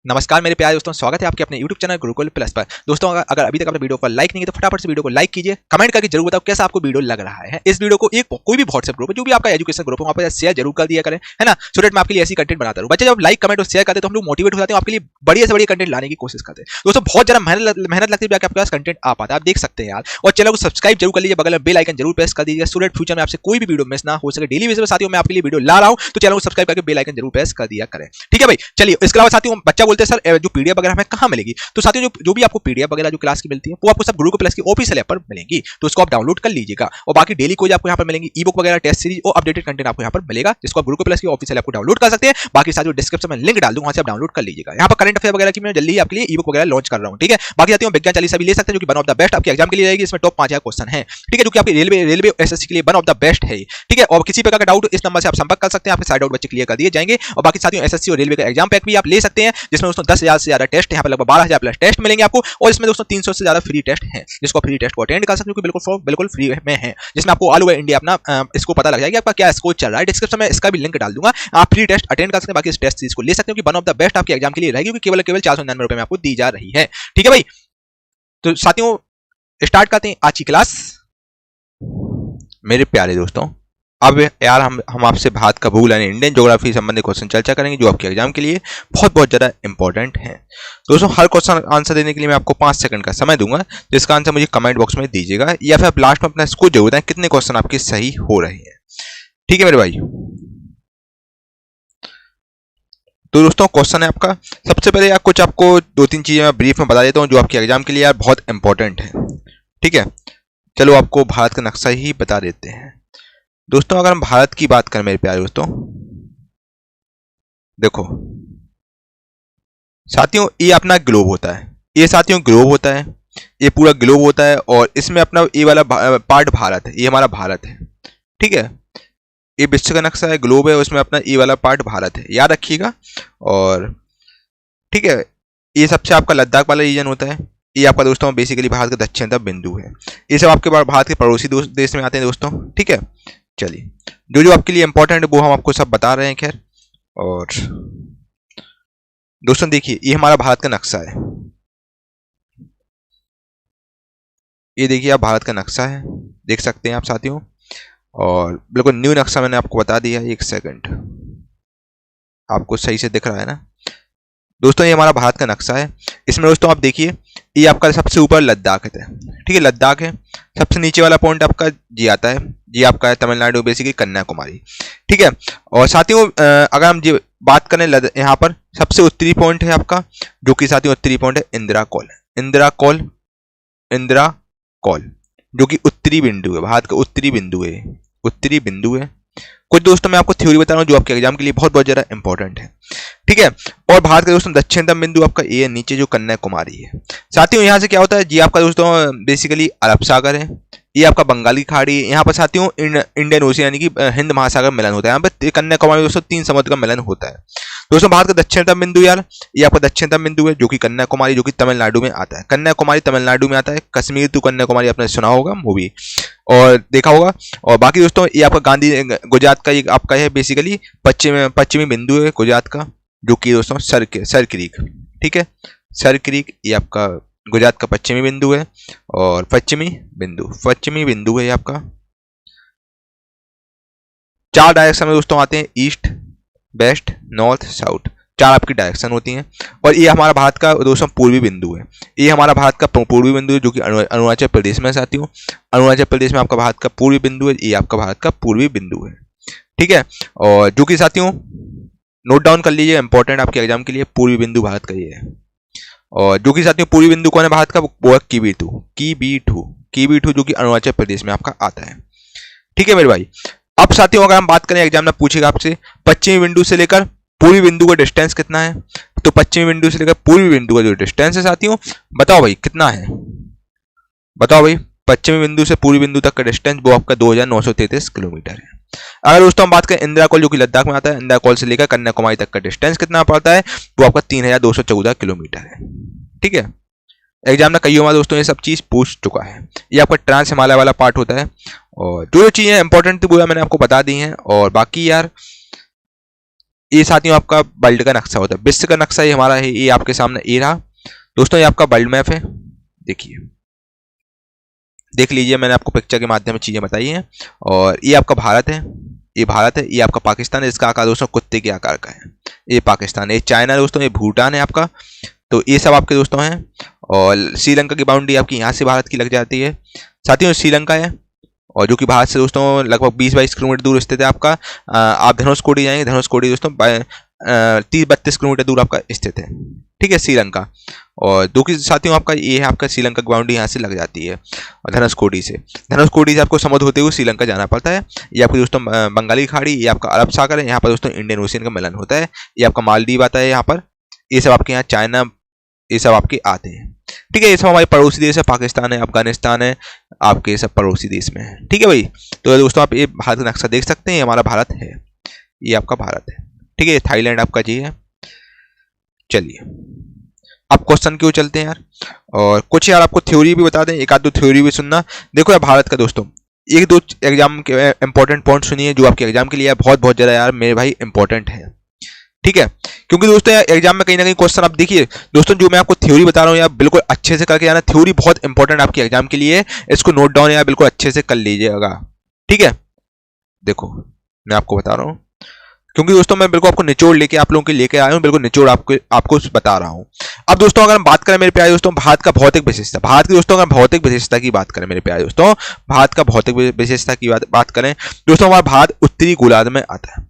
नमस्कार मेरे प्यारे दोस्तों, स्वागत है आपके अपने YouTube चैनल गुरुकुल प्लस पर। दोस्तों अगर अभी तक आपने वीडियो को लाइक नहीं किया तो फटाफट से वीडियो को लाइक कीजिए, कमेंट करके जरूर बताओ कैसा आपको वीडियो लग रहा है। इस वीडियो को एक कोई भी व्हाट्सएप ग्रुप है, जो भी आपका एजुकेशन ग्रुप है, वहां पर शेयर जरूर कर दिया करें, है ना, सो दैट मैं आपके लिए ऐसी कंटेंट बनाता रहूं। बच्चे जब लाइक कमेंट और शेयर करते हैं तो हम लोग मोटिवेट हो जाते हैं, आपके लिए बढ़िया से बढ़िया कंटेंट लाने की कोशिश करते हैं। दोस्तों बहुत ज्यादा मेहनत लगती है आपके पास कंटेंट आ पाता है, आप देख सकते हैं यार। और चैनल को सब्सक्राइब जरूर कर लीजिए, बगल में बेल आइकन जरूर प्रेस कर दीजिए, सो दैट फ्यूचर में आपसे कोई भी वीडियो मिस ना हो सके। डेली बेसिस पे साथियों मैं आपके लिए वीडियो ला रहा हूं, तो चैनल को सब्सक्राइब करके बेल आइकन जरूर प्रेस कर दिया करें। ठीक है भाई, चलिए। इसके अलावा साथियों बच्चा बोलते हैं सर जो पीडीएफ वगैरह हमें कहां मिलेगी, तो साथियों जो भी आपको पीडीएफ वगैरह जो क्लास की मिलती है वो आपको सब गुरुकुल प्लस की ऑफिशियल ऐप पर मिलेंगी, तो उसको आप डाउनलोड कर लीजिएगा। और बाकी डेली कोई आपको यहाँ पर मिलेंगी ई बुक वगैरह, टेस्ट सीरीज और अपडेटेड कंटेंट आपको यहाँ पर मिलेगा, जिसको आप गुरुकुल प्लस की ऑफिशियल ऐप को डाउनलोड कर सकते हैं। बाकी साथियों डिस्क्रिप्शन में लिंक डाल दूंगा, वहां से आप डाउनलोड कर लीजिएगा। यहाँ पर करंट अफेयर वगैरह की मैं जल्दी आपके लिए ई बुक वगैरह लॉन्च कर रहा हूँ। ठीक है, बाकी साथियों विज्ञान चालीसा भी ले सकते हैं, जो कि वन ऑफ द बेस्ट आपके एग्जाम के लिए रहेगी। इसमें टॉप 5000 क्वेश्चन है, ठीक है, जो कि आपके रेलवे एसएससी के लिए वन ऑफ द बेस्ट है। ठीक है, और किसी प्रकार का डाउट इस नंबर से आप संपर्क कर सकते हैं, आपके सारे डाउट बच्चे क्लियर कर दिए जाएंगे। और बाकी साथियों एसएससी और रेलवे का एग्जाम पैक भी आप ले सकते हैं, जिसमें दोस्तों 10,000 से ज्यादा टेस्ट, यहाँ पर लगभग 12,000 प्लस टेस्ट मिलेंगे आपको। और इसमें दोस्तों 300 से ज्यादा फ्री टेस्ट हैं, जिसको फ्री टेस्ट को अटेंड कर सकते हो, कि बिल्कुल फ्री में है, जिसमें आपको ऑल ओवर इंडिया अपना इसको पता लग जाएगा आपका क्या स्कोर चल रहा है। डिस्क्रिप्शन में इसका भी लिंक डाल दूंगा, आप फ्री टेस्ट अटेंड कर सकते हैं। बाकी इस टेस्ट सीरीज को ले सकते हो, कि वन ऑफ द बेस्ट आपके एग्जाम के लिए रहेगी, क्योंकि केवल 499 रुपए में आपको दी जा रही है। ठीक है भाई, तो साथियों स्टार्ट करते हैं आज की क्लास। मेरे प्यारे दोस्तों, अब यार हम आपसे भारत का भूगोल यानी इंडियन ज्योग्राफी संबंधित क्वेश्चन चर्चा करेंगे, जो आपके एग्जाम के लिए बहुत ज्यादा इंपॉर्टेंट है। दोस्तों हर क्वेश्चन आंसर देने के लिए मैं आपको 5 सेकंड का समय दूंगा, जिसका आंसर मुझे कमेंट बॉक्स में दीजिएगा, या फिर आप लास्ट में अपना स्कोर जरूर बताएं कितने क्वेश्चन आपके सही हो रहे हैं। ठीक है मेरे भाई, तो दोस्तों क्वेश्चन है आपका। सबसे पहले आपको 2-3 चीजें मैं ब्रीफ में बता देता हूँ, जो आपके एग्जाम के लिए यार बहुत इंपॉर्टेंट है। ठीक है, चलो आपको भारत का नक्शा ही बता देते हैं। दोस्तों अगर हम भारत की बात करें मेरे प्यारे दोस्तों, देखो साथियों ये अपना ग्लोब होता है, ये साथियों ग्लोब होता है, ये पूरा ग्लोब होता है, और इसमें अपना ये वाला पार्ट भारत है, ये हमारा भारत है। ठीक है, ये विश्व का नक्शा है, ग्लोब है, उसमें अपना ये वाला पार्ट भारत है, याद रखिएगा। और ठीक है, ये सबसे आपका लद्दाख वाला रीजन होता है, ये आपका दोस्तों बेसिकली भारत का दक्षिणतम बिंदु है। ये सब आपके भारत के पड़ोसी देश में आते हैं दोस्तों। ठीक है, चलिए जो आपके लिए इंपॉर्टेंट है वो हम आपको सब बता रहे हैं। खैर, और दोस्तों देखिए ये हमारा भारत का नक्शा है, ये देखिए आप भारत का नक्शा है, देख सकते हैं आप साथियों। और बिल्कुल न्यू नक्शा मैंने आपको बता दिया। एक सेकंड, आपको सही से दिख रहा है ना दोस्तों, ये हमारा भारत का नक्शा है। इसमें दोस्तों आप देखिए ये आपका सबसे ऊपर लद्दाख है, ठीक है, लद्दाख है। सबसे नीचे वाला पॉइंट आपका ये आता है, ये आपका है तमिलनाडु, बेसिकली कन्याकुमारी। ठीक है, और साथियों अगर हम ये बात करें यहाँ पर सबसे उत्तरी पॉइंट है आपका, जो कि साथियों उत्तरी पॉइंट है इंदिरा कॉल, जो कि उत्तरी बिंदु है, भारत का उत्तरी बिंदु है। कुछ दोस्तों मैं आपको थ्योरी बता रहा हूँ, जो आपके एग्जाम के लिए बहुत ज्यादा इंपॉर्टेंट है। ठीक है, और भारत का दोस्तों दक्षिणतम बिंदु आपका ये है, नीचे जो कन्याकुमारी है। साथियों यहाँ से क्या होता है, ये आपका दोस्तों बेसिकली अरब सागर है, ये आपका बंगाली खाड़ी है। यहाँ पर साथियों इंडियन ओशियन यानी कि हिंद महासागर मिलन होता है। यहाँ पर कन्याकुमारी दोस्तों 3 समुद्र का मिलन होता है। दोस्तों भारत का दक्षिणतम बिंदु यार, ये आपका दक्षिणतम बिंदु है, जो कि कन्याकुमारी, जो कि तमिलनाडु में आता है। कन्याकुमारी तमिलनाडु में आता है। कश्मीर टू कन्याकुमारी आपने सुना होगा मूवी और देखा होगा। और बाकी दोस्तों ये आपका गांधी गुजरात का, ये आपका है बेसिकली पश्चिमी बिंदु है गुजरात का, जो कि दोस्तों सर क्रीक। ठीक है, सर क्रीक ये आपका गुजरात का पश्चिमी बिंदु है, और पश्चिमी बिंदु है आपका। 4 डायरेक्शन में दोस्तों आते हैं, ईस्ट, वेस्ट, नॉर्थ, साउथ, 4 आपकी डायरेक्शन होती हैं। और ये हमारा भारत का दोस्तों पूर्वी बिंदु है, ये हमारा भारत का पूर्वी बिंदु है, जो कि अरुणाचल प्रदेश में साथियों, अरुणाचल प्रदेश में आपका भारत का पूर्वी बिंदु है, ये आपका भारत का पूर्वी बिंदु है। ठीक है, और जो कि साथियों नोट डाउन कर लीजिए, इंपॉर्टेंट आपके एग्जाम के लिए, पूर्वी बिंदु भारत का ये है। और जो कि साथियों पूर्वी बिंदु कौन है भारत का, वो है कीबीटू, जो कि अरुणाचल प्रदेश में आपका आता है। ठीक है मेरे भाई, अब साथियों अगर हम बात करें, एग्जाम में पूछेगा आपसे पश्चिमी बिंदु से लेकर पूर्वी बिंदु का डिस्टेंस कितना है, तो पश्चिमी बिंदु से लेकर पूर्वी बिंदु का जो डिस्टेंस है साथियों, बताओ भाई कितना है, बताओ भाई। पश्चिमी बिंदु से पूर्वी बिंदु तक का डिस्टेंस वो आपका 2933 किलोमीटर है। अगर दोस्तों हम बात करें इंदिरा कॉल, जो कि लद्दाख में आता है, इंदिरा कॉल से लेकर कन्याकुमारी तक का डिस्टेंस कितना पड़ता है, वो आपका 3214 किलोमीटर है। ठीक है, एग्जाम में कई बार दोस्तों ये सब चीज पूछ चुका है। ये आपका ट्रांस हिमालय वाला पार्ट होता है, और जो चीजें इंपॉर्टेंट थी वो मैंने आपको बता दी हैं। और बाकी यार ये साथियों आपका वर्ल्ड का नक्शा होता है, विश्व का नक्शा ये हमारा है, ये आपके सामने ये रहा दोस्तों, ये आपका वर्ल्ड मैप है, देखिए देख लीजिए, मैंने आपको पिक्चर के माध्यम से चीजें बताई हैं। और ये आपका भारत है, ये भारत है, ये आपका पाकिस्तान है, इसका आकार दोस्तों कुत्ते के आकार का है, ये पाकिस्तान है, ये चाइना दोस्तों, ये भूटान है आपका। तो ये सब आपके दोस्तों हैं। और श्रीलंका की बाउंड्री आपकी यहाँ से भारत की लग जाती है साथियों, श्रीलंका है, और जो कि भारत से दोस्तों लगभग 20-22 किलोमीटर दूर स्थित है आपका। आप धनुषकोडी जाएंगे, धनुषकोडी दोस्तों 30-32 किलोमीटर दूर आपका स्थित है, ठीक है, श्रीलंका। और दो की साथियों आपका ये है, आपका श्रीलंका की बाउंड्री यहाँ से लग जाती है और धनुषकोडी से आपको समुद्र होते हुए श्रीलंका जाना पड़ता है। ये आपके दोस्तों बंगाली खाड़ी, ये आपका अरब सागर है, यहाँ पर दोस्तों इंडियन ओशियन का मिलन होता है। ये आपका मालदीव आता है यहाँ पर, ये सब आपके यहाँ चाइना, ये सब आपके आते हैं, ठीक है। ये सब हमारे पड़ोसी देश है, पाकिस्तान है, अफगानिस्तान है, आपके सब पड़ोसी देश में है, ठीक है भाई। तो दोस्तों आप ये भारत का नक्शा देख सकते हैं, ये हमारा भारत है, ये आपका भारत है, ठीक है। थाईलैंड आपका जी है। चलिए अब क्वेश्चन क्यों चलते हैं यार, और कुछ यार आपको थ्योरी भी बता दें, एक आध दो थ्योरी भी सुनना। देखो यार भारत का दोस्तों एक दो एग्जाम के इंपॉर्टेंट पॉइंट सुनिए जो आपके एग्जाम के लिए बहुत बहुत ज्यादा यार मेरे भाई इंपॉर्टेंट है, ठीक है। क्योंकि दोस्तों यार एग्जाम में कहीं ना कहीं क्वेश्चन आप देखिए दोस्तों, जो मैं आपको थ्योरी बता रहा हूँ यार बिल्कुल अच्छे से करके जाना, थ्योरी बहुत इंपॉर्टेंट आपके एग्जाम के लिए, इसको नोट डाउन यार बिल्कुल अच्छे से कर लीजिएगा, ठीक है। देखो मैं आपको बता रहा हूँ, क्योंकि दोस्तों मैं बिल्कुल आपको निचोड़ लेके आप लोगों के लेके आया हूँ, बिल्कुल निचोड़ आपको बता रहा हूँ। अब दोस्तों अगर हम बात करें मेरे प्यारे दोस्तों भारत का भौतिक विशेषता, भारत की दोस्तों अगर भौतिक विशेषता की बात करें मेरे प्यारे दोस्तों, भारत का भौतिक विशेषता की बात करें दोस्तों, हमारा भारत उत्तरी गोलार्ध में आता है,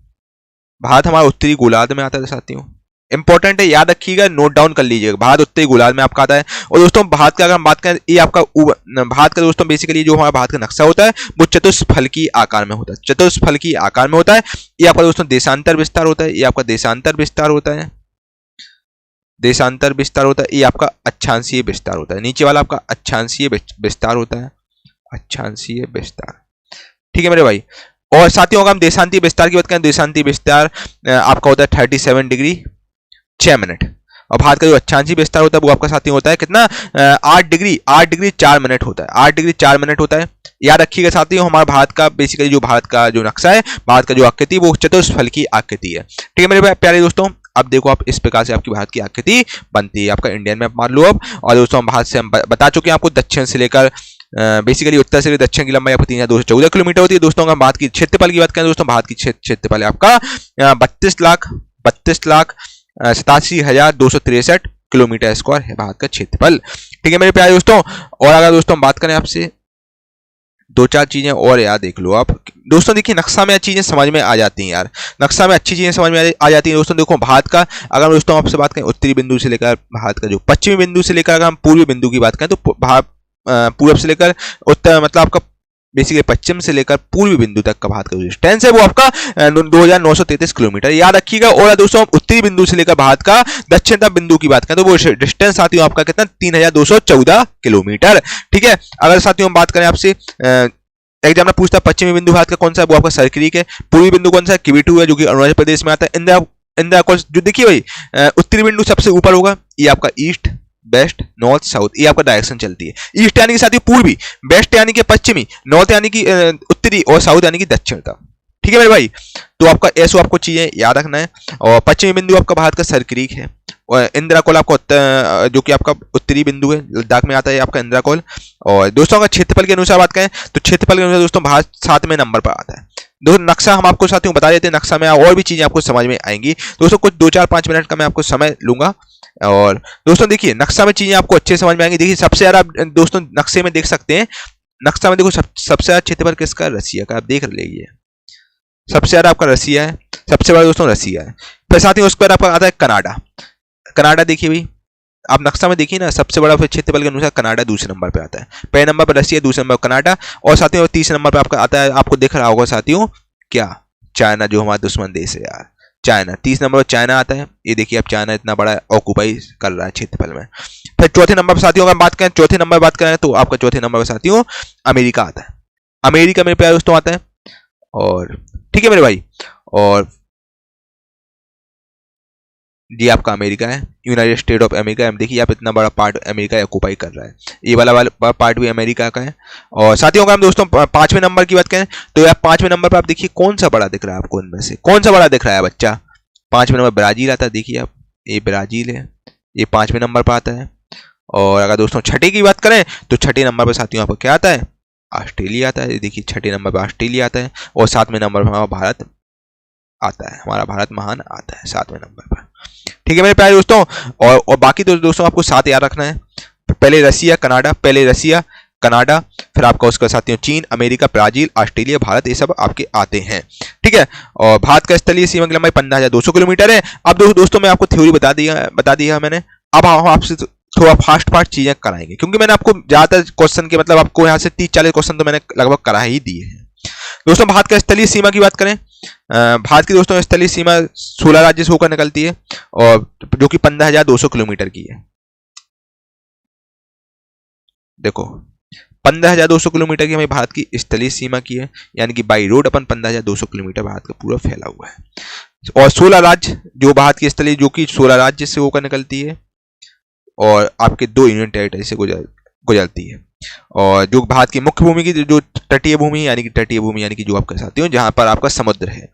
भारत हमारा उत्तरी गोलार्ध में आता है साथियों, इंपॉर्टेंट है, याद रखिएगा, नोट डाउन कर लीजिएगा, भारत उत्तरी गोलार्ध में आपका आता है। और दोस्तों भारत का अगर हम बात करें, ये आपका भारत का दोस्तों बेसिकली जो हमारा भारत का नक्शा होता है वो चतुष्फलकी आकार में होता है, चतुष्फलकी आकार में होता है। ये आपका दोस्तों देशांतर विस्तार होता है, ये आपका देशांतर विस्तार होता है, देशांतर विस्तार होता है, ये आपका अक्षांशीय विस्तार होता है, नीचे वाला आपका अक्षांशीय विस्तार होता है, अक्षांशीय विस्तार, ठीक है मेरे भाई। और साथियों अगर हम देशांतीय विस्तार की बात करें, देशांतीय विस्तार आपका होता है 37 डिग्री 6 मिनट, और भारत का जो अक्षांशीय विस्तार होता है वो आपका साथियों होता है कितना 8 डिग्री 4 मिनट होता है, 8 डिग्री 4 मिनट होता है। याद रखिएगा साथियों हमारा भारत का बेसिकली जो भारत का जो नक्शा है, भारत का जो आकृति वो चतुष्फलकी आकृति है, ठीक है मेरे प्यारे दोस्तों। अब देखो आप इस प्रकार से आपकी भारत की आकृति बनती है, आपका इंडियन मैप मान लो अब। और दोस्तों हम भारत से हम बता चुके हैं आपको, दक्षिण से लेकर बेसिकली उत्तर से दक्षिण की लंबाई आपको 3214 किलोमीटर होती है। दोस्तों अगर बात की क्षेत्रफल की बात करें दोस्तों, भारत की क्षेत्रफल है आपका 32,87,263 किलोमीटर स्क्वायर है भारत का क्षेत्रफल, ठीक है मेरे प्यारे दोस्तों। और अगर दोस्तों हम बात करें आपसे दो चार चीजें और यार देख लो आप दोस्तों, देखिए नक्शा में चीजें समझ में आ जाती हैं यार, नक्शा में अच्छी चीजें समझ में आ जाती हैं दोस्तों। देखो भारत का अगर दोस्तों आपसे बात करें उत्तरी बिंदु से लेकर भारत का जो पश्चिमी बिंदु से लेकर अगर हम पूर्वी बिंदु की बात करें तो पूर्व से लेकर उत्तर मतलब आपका बेसिकली पश्चिम से लेकर पूर्वी बिंदु तक का भारत का जो डिस्टेंस है वो आपका 2933 किलोमीटर, याद रखिएगा। और दोस्तों उत्तरी बिंदु से लेकर भारत का दक्षिणतम बिंदु की बात करें तो वो डिस्टेंस साथियों आपका कितना 3214 किलोमीटर, ठीक है। अगर साथियों हम बात करें आपसे एग्जाम में पूछता पश्चिमी बिंदु भारत का कौन सा है, वो आपका सरक्रीक है। पूर्वी बिंदु कौन सा है, किबिटू है जो कि अरुणाचल प्रदेश में आता है। इंदिरा कौन जो देखिए भाई उत्तरी बिंदु सबसे ऊपर होगा, ये आपका ईस्ट वेस्ट नॉर्थ साउथ, ये आपका डायरेक्शन चलती है। ईस्ट यानी कि साथियों पूर्वी, वेस्ट यानी कि पश्चिमी, नॉर्थ यानी कि उत्तरी, और साउथ यानी कि दक्षिण का, ठीक है मेरे भाई। तो आपका ऐसो आपको चीजें याद रखना है। और पश्चिमी बिंदु आपका भारत का सरक्रीक है, और इंदिरा कौल आपका जो कि आपका उत्तरी बिंदु है, लद्दाख में आता है आपका इंदिरा कौल। और दोस्तों अगर क्षेत्रफल के अनुसार बात करें तो क्षेत्रफल के अनुसार दोस्तों भारत 7वें नंबर पर आता है। दोस्तों नक्शा हम आपको साथियों बता देते हैं, नक्शा में और भी चीजें आपको समझ में आएंगी दोस्तों, कुछ 2-4-5 मिनट का मैं आपको समय लूंगा। और दोस्तों देखिए नक्शा में चीजें आपको अच्छे समझ में आएंगी। देखिए सबसे ज्यादा दोस्तों नक्शे में देख सकते हैं, नक्शा में देखो सबसे ज्यादा क्षेत्रफल किसका, रसिया का, आप देख लीजिए सबसे ज्यादा आपका रसिया है, सबसे बड़ा दोस्तों रसिया है। फिर साथ ही उसके बाद आपका आता है कनाडा। कनाडा देखिए भाई आप नक्शा में देखिए ना, सबसे बड़ा फिर क्षेत्रफल के अनुसार कनाडा दूसरे नंबर पे आता है, पहले नंबर पर रसिया, दूसरे नंबर पर कनाडा, और साथियों तीसरे नंबर पर आपका आता है, आपको दिख रहा होगा साथियों क्या, चाइना, जो हमारा दुश्मन देश है यार, चाइना। 30 नंबर पर चाइना आता है, ये देखिए आप चाइना इतना बड़ा ऑक्यूपाई कर रहा है क्षेत्रफल में। फिर चौथे नंबर पर साथियों अगर बात करें, चौथे नंबर बात करें तो आपका चौथे नंबर पर साथियों अमेरिका आता है, अमेरिका मेरे प्यारे दोस्तों आता है। और ठीक है मेरे भाई, और ये आपका अमेरिका है, यूनाइटेड स्टेट ऑफ अमेरिका। देखिए आप इतना बड़ा पार्ट अमेरिका ऑक्यूपाई कर रहा है, ये वाला पार्ट भी अमेरिका का है। और साथियों अगर हम दोस्तों 5वें नंबर की बात करें तो आप 5वें नंबर पर आप देखिए कौन सा बड़ा दिख रहा है आपको, इनमें से कौन सा बड़ा दिख रहा है बच्चा, 5वें नंबर ब्राजील आता है, देखिए आप ये ब्राजील है, ये 5वें नंबर पर आता है। और अगर दोस्तों छठे की बात करें तो छठे नंबर पर साथियों आपको क्या आता है, ऑस्ट्रेलिया आता है, देखिए छठे नंबर पर ऑस्ट्रेलिया आता है। और 7वें नंबर पर हमारा भारत आता है, हमारा भारत महान आता है 7वें नंबर पर। ठीक है मेरे प्यारे दोस्तों, और बाकी तो दोस्तों आपको 7 याद रखना है। पहले रसिया कनाडा, पहले रसिया कनाडा, फिर आपका उसका साथियों चीन, अमेरिका, ब्राजील, ऑस्ट्रेलिया, भारत, ये सब आपके आते हैं। ठीक है, और भारत का स्थलीय सीमा की लंबाई 15,200 किलोमीटर है। अब दोस्तों मैं आपको थ्योरी बता दिया मैंने। अब हम आपसे थोड़ा फास्ट चीजें कराएंगे, क्योंकि मैंने आपको ज्यादातर क्वेश्चन के मतलब आपको यहाँ से 30-40 क्वेश्चन तो मैंने लगभग करा ही दिए हैं। दोस्तों भारत का स्थलीय सीमा की बात करें, भारत की दोस्तों स्थलीय सीमा 16 राज्य से होकर निकलती है, और जो कि 15,200 किलोमीटर की है। देखो 15,200 किलोमीटर की हमारी भारत की स्थलीय सीमा की है, यानी कि by road upon 15,200 kilometre Bharat का पूरा फैला हुआ है। और 16 राज्य जो भारत की स्थलीय, जो कि 16 राज्य से होकर निकलती है, और आपके 2 यूनियन टेरिटरी से गुजरती है। और जो भारत की मुख्य भूमि की जो तटीय भूमि यानी कि जो आप कह सकते हो जहां पर आपका समुद्र है,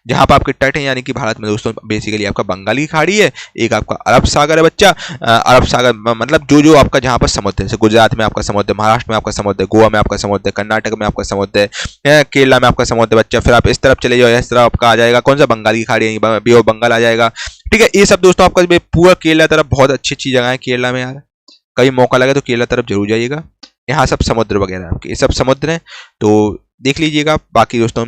जहां पर आपके तट है, यानी कि भारत में दोस्तों बेसिकली आपका बंगाल की खाड़ी है, एक आपका अरब सागर है बच्चा। अरब सागर मतलब जो आपका जहां पर समुद्र है, जैसे गुजरात में आपका समुद्र, महाराष्ट्र में आपका समुद्र, गोवा में आपका समुद्र, कर्नाटक में आपका समुद्र है, केरला में आपका समुद्र बच्चा। फिर आप इस तरफ चले जाओ, इस तरफ आपका आ जाएगा कौन सा, बंगाल की खाड़ी, बे ऑफ बंगाल आ जाएगा। ठीक है, ये सब दोस्तों आपका पूरा केरला तरफ बहुत अच्छी अच्छी जगह है केरला में यार, कभी मौका लगे तो केरला तरफ जरूर जाइएगा। यहाँ सब समुद्र वगैरह आपके ये सब समुद्र हैं, तो देख लीजिएगा। बाकी दोस्तों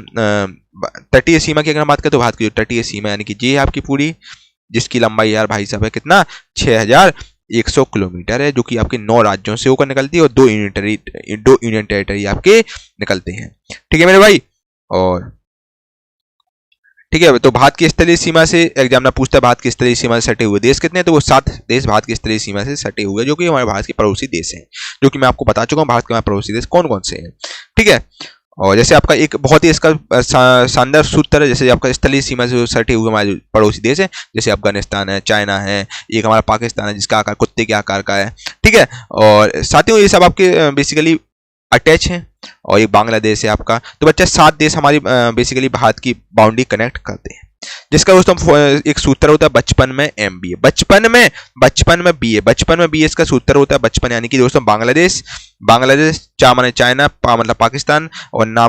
तटीय सीमा की अगर बात करें तो भारत की जो तटीय सीमा यानी कि ये आपकी पूरी, जिसकी लंबाई यार भाई साहब है कितना, 6,100 किलोमीटर है, जो कि आपके 9 राज्यों से होकर निकलती है, और 2 यूनियन टेरिटरी आपके निकलते हैं। ठीक है मेरे भाई, और ठीक है, तो भारत की स्थलीय सीमा से एग्जामिनर पूछता है भारत की स्थलीय सीमा से सटे हुए देश कितने हैं, तो वो 7 देश भारत की स्थलीय सीमा से सटे हुए, जो कि हमारे भारत के पड़ोसी देश हैं, जो कि मैं आपको बता चुका हूँ भारत के हमारे पड़ोसी देश कौन कौन से हैं। ठीक है, और जैसे आपका एक बहुत ही इसका शानदार सूत्र है, जैसे आपका स्थलीय सीमा से सटे हुए हमारे पड़ोसी देश है, जैसे अफगानिस्तान है, चाइना है, एक हमारा पाकिस्तान है जिसका आकार कुत्ते के आकार का है। ठीक है, और साथियों ये सब आपके बेसिकली अटैच हैं, और ये बांग्लादेश है आपका। तो बच्चा 7 देश हमारी बेसिकली भारत की बाउंड्री कनेक्ट करते हैं, जिसका दोस्तों एक सूत्र होता है बचपन में MBA, बचपन में BA इसका सूत्र होता है बचपन, यानी कि दोस्तों बांग्लादेश, चा माने चाइना, पा मतलब पाकिस्तान, और ना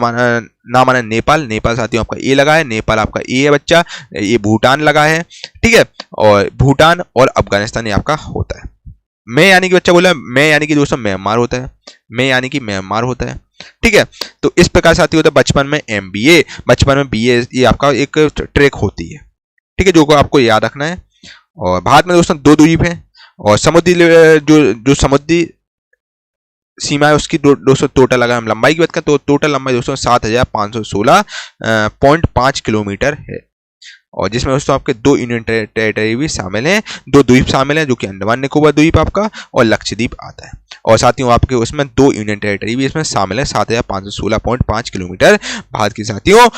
माने नेपाल साथियों आपका ए लगा है, नेपाल आपका ए है बच्चा, ये भूटान लगा है। ठीक है, और भूटान और अफगानिस्तान ये आपका होता है। मैं यानी कि बच्चा बोला, मैं यानी कि दोस्तों म्यांमार होता है। ठीक है, तो इस प्रकार साथी होता है बचपन में MBA, बचपन में BA, ये आपका एक ट्रैक होती है। ठीक है, जो को आपको याद रखना है। और भारत में दोस्तों 2 द्वीप हैं, और समुद्री जो समुद्री सीमा है उसकी दोस्तों टोटल अगर हम लंबाई की बात करें तो टोटल लंबाई दोस्तों 7,516.5 किलोमीटर है, और जिसमें दोस्तों आपके 2 यूनियन टेरिटरी भी शामिल हैं, 2 द्वीप शामिल हैं, जो कि अंडमान निकोबार द्वीप आपका और लक्षद्वीप आता है। और साथियों आपके उसमें 2 यूनियन टेरिटरी भी इसमें शामिल है। 7,516.5 किलोमीटर भारत की साथियों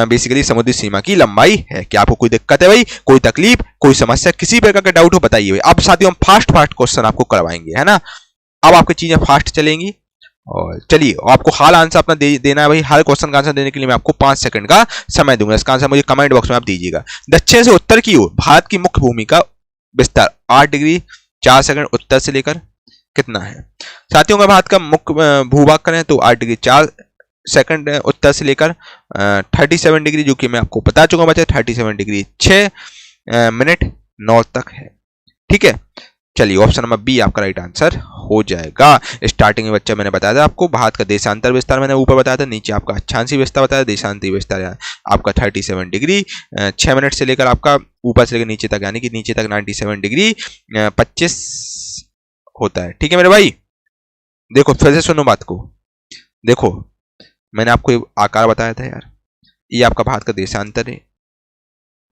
बेसिकली समुद्री सीमा की लंबाई है। क्या आपको कोई दिक्कत है भाई, कोई तकलीफ, कोई समस्या, किसी प्रकार का डाउट हो बताइए भाई। अब साथियों हम फास्ट क्वेश्चन आपको करवाएंगे, है ना। अब आपकी चीजें फास्ट चलेंगी, और चलिए आपको हाल आंसर अपना देना है भाई। हर क्वेश्चन का आंसर देने के लिए मैं आपको 5 सेकंड का समय दूंगा। इसका आंसर मुझे कमेंट बॉक्स में आप दीजिएगा। दक्षिण से उत्तर की ओर भारत की मुख्य भूमि का विस्तार 8 डिग्री 4 सेकंड उत्तर से लेकर कितना है। साथियों का भारत का मुख्य भूभाग करें तो 8 डिग्री 4 सेकंड उत्तर से लेकर 37 डिग्री, जो कि मैं आपको बता चुका हूं बच्चे, 37 डिग्री 6 मिनट 9 तक है। ठीक है, चलिए ऑप्शन नंबर बी आपका राइट आंसर हो जाएगा। स्टार्टिंग में बच्चा मैंने बताया था आपको भारत का देशांतर विस्तार मैंने ऊपर बताया था, नीचे आपका अक्षांशीय विस्तार बताया, देशांतरीय विस्तार आपका 37 डिग्री 6 मिनट से लेकर आपका ऊपर से लेकर नीचे तक, यानी कि नीचे तक 97 डिग्री 25 होता है। ठीक है मेरे भाई, देखो फिर से सुनो बात को। देखो मैंने आपको आकार बताया था यार, ये आपका भारत का देशांतर है,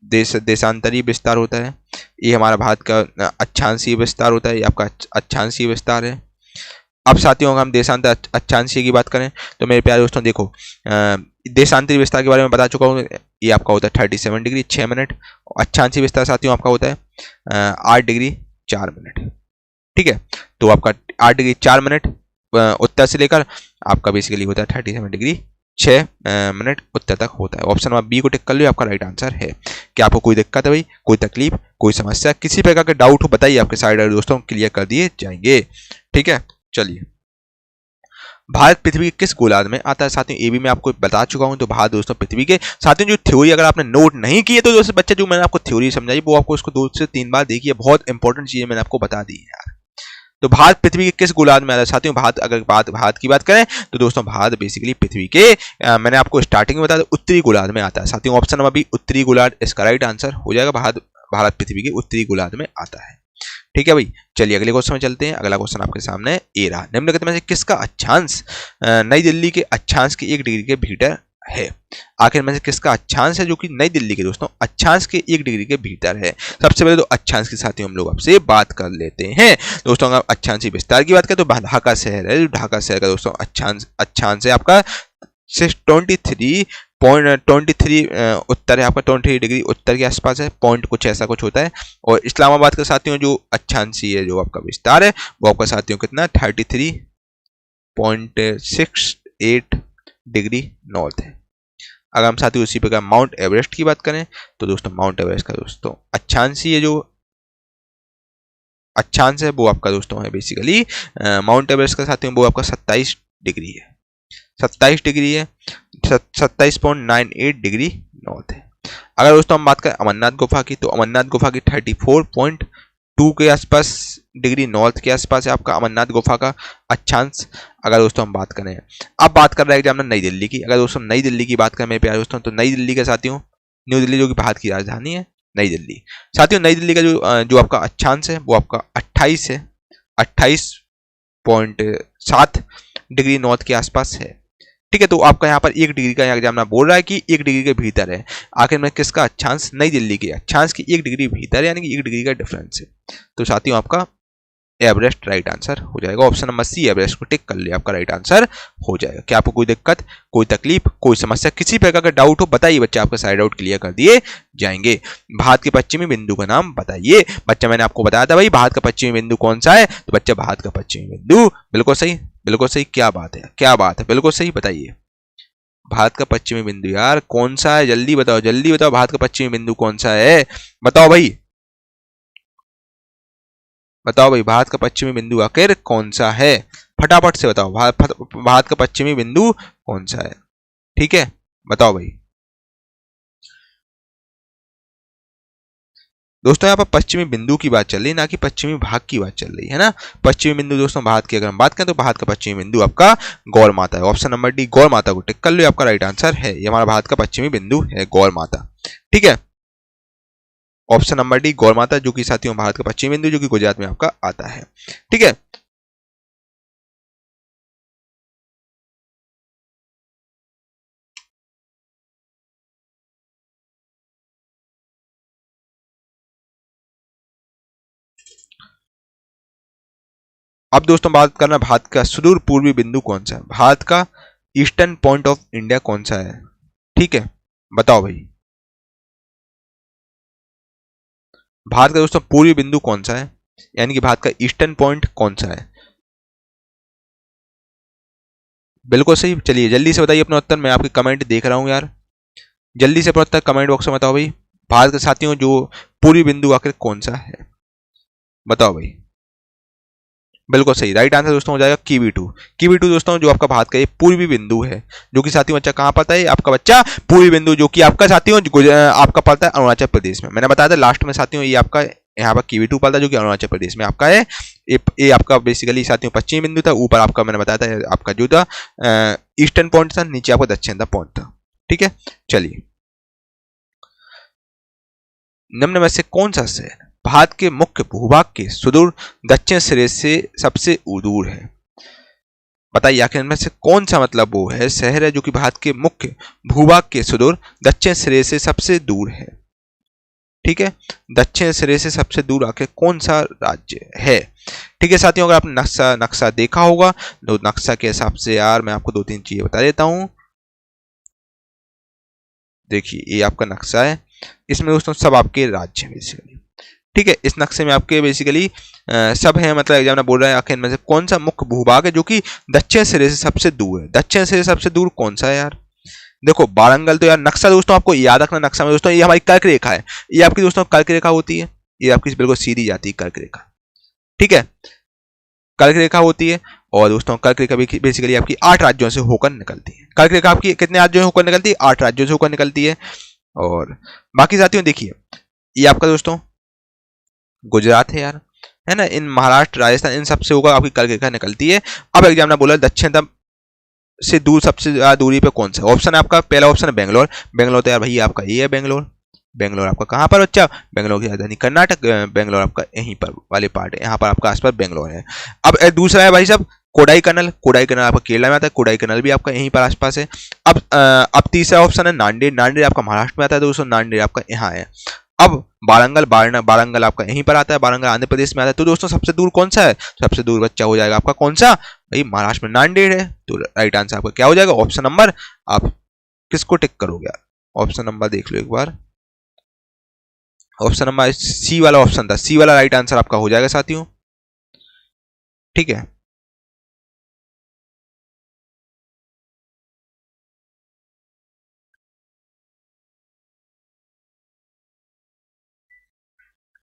देशांतरीय विस्तार होता है। ये हमारा भारत का अक्षांशीय विस्तार होता है, ये आपका अक्षांशीय विस्तार है। अब साथियों अगर हम देशांतर अक्षांशीय की बात करें तो मेरे प्यारे दोस्तों देखो देशांतरीय विस्तार के बारे में बता चुका हूँ, ये आपका होता है 37 डिग्री 6 मिनट। अक्षांशीय विस्तार साथियों आपका होता है 8 डिग्री 4 मिनट। ठीक है, तो आपका 8 डिग्री 4 मिनट उत्तर से लेकर आपका बेसिकली होता है 37 डिग्री मिनट उत्तर तक होता है। ऑप्शन नंबर बी को टिक कर लो, आपका राइट आंसर है। क्या आपको कोई दिक्कत है भाई, कोई तकलीफ, कोई समस्या, किसी प्रकार के डाउट हो बताइए, आपके सारे दोस्तों क्लियर कर दिए जाएंगे। ठीक है, चलिए। भारत पृथ्वी के किस गोलार्ध में आता है साथियों, ये भी मैं आपको बता चुका हूं। तो भारत दोस्तों पृथ्वी के, साथियों जो थ्योरी अगर आपने नोट नहीं की है तो दोस्तों बच्चे जो मैंने आपको थ्योरी समझाई वो आपको उसको 2 से 3 बार देखिए, बहुत इंपॉर्टेंट चीजें मैंने आपको बता दी है यार। तो भारत पृथ्वी के किस गोलार्ध में आता है साथियों, अगर भारत की बात करें तो दोस्तों भारत बेसिकली पृथ्वी के मैंने आपको स्टार्टिंग में बताया उत्तरी गोलार्ध में आता है साथियों। ऑप्शन नंबर बी उत्तरी गोलार्ध इसका राइट आंसर हो जाएगा। भारत पृथ्वी के उत्तरी गोलार्ध में आता है। ठीक है भाई, चलिए अगले क्वेश्चन में चलते हैं। अगला क्वेश्चन आपके सामने ए रहा, निम्नलिखित में से किसका अक्षांश नई दिल्ली के अक्षांश के 1 डिग्री के भीतर है। आखिर में से किसका अक्षांश है जो कि नई दिल्ली के दोस्तों अक्षांश के 1 डिग्री के भीतर है। सबसे पहले तो अक्षांश के साथियों हम लोग आपसे बात कर लेते हैं दोस्तों। अगर अक्षांशी विस्तार की बात करें तो ढाका शहर है, ढाका शहर का दोस्तों अक्षांश है आपका 23 उत्तर है आपका, 23 डिग्री उत्तर के आसपास है, पॉइंट कुछ ऐसा कुछ होता है। और इस्लामाबाद का साथियों जो अक्षांशी है जो आपका विस्तार है वो आपका साथियों कितना 33.68 डिग्री नॉर्थ है। अगर हम साथियों उसी प्रकार माउंट एवरेस्ट की बात करें तो दोस्तों माउंट एवरेस्ट का दोस्तों अक्षांशी है जो अक्षांश है वो आपका दोस्तों है बेसिकली माउंट एवरेस्ट का साथियों वो आपका 27 डिग्री है, 27 डिग्री है, 27.98 डिग्री नॉर्थ है। अगर दोस्तों हम बात करें अमरनाथ गुफा की तो अमरनाथ गुफा की 34.2 के आसपास डिग्री नॉर्थ के आसपास है आपका अमरनाथ गुफा का अक्षांश। अगर दोस्तों हम बात करें, अब बात कर रहे हैं नई दिल्ली की। अगर दोस्तों नई दिल्ली की बात करें मेरे प्यारे दोस्तों तो नई दिल्ली के साथियों न्यू दिल्ली जो कि भारत की राजधानी है नई दिल्ली, साथियों नई दिल्ली का जो आपका अक्षांश है वो आपका 28 है, 28.7 डिग्री नॉर्थ के आसपास है। ठीक है, तो आपका यहाँ पर 1 डिग्री का एग्जामिनर बोल रहा है कि 1 डिग्री के भीतर है। आखिर में किसका अक्षांश, नई दिल्ली के अक्षांश की 1 डिग्री भीतर है, यानी कि 1 डिग्री का डिफरेंस है। तो साथियों आपका एवरेस्ट राइट आंसर हो जाएगा। ऑप्शन नंबर सी एवरेस्ट को टिक कर लिया, आपका राइट आंसर हो जाएगा। क्या आपको कोई दिक्कत, कोई तकलीफ, कोई समस्या, किसी प्रकार का डाउट हो बताइए बच्चे, आपका सारे डाउट क्लियर कर दिए जाएंगे। भारत के पश्चिमी बिंदु का नाम बताइए बच्चा, मैंने आपको बताया था भाई भारत का पश्चिमी बिंदु कौन सा है, तो बच्चा भारत का पश्चिमी बिंदु बिल्कुल सही, बिल्कुल सही। क्या बात है, क्या बात है, बिल्कुल सही। बताइए भारत का पश्चिमी बिंदु यार कौन सा है, जल्दी बताओ, जल्दी बताओ, भारत का पश्चिमी बिंदु कौन सा है, बताओ भाई, बताओ भाई भारत का पश्चिमी बिंदु आखिर कौन सा है, फटाफट से बताओ भारत का पश्चिमी बिंदु कौन सा है। ठीक है, बताओ भाई। दोस्तों यहाँ पर पश्चिमी बिंदु की बात चल रही है, ना कि पश्चिमी भाग की बात चल रही है ना। पश्चिमी बिंदु दोस्तों भारत की अगर हम बात करें तो भारत का पश्चिमी बिंदु आपका गौर माता है। ऑप्शन नंबर डी गौर माता को टिक कर लो, आपका राइट आंसर है। ये हमारा भारत का पश्चिमी बिंदु है गौर माता। ठीक है, ऑप्शन नंबर डी गौर माता जो कि साथियों भारत का पश्चिमी बिंदु जो कि गुजरात में आपका आता है। ठीक है, अब दोस्तों बात करना भारत का सुदूर पूर्वी बिंदु कौन सा है, भारत का ईस्टर्न पॉइंट ऑफ इंडिया कौन सा है। ठीक है, बताओ भाई भारत का दोस्तों पूर्वी बिंदु कौन सा है, यानी कि भारत का ईस्टर्न पॉइंट कौन सा है। बिल्कुल सही। चलिए जल्दी से बताइए अपना उत्तर, मैं आपके कमेंट देख रहा हूं यार, जल्दी से अपना उत्तर कमेंट बॉक्स में बताओ भाई। भारत के साथियों जो पूर्वी बिंदु आखिर कौन सा है, बताओ भाई। बिल्कुल सही, राइट आंसर दोस्तों हो जाएगा कीवी 2। कीवी 2 दोस्तों जो आपका भारत का ये पूर्वी बिंदु है जो कि साथियों बच्चा कहाँ पड़ता है, आपका बच्चा पूर्वी बिंदु जो कि आपका साथियों आपका पड़ता है अरुणाचल प्रदेश में। मैंने बताया था लास्ट में साथियों ये आपका यहाँ पर कीवी 2 पड़ता है जो कि अरुणाचल प्रदेश में आपका है। ये आपका बेसिकली साथियों पश्चिमी बिंदु था, ऊपर आपका मैंने बताया था आपका जो था ईस्टर्न पॉइंट था, नीचे आपका दक्षिण था पॉइंट था। ठीक है, चलिए निम्न में से कौन सा शहर भारत के मुख्य भूभाग के सुदूर दक्षिण सिरे से सबसे दूर है। बताइए आखिर इनमें से कौन सा मतलब वो है शहर है जो कि भारत के मुख्य भूभाग के सुदूर दक्षिण सिरे से सबसे दूर है। ठीक है, दक्षिण सिरे से सबसे दूर आखिर कौन सा राज्य है। ठीक है साथियों, अगर आपने नक्शा देखा होगा तो नक्शा के हिसाब से यार मैं आपको 2-3 चीजें बता देता हूं। देखिए ये आपका नक्शा है, इसमें दोस्तों सब आपके राज्य हैं बेसिकली। ठीक है, इस नक्शे में आपके बेसिकली सब है, मतलब एग्जामिनर बोल रहा है आखिर इनमें से कौन सा मुख्य भूभाग है जो कि दक्षिण सिरे से सबसे दूर है। दक्षिण सिरे से सबसे दूर कौन सा है यार, देखो वारंगल तो यार नक्शा दोस्तों आपको याद रखना, नक्शा में दोस्तों ये हमारी कर्क रेखा है, ये आपकी दोस्तों कर्क रेखा होती है, ये आपकी बिल्कुल सीधी जाती है कर्क रेखा, ठीक है, कर्क रेखा होती है। और दोस्तों कर्क रेखा बेसिकली आपकी 8 राज्यों से होकर निकलती है। कर्क रेखा आपकी कितने राज्यों से होकर निकलती है? 8 राज्यों से होकर निकलती है। और बाकी साथियों देखिए, ये आपका दोस्तों गुजरात है यार, है ना, इन महाराष्ट्र राजस्थान इन सबसे होकर आपकी कर्क रेखा निकलती है। अब एग्जाम ने बोला दक्षिणतम से दूर सबसे ज्यादा दूरी पे कौन सा ऑप्शन है आपका? पहला ऑप्शन है बेंगलोर। बेंगलोर तो यार भैया आपका ये है बेंगलोर। बेंगलोर आपका कहाँ पर बच्चा? बेंगलोर की राजधानी कर्नाटक। बेंगलोर आपका यहीं पर वाले पार्ट है, यहाँ पर आपका आसपास बेंगलोर है। अब दूसरा है भाई साहब कोडाई कनल। कोडाई कनल आपका केरला में आता है, कोडाई कनल भी आपका यहीं पर आसपास है। अब तीसरा ऑप्शन है नांदेड़। नांदेड़ आपका महाराष्ट्र में आता है दोस्तों, नांदेड़ आपका यहाँ है। अब वारंगल, वारंगल आपका यहीं पर आता है, वारंगल आंध्र प्रदेश में आता है। तो दोस्तों सबसे दूर कौन सा है? सबसे दूर बच्चा हो जाएगा आपका कौन सा? भाई महाराष्ट्र में नांदेड़ है। तो राइट आंसर आपका क्या हो जाएगा? Option number. आप किसको टिक करोगे? ऑप्शन नंबर देख लो एक बार, ऑप्शन नंबर सी वाला ऑप्शन था, सी वाला राइट आंसर आपका हो जाएगा साथियों, ठीक है।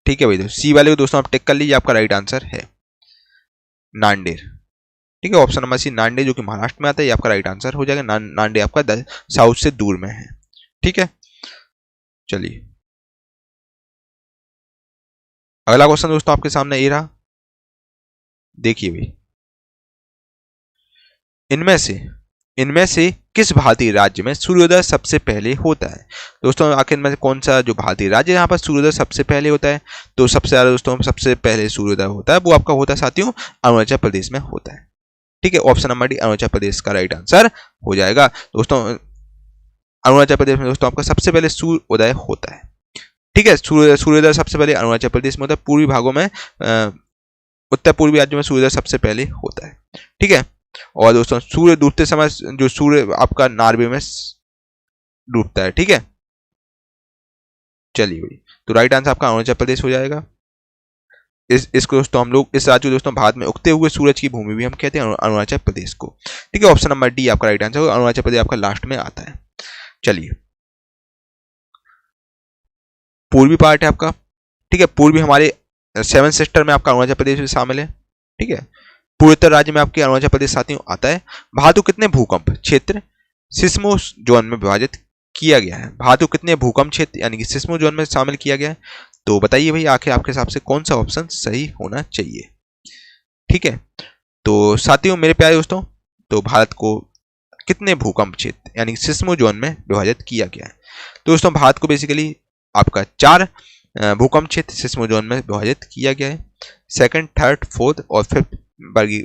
ठीक है भाई, सी वाले को दोस्तों आप टिक कर लीजिए, आपका राइट आंसर है नांदेड़, ठीक है। ऑप्शन नंबर सी नांदेड़ जो कि महाराष्ट्र में आता है, ये आपका राइट आंसर हो जाएगा। नांदेड़ आपका साउथ से दूर में है, ठीक है। चलिए अगला क्वेश्चन दोस्तों आपके सामने ये रहा, देखिए भाई, इनमें से किस भारतीय राज्य में सूर्योदय सबसे पहले होता है? दोस्तों आखिर में कौन सा जो भारतीय राज्य यहाँ पर सूर्योदय सबसे पहले होता है? तो सबसे ज्यादा दोस्तों सबसे पहले सूर्योदय होता है वो आपका होता है साथियों अरुणाचल प्रदेश में होता है, ठीक है। Option number D Arunachal Pradesh का राइट आंसर हो जाएगा दोस्तों। अरुणाचल प्रदेश में दोस्तों आपका सबसे पहले सूर्योदय होता है, ठीक है। सूर्योदय सबसे पहले अरुणाचल प्रदेश में होता है। पूर्वी भागों में उत्तर पूर्वी राज्यों में सूर्योदय सबसे पहले होता है, ठीक है। और दोस्तों सूर्य डूबते समय जो सूर्य आपका नॉर्वे में डूबता है, ठीक है। चलिए भाई, तो राइट आंसर आपका अरुणाचल प्रदेश हो जाएगा। इसको दोस्तों हम लोग इस राज्य को दोस्तों भारत में उगते हुए सूरज की भूमि भी हम कहते हैं अरुणाचल प्रदेश को, ठीक है। ऑप्शन नंबर डी आपका राइट आंसर होगा, अरुणाचल प्रदेश आपका लास्ट में आता है। चलिए पूर्वी पार्ट है आपका, ठीक है। पूर्वी हमारे 7 सिस्टर में आपका अरुणाचल प्रदेश भी शामिल है, ठीक है। पूर्वोत्तर राज्य में आपके अरुणाचल प्रदेश साथियों आता है। भारत को कितने भूकंप क्षेत्र सिस्मो जोन में विभाजित किया गया है? भारत को कितने भूकंप क्षेत्र यानी कि सिस्मो जोन में शामिल किया गया है? तो बताइए भाई आखिर आपके हिसाब से कौन सा ऑप्शन सही होना चाहिए, ठीक है। तो साथियों मेरे प्यारे दोस्तों, तो भारत को कितने भूकंप क्षेत्र यानी कि सिस्मो जोन में विभाजित किया गया है? तो दोस्तों भारत को बेसिकली आपका 4 भूकंप क्षेत्र सिस्मो जोन में विभाजित किया गया है। सेकंड, थर्ड, फोर्थ और फिफ्थ वर्गी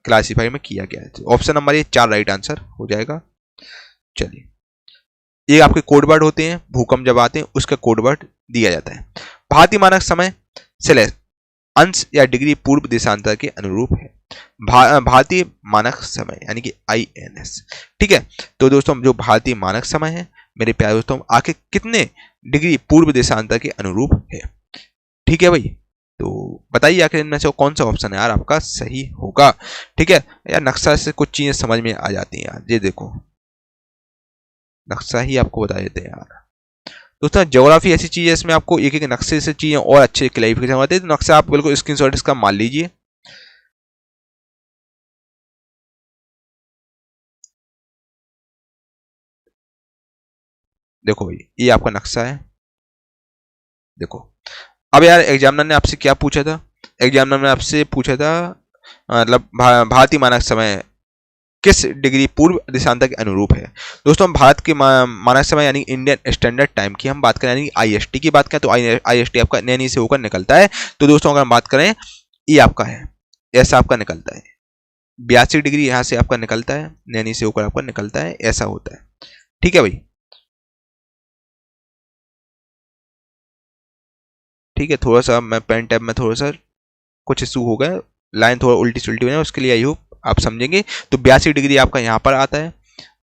क्लासीफाई में किया गया है। ऑप्शन नंबर ये 4 राइट आंसर हो जाएगा। चलिए ये आपके कोड वर्ड होते हैं, भूकंप जब आते हैं उसका कोड वर्ड दिया जाता है। भारतीय मानक समय सेलेस अंश या डिग्री पूर्व देशांतर के अनुरूप है। भारतीय मानक समय यानी कि INS, ठीक है। तो दोस्तों जो भारतीय मानक समय है मेरे प्यारे दोस्तों आखिर कितने डिग्री पूर्व देशांतर के अनुरूप है, ठीक है भाई। तो बताइए आखिर इनमें से कौन सा ऑप्शन है यार आपका सही होगा, ठीक है। यार नक्शा से कुछ चीजें समझ में आ जाती हैं यार, ये देखो नक्शा ही आपको बता देते हैं यार। दोस्तों ज्योग्राफी ऐसी चीज है इसमें आपको एक एक नक्शे से चीजें और अच्छे क्लैरिफिकेशन होते हैं। तो नक्शा आप बिल्कुल स्क्रीनशॉट इसका मान लीजिए, देखो भाई ये आपका नक्शा है, देखो। अब यार एग्जामिनर ने आपसे क्या पूछा था? एग्जामिनर ने आपसे पूछा था मतलब भारतीय मानक समय किस डिग्री पूर्व देशांतर के अनुरूप है? दोस्तों भारत के मानक समय यानी इंडियन स्टैंडर्ड टाइम की हम बात करें यानी IST की बात करें तो IST आपका नैनी से होकर निकलता है। तो दोस्तों अगर हम बात करें ये आपका है, ऐसा आपका निकलता है 82 डिग्री यहाँ से आपका निकलता है, नैनी से होकर आपका निकलता है, ऐसा होता है, ठीक है भाई। ठीक है, थोड़ा सा मैं पेन टैब में थोड़ा सा कुछ इशू हो गया, लाइन थोड़ा उल्टी सुल्टी बना, उसके लिए आई होप आप समझेंगे। तो 82 डिग्री आपका यहाँ पर आता है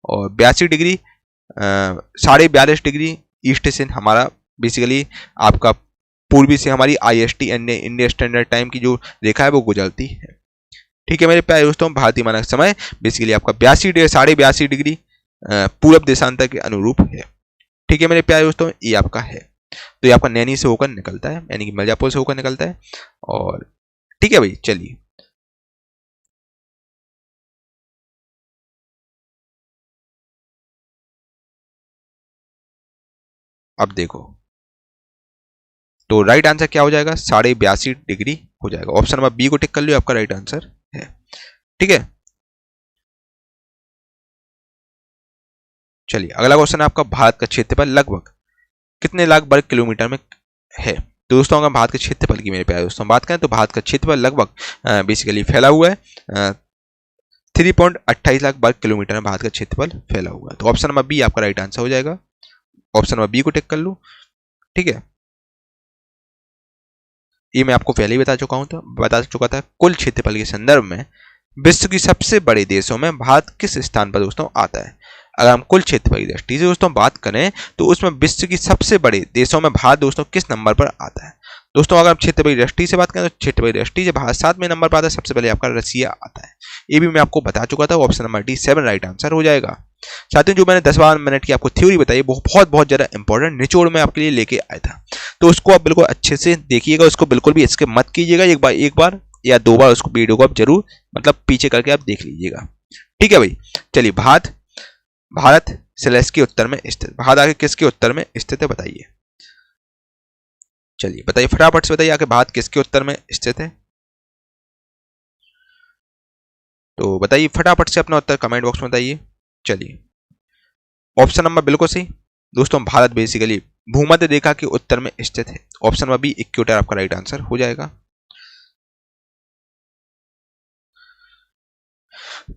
और 82 डिग्री 42.5 डिग्री ईस्ट से हमारा बेसिकली आपका पूर्वी से हमारी IST इंडियन स्टैंडर्ड टाइम की जो रेखा है वो गुजरती है, ठीक है मेरे प्यारे दोस्तों। भारतीय मानक समय बेसिकली आपका 82 डिग्री 82.5 डिग्री पूरब देशांतर के अनुरूप है। ठीक है मेरे प्यारे दोस्तों, ये आपका है। तो ये आपका नैनी से होकर निकलता है, यानी कि मिर्जापुर से होकर निकलता है। और ठीक है भाई, चलिए अब देखो, तो राइट आंसर क्या हो जाएगा, 82.5 डिग्री हो जाएगा। ऑप्शन नंबर बी को टिक कर लो, आपका राइट आंसर है। ठीक है, चलिए अगला क्वेश्चन है आपका, भारत का क्षेत्रफल लगभग कितने लाख वर्ग किलोमीटर में है। तो दोस्तों अगर भारत के क्षेत्रफल की मेरे प्यारे दोस्तों बात करें, तो भारत का क्षेत्रफल लगभग बेसिकली फैला हुआ है 3.28 लाख वर्ग किलोमीटर में भारत का क्षेत्रफल फैला हुआ है। तो ऑप्शन नंबर बी आपका राइट आंसर हो जाएगा। ऑप्शन नंबर बी को टिक कर लो। ठीक है, ये मैं आपको पहले ही बता चुका था। कुल क्षेत्रफल के संदर्भ में विश्व की सबसे बड़े देशों में भारत किस स्थान पर दोस्तों आता है। अगर हम कुल क्षेत्रफल की दृष्टि से दोस्तों बात करें, तो उसमें विश्व की सबसे बड़े देशों में भारत दोस्तों किस नंबर पर आता है। दोस्तों अगर हम क्षेत्रफल की दृष्टि से बात करें, तो क्षेत्रफल की दृष्टि से भारत 7वें नंबर पर आता है। सबसे पहले आपका रसिया आता है, ये भी मैं आपको बता चुका था। Option number D 7 right answer हो जाएगा। साथियों जो मैंने 10-12 मिनट की आपको थ्योरी बताई, वो बहुत ज्यादा इंपॉर्टेंट निचोड़ में आपके लिए लेके आया था। तो उसको आप बिल्कुल अच्छे से देखिएगा, उसको बिल्कुल भी इसके मत कीजिएगा। एक बार या 2 बार उसको वीडियो को आप जरूर मतलब पीछे करके आप देख लीजिएगा। ठीक है भाई, चलिए भारत सेलेस के उत्तर में स्थित, भारत आगे किसके उत्तर में स्थित है बताइए। चलिए बताइए, फटाफट से बताइए आगे भारत किसके उत्तर में स्थित है। तो बताइए फटाफट से अपना उत्तर कमेंट बॉक्स में बताइए। चलिए ऑप्शन नंबर बिल्कुल सही दोस्तों, भारत बेसिकली भूमध्य रेखा के उत्तर में स्थित है। ऑप्शन नंबर बी इक्वेटर आपका राइट आंसर हो जाएगा।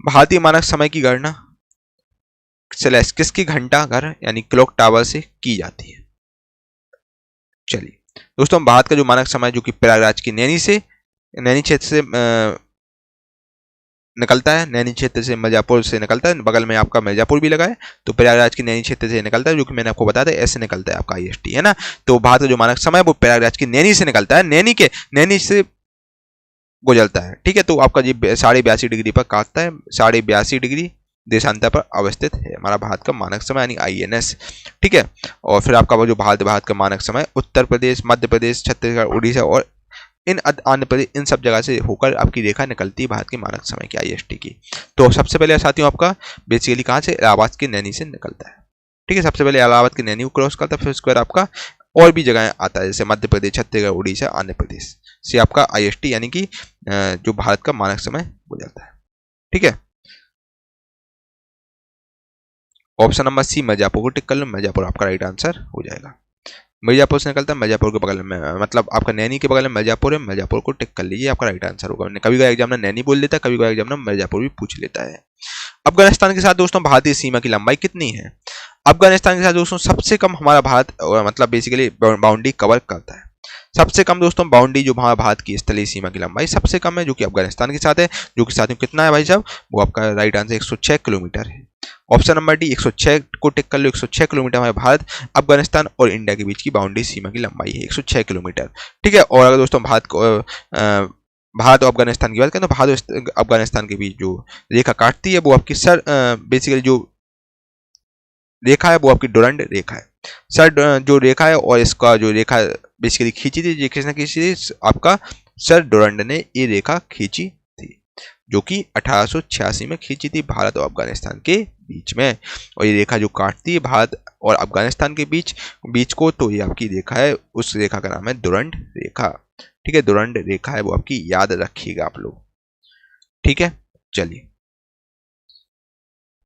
भारतीय मानक समय की गणना सेलेस किसकी घंटा घर यानी क्लॉक टावर से की जाती है। चलिए दोस्तों, भारत का जो मानक समय जो कि प्रयागराज की नैनी क्षेत्र से निकलता है, नैनी क्षेत्र से मिर्जापुर से निकलता है, बगल में आपका मिर्जापुर भी लगा है। तो प्रयागराज की नैनी क्षेत्र से निकलता है, जो कि मैंने आपको बताया था ऐसे निकलता है आपका IST, है ना। तो भारत का जो मानक समय वो प्रयागराज की नैनी से निकलता है, नैनी से गुजरता है। ठीक है, तो आपका जी 82.5 डिग्री पर काटता है, 82.5 डिग्री देशांतर पर अवस्थित है हमारा भारत का मानक समय यानी INS। ठीक है, और फिर आपका वो जो भारत का मानक समय उत्तर प्रदेश, मध्य प्रदेश, छत्तीसगढ़, उड़ीसा और आंध्र प्रदेश, इन सब जगह से होकर आपकी रेखा निकलती है भारत के मानक समय की IST की। तो सबसे पहले साथियों आपका बेसिकली कहाँ से, इलाहाबाद की नैनी से निकलता है। ठीक है, सबसे पहले इलाहाबाद की नैनी को क्रॉस करता है, फिर उसके बाद आपका और भी जगह आता है, जैसे मध्य प्रदेश, छत्तीसगढ़, उड़ीसा, आंध्र प्रदेश से आपका IST यानी कि जो भारत का मानक समय गुजरता है। ठीक है, ऑप्शन नंबर सी मिर्जापुर को टिक कर लो, मिर्जापुर आपका राइट आंसर हो जाएगा। मिर्जापुर से निकलता है, मिर्जापुर के बगल में मतलब आपका नैनी के बगल में मिर्जापुर है, मिर्जापुर को टिक कर लीजिए, आपका राइट आंसर होगा। कभी कभी एग्जाम में नैनी बोल देता है, कभी कभी एग्जाम में मिर्जापुर भी पूछ लेता है। अफगानिस्तान के साथ दोस्तों भारतीय सीमा की लंबाई कितनी है। अफगानिस्तान के साथ दोस्तों सबसे कम हमारा भारत मतलब बेसिकली बाउंड्री कवर करता है। सबसे कम दोस्तों बाउंड्री जो हमारा भारत की स्थलीय सीमा की लंबाई सबसे कम है, जो कि अफगानिस्तान के साथ है, जो कि साथियों कितना है भाई साहब, वो आपका राइट आंसर 106 किलोमीटर है। ऑप्शन नंबर डी 106 को टिक कर लो, 106 किलोमीटर हमारे भारत, अफगानिस्तान और इंडिया के बीच की बाउंड्री सीमा की लंबाई है 106 किलोमीटर। ठीक है, और अगर दोस्तों भारत और अफगानिस्तान की बात करें, तो भारत और अफगानिस्तान के बीच जो रेखा काटती है वो आपकी बेसिकली जो रेखा है वो आपकी डुरंड रेखा है। जो रेखा है और इसका जो रेखा बेसिकली खींची थी, किसने खींची थी, आपका सर डुरंड ने ये रेखा खींची थी, जो कि 1886 में खींची थी भारत और अफगानिस्तान के बीच में। और ये रेखा जो काटती है भारत और अफगानिस्तान के बीच को, तो ये आपकी रेखा है, उस रेखा का नाम है डुरंड रेखा। ठीक है, डुरंड रेखा है वो आपकी याद रखिएगा आप लोग। ठीक है, चलिए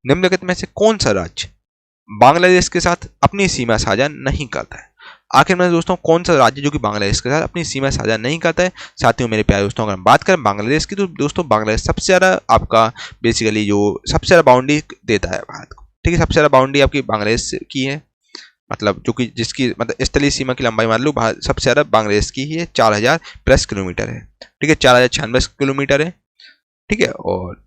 निम्नलिखित में से कौन सा राज्य बांग्लादेश के साथ अपनी सीमा साझा नहीं करता है। आखिर में दोस्तों कौन सा राज्य जो कि बांग्लादेश के साथ अपनी सीमा साझा नहीं करता है। साथियों मेरे प्यारे दोस्तों, अगर हम बात करें बांग्लादेश की, तो दोस्तों बांग्लादेश सबसे ज्यादा आपका बेसिकली जो सबसे ज्यादा बाउंड्री देता है भारत को। ठीक है, सबसे ज्यादा बाउंड्री आपकी बांग्लादेश की है, मतलब जो कि जिसकी मतलब स्थलीय सीमा की लंबाई मान लो सबसे ज्यादा बांग्लादेश की ही है, 4000+ किलोमीटर है। ठीक है, 4096 किलोमीटर है। ठीक है, और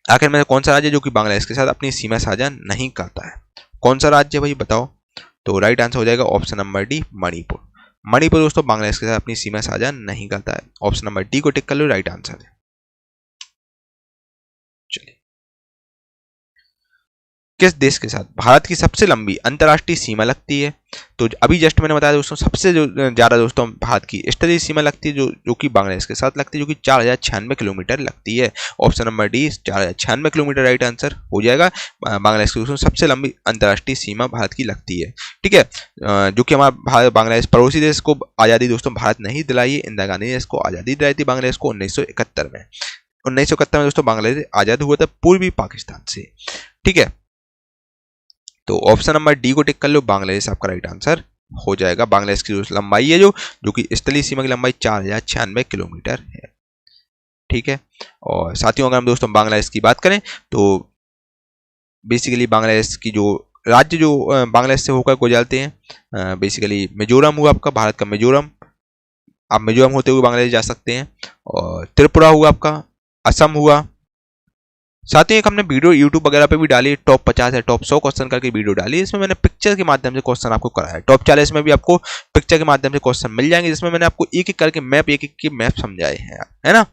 आखिर में कौन सा राज्य जो कि बांग्लादेश के साथ अपनी सीमा साझा नहीं करता है, कौन सा राज्य भाई बताओ। तो राइट आंसर हो जाएगा option number D Manipur. Manipur दोस्तों बांग्लादेश के साथ अपनी सीमा साझा नहीं करता है। ऑप्शन नंबर डी को टिक कर लो, राइट आंसर है। चलिए किस देश के साथ भारत की सबसे लंबी अंतर्राष्ट्रीय सीमा लगती है? तो अभी जस्ट मैंने बताया दोस्तों, सबसे जो ज्यादा दोस्तों भारत की स्थलीय सीमा लगती है जो कि बांग्लादेश के साथ लगती है, जो कि 4096 किलोमीटर लगती है। Option number D 4096 kilometre right answer हो जाएगा। बांग्लादेश की दोस्तों सबसे लंबी अंतर्राष्ट्रीय सीमा भारत की लगती है। ठीक है, जो कि हमारा बांग्लादेश पड़ोसी देश को आजादी दोस्तों भारत नहीं दिलाई है, इंदिरा गांधी ने इसको आजादी दिलाई थी बांग्लादेश को 1971 में। 1971 में दोस्तों बांग्लादेश आजाद हुआ था पूर्वी पाकिस्तान से। ठीक है, तो ऑप्शन नंबर डी को टिक कर लो, बांग्लादेश आपका राइट आंसर हो जाएगा। बांग्लादेश की जो लंबाई है जो कि स्थलीय सीमा की लंबाई 4096 किलोमीटर है। ठीक है, और साथियों अगर हम दोस्तों बांग्लादेश की बात करें तो बेसिकली बांग्लादेश की जो राज्य जो बांग्लादेश से होकर गुजरते हैं, बेसिकली मिजोरम हुआ आपका, भारत का मिजोरम, आप मिजोरम होते हुए बांग्लादेश जा सकते हैं, और त्रिपुरा हुआ आपका, असम हुआ। साथ ही एक हमने वीडियो यूट्यूब वगैरह पे भी डाली, टॉप 50 है टॉप 100 क्वेश्चन करके वीडियो डाली, इसमें मैंने पिक्चर के माध्यम से क्वेश्चन आपको कराया। टॉप 40 में भी आपको पिक्चर के माध्यम से क्वेश्चन मिल जाएंगे, जिसमें मैंने आपको एक एक करके मैप, एक एक के मैप समझाए हैं, है ना।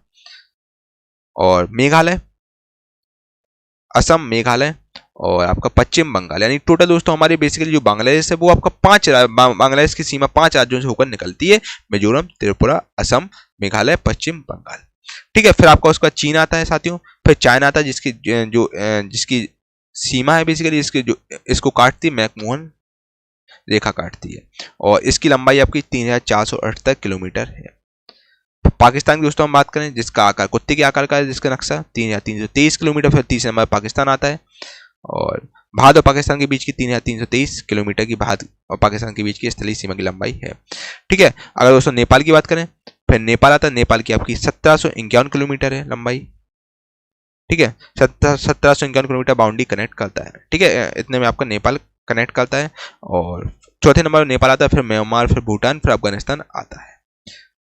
और मेघालय, असम, मेघालय और आपका पश्चिम बंगाल, यानी टोटल दोस्तों हमारी बेसिकली जो बांग्लादेश है वो आपका बांग्लादेश की सीमा 5 राज्यों से होकर निकलती है, मिजोरम, त्रिपुरा, असम, मेघालय, पश्चिम बंगाल। ठीक है, फिर आपका उसका चीन आता है साथियों, फिर चाइना आता है जिसकी सीमा है बेसिकली इसको काटती है, मैकमोहन रेखा काटती है, और इसकी लंबाई आपकी 3478 किलोमीटर है। पाकिस्तान की दोस्तों हम बात करें, जिसका आकार कुत्ते के आकार का है, जिसका नक्शा 3323 किलोमीटर, फिर तीसरे नंबर पाकिस्तान आता है, और भारत और पाकिस्तान के बीच की 3323 किलोमीटर की भारत और पाकिस्तान के बीच की स्थलीय सीमा की लंबाई है। ठीक है, अगर दोस्तों नेपाल की बात करें, फिर नेपाल आता है, नेपाल की आपकी 1751 किलोमीटर है लंबाई। ठीक है, 1751 किलोमीटर बाउंड्री कनेक्ट करता है। ठीक है, इतने में आपका नेपाल कनेक्ट करता है, और चौथे नंबर नेपाल आता है, फिर म्यांमार, फिर भूटान, फिर अफगानिस्तान आता है।